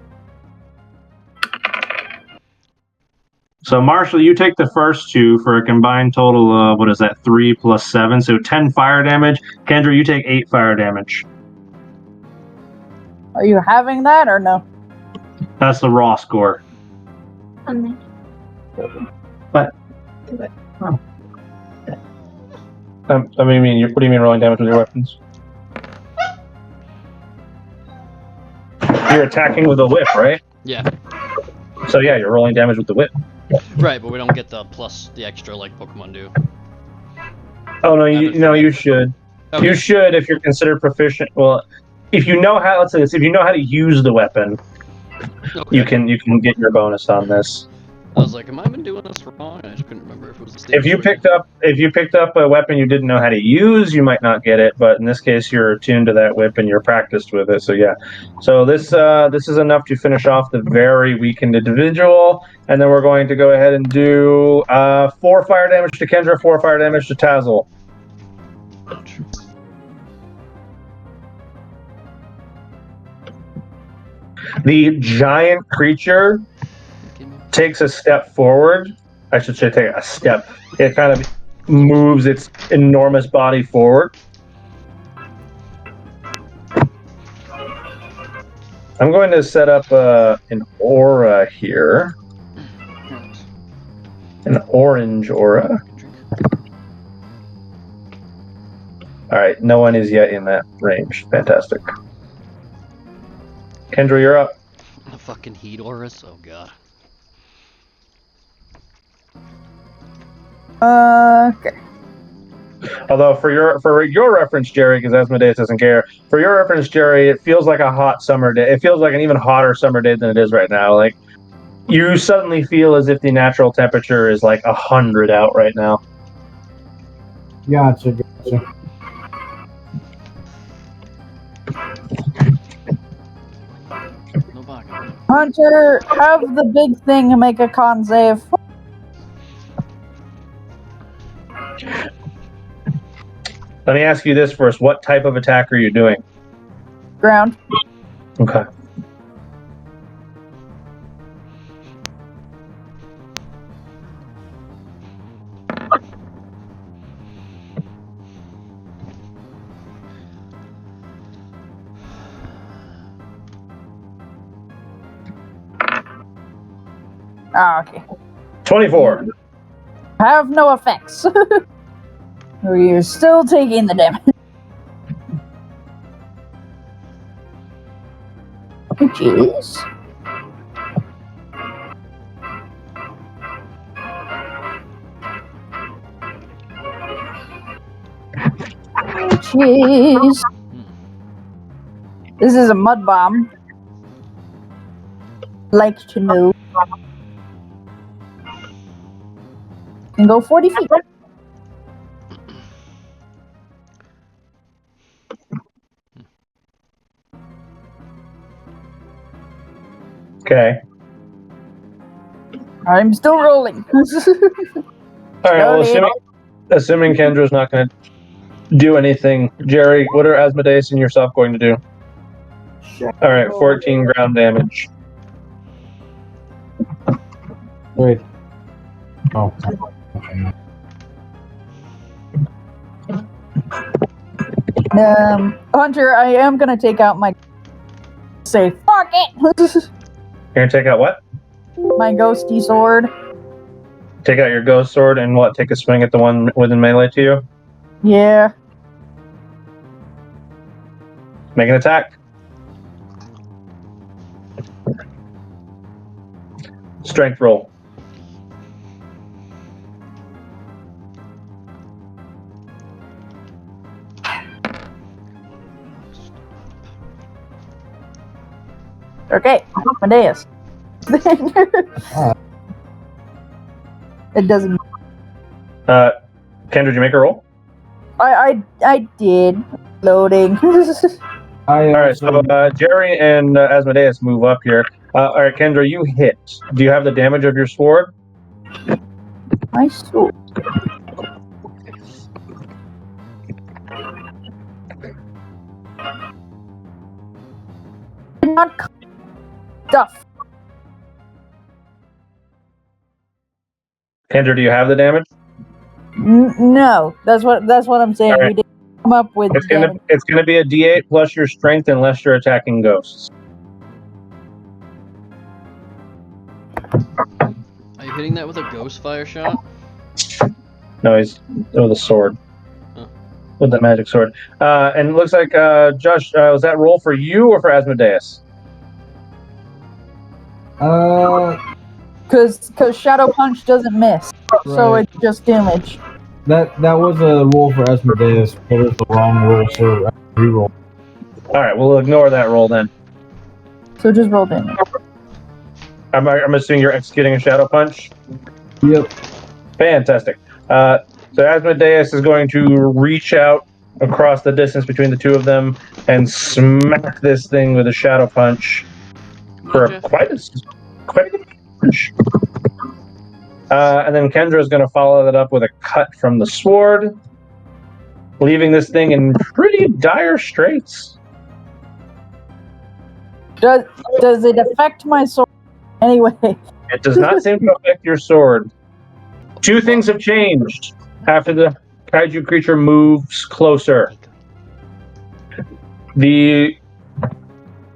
So Marshall, you take the first 2 for a combined total of, 3 plus 7, so 10 fire damage. Kendra, you take 8 fire damage. Are you having that or no? That's the raw score. What? Oh. What do you mean rolling damage with your weapons? You're attacking with a whip, right? Yeah. So yeah, you're rolling damage with the whip. Right, but we don't get the extra like Pokemon do. Oh no, you should. Okay. You should if you're considered proficient. Well, if you know how, let's say this, if you know how to use the weapon, Okay. you can get your bonus on this. I was like, am I been doing this wrong? I just couldn't remember if it was the stage. If you picked up a weapon you didn't know how to use, you might not get it. But in this case, you're attuned to that whip and you're practiced with it. So yeah. So this is enough to finish off the very weakened individual, and then we're going to go ahead and do 4 fire damage to Kendra, 4 fire damage to Tazzle. The giant creature takes a step forward. I should say take a step. It kind of moves its enormous body forward. I'm going to set up an aura here. An orange aura. Alright, no one is yet in that range. Fantastic. Kendra, you're up. The fucking heat auras? Oh god. Okay. Although for your reference, Jerry, because Asmodeus doesn't care. For your reference, Jerry, it feels like a hot summer day. It feels like an even hotter summer day than it is right now. Like you suddenly feel as if the natural temperature is like 100 out right now. Gotcha. No bug. Hunter, have the big thing and make a con save. Let me ask you this first: what type of attack are you doing? Ground. Okay. Okay. 24. Have no effects. You're still taking the damage. Jeez. Jeez. This is a mud bomb. Like to know. Can go 40 feet. Okay. I'm still rolling. All right. Well, assuming Kendra's not going to do anything, Jerry, what are Asmodeus and yourself going to do? All right, 14 ground damage. Wait. Oh. Hunter, I am gonna take out my. Say fuck it. You're gonna take out what? My ghosty sword. Take out your ghost sword and what? Take a swing at the one within melee to you? Yeah. Make an attack. Strength roll. Okay, Amadeus. It doesn't. Kendra, did you make a roll? I did. Loading. All right, so Jerry and Asmodeus move up here. All right, Kendra, you hit. Do you have the damage of your sword? My sword. Not stuff. Kendra, do you have the damage? No, that's what I'm saying. Right. We didn't come up with. It's gonna be a D8 plus your strength unless you're attacking ghosts. Are you hitting that with a ghost fire shot? No, he's with a sword. Oh. With that magic sword. And it looks like Josh, was that roll for you or for Asmodeus? Because Shadow Punch doesn't miss, so Right. it's just damage. That was a roll for Asmodeus, but it was the wrong roll, so I reroll. All right, we'll ignore that roll then. So just roll damage. I'm assuming you're executing a shadow punch. Yep. Fantastic. So Asmodeus is going to reach out across the distance between the two of them and smack this thing with a shadow punch for quite a good punch. And then Kendra is going to follow that up with a cut from the sword, leaving this thing in pretty dire straits. Does it affect my sword Anyway. It does not seem to affect your sword. Two things have changed after the kaiju creature moves closer. The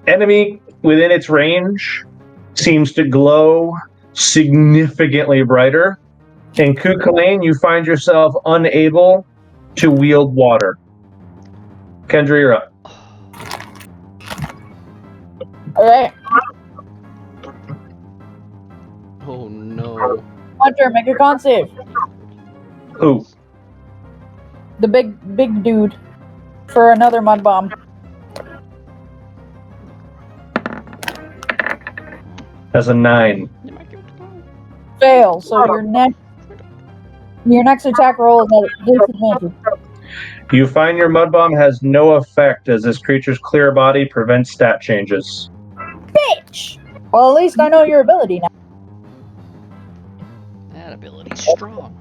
enemy within its range seems to glow significantly brighter. In Kukulane, you find yourself unable to wield water. Kendra, you're up. Alright. Oh no. Hunter, make a con save. Who? The big dude. For another mud bomb. That's a 9. Fail, so your next attack roll is at disadvantage. You find your mud bomb has no effect as this creature's clear body prevents stat changes. Bitch! Well, at least I know your ability now. That ability's strong.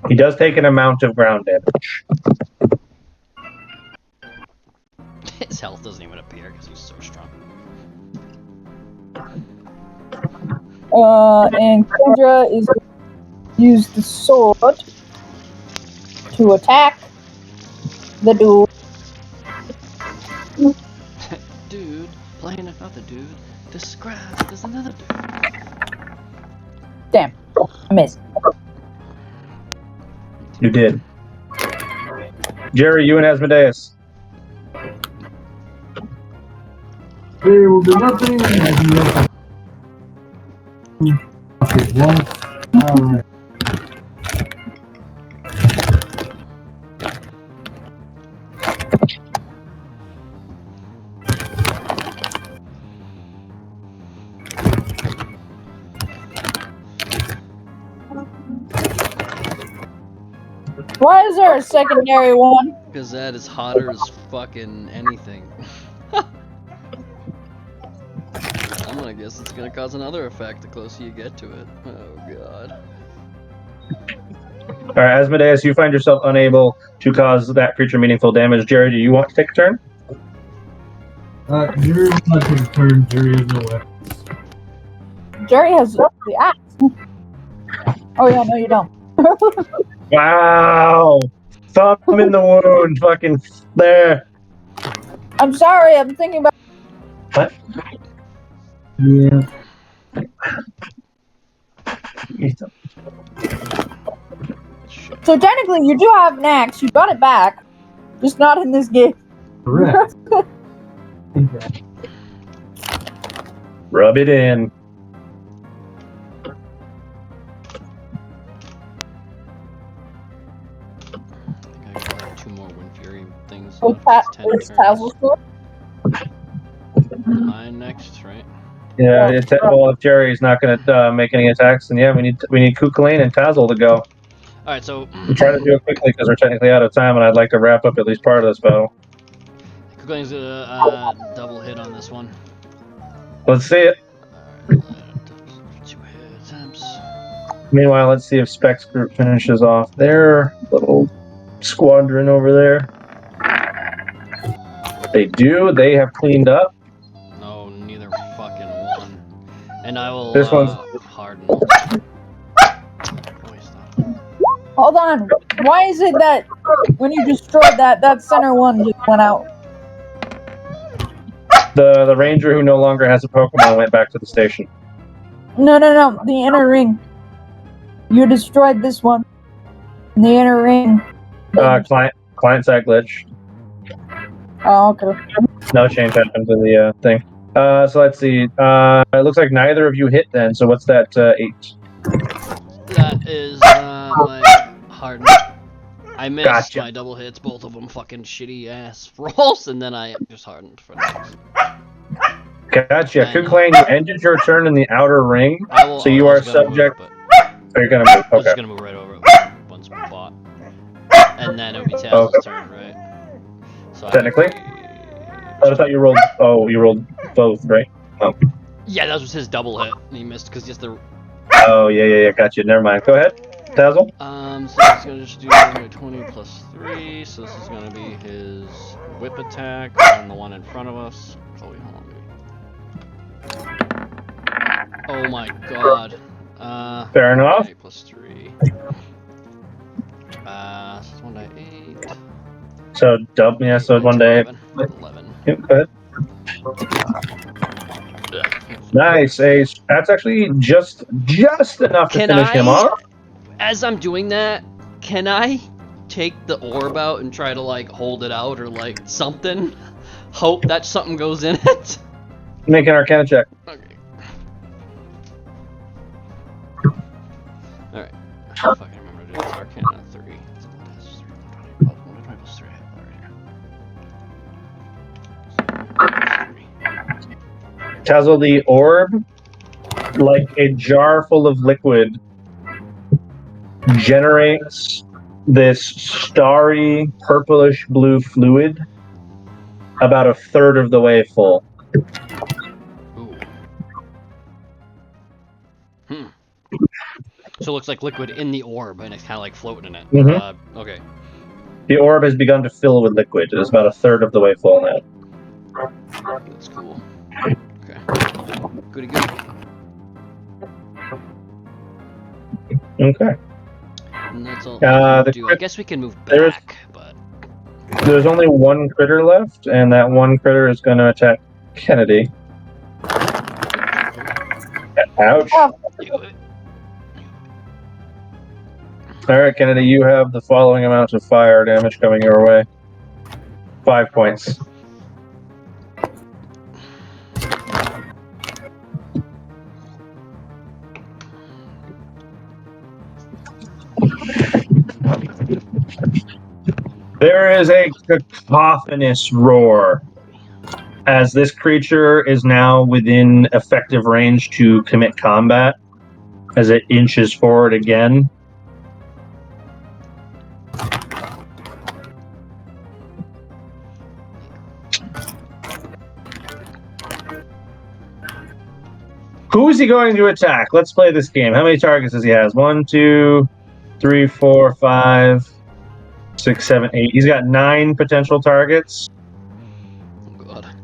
He does take an amount of ground damage. His health doesn't even appear because he's so strong. And Kendra is going to use the sword to attack the dude. Dude, playing another dude, described as another dude. Damn, I missed. You did. Jerry, you and Asmodeus. There will be nothing. Okay, well, alright. Why is there a secondary one? Because that is hotter as fucking anything. I'm gonna guess it's gonna cause another effect the closer you get to it. Oh god. Alright, Asmodeus, you find yourself unable to cause that creature meaningful damage. Jerry, do you want to take a turn? Jerry will not take a turn. Jerry has no weapons. Jerry has the axe. Oh yeah, no you don't. Wow! Thumb in the wound, fucking there. I'm sorry, I'm thinking about. What? Yeah. So technically, you do have an axe. You got it back, just not in this game. Correct. Rub it in. I think I got 2 more Wind Fury things. Oh, it's Tazel's sword. Mine next, right? Yeah, well, if Jerry's not going to make any attacks, then yeah, we need Kukulane and Tazel to go. Alright, so I'm trying to do it quickly because we're technically out of time, and I'd like to wrap up at least part of this battle. Kuklane's gonna double hit on this one. Let's see it. 2 hit attempts. Meanwhile, let's see if Specs Group finishes off their little squadron over there. They do. They have cleaned up. No, neither fucking one. And I will This one's- harden. Hold on. Why is it that when you destroyed that center one just went out? The ranger who no longer has a Pokemon went back to the station. No. The inner ring. You destroyed this one. The inner ring. Client side glitch. Oh, okay. No change happened to the thing. So let's see. It looks like neither of you hit then. So what's that? 8. That is my harden. I missed Gotcha. my double hits, both of them fucking shitty ass rolls, and then I just hardened for those. Gotcha. Kukulane, you ended your turn in the outer ring, so you are subject. So you're gonna move. I'm just Okay. gonna move right over it one spot. And then it'll be Taz's turn, right? So Technically. I thought you rolled. Oh, you rolled both, right? Oh. Yeah, that was his double hit. And he missed because he has the. Oh yeah. Gotcha. Never mind. Go ahead. Dazzle? So this is gonna just do my 20 plus 3, so this is gonna be his whip attack on the one in front of us. Oh wait, hold on, maybe. Oh my god. Fair enough. Okay, plus 3. So it's 1d8. So so 1d8. 11. Yep, good. Nice, Ace. That's actually just enough to finish him off. As I'm doing that, can I take the orb out and try to like hold it out or like something? Hope that something goes in it? Make an Arcana check. Okay. Alright. I fucking remember to do this. Arcana 3. Tazzle, the orb, like a jar full of liquid, generates this starry purplish blue fluid about a third of the way full. Ooh. So it looks like liquid in the orb and it's kind of like floating in it. Mm-hmm. Okay. The orb has begun to fill with liquid. It is about a third of the way full now. That's cool. Okay. Goody goody. Okay. And that's all the do. I guess we can move there's- back, but There's only one critter left, and that one critter is going to attack Kennedy. Ouch. Alright, Kennedy, you have the following amount of fire damage coming your way. 5 points. There is a cacophonous roar as this creature is now within effective range to commit combat as it inches forward again. Who is he going to attack? Let's play this game. How many targets does he have? 1, 2, 3, 4, 5, 6, 7, 8. He's got 9 potential targets. oh god.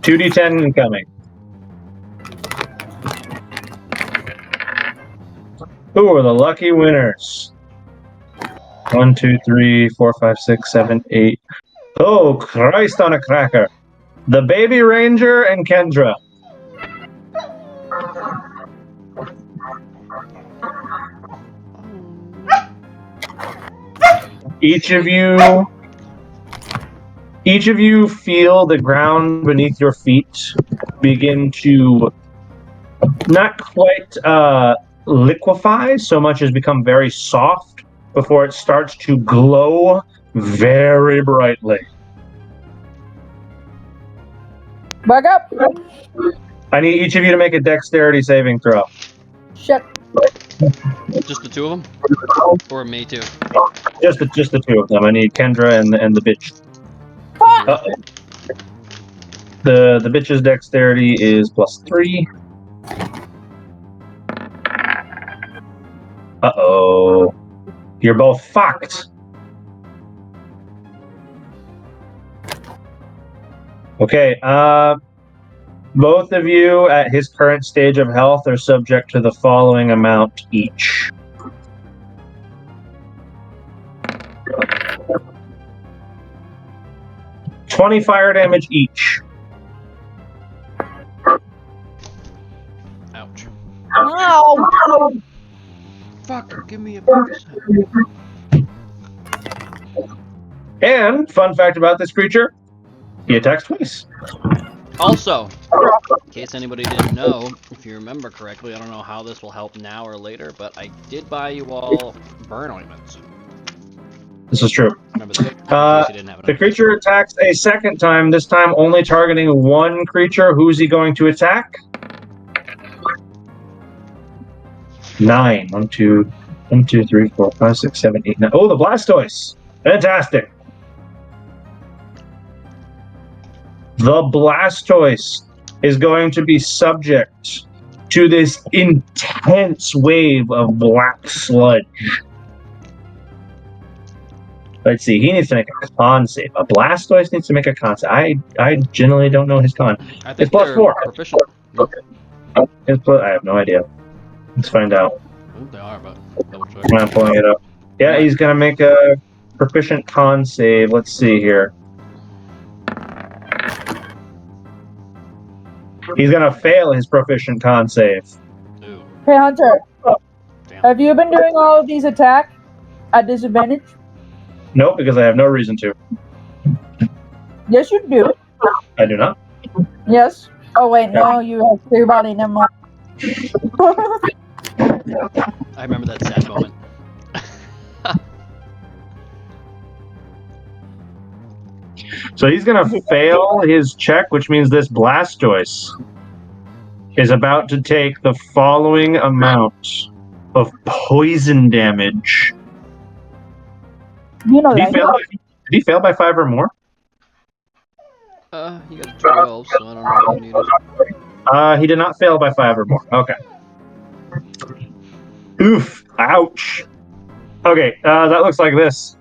2d10 incoming. Who are the lucky winners? 1, 2, 3, 4, 5, 6, 7, 8. Oh, Christ on a cracker. The Baby Ranger and Kendra. Each of you feel the ground beneath your feet begin to not quite liquefy so much as become very soft before it starts to glow very brightly. Back up! I need each of you to make a dexterity saving throw. Shit. Just the two of them? Or me too? Just the two of them. I need Kendra and the bitch. Uh-oh. The bitch's dexterity is +3. Uh-oh. You're both fucked. Okay, both of you at his current stage of health are subject to the following amount each. $20 fire damage each. Ouch. Ow! Fuck, give me a bonus. And, fun fact about this creature, he attacks twice. Also, in case anybody didn't know, if you remember correctly, I don't know how this will help now or later, but I did buy you all burn ointments. This is true. Remember that? In case you didn't have it. The creature attacks a second time, this time only targeting one creature. Who's he going to attack? 9. 1, 2, 3, 4, 5, 6, 7, 8, 9. Oh, the Blastoise! Fantastic! The Blastoise is going to be subject to this intense wave of black sludge. Let's see. He needs to make a con save. A Blastoise needs to make a con save. I generally don't know his con. I think It's plus they're 4. proficient. No? I have no idea. Let's find out. Ooh, they are, but double check. I'm pulling it up. Yeah, he's gonna make a proficient con save. Let's see here. He's gonna fail his proficient con save. Ooh. Hey, Hunter. Damn. Have you been doing all of these attacks at disadvantage? Nope, because I have no reason to. Yes, you do. I do not. Yes. Oh wait, no, you have clear body. Never mind. I remember that sad moment. So he's gonna fail his check, which means this Blastoise is about to take the following amount of poison damage. You know Did he fail by 5 or more? He got a 12, so I don't know if you need it. He did not fail by 5 or more. Okay. Oof. Ouch. Okay, that looks like this.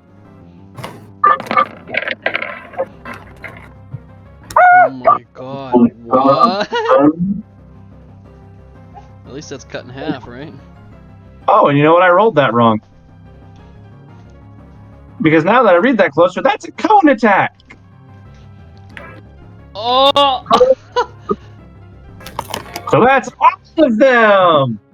Oh my god, what? At least that's cut in half, right? Oh, and you know what? I rolled that wrong. Because now that I read that closer, that's a cone attack! Oh! So that's all of them!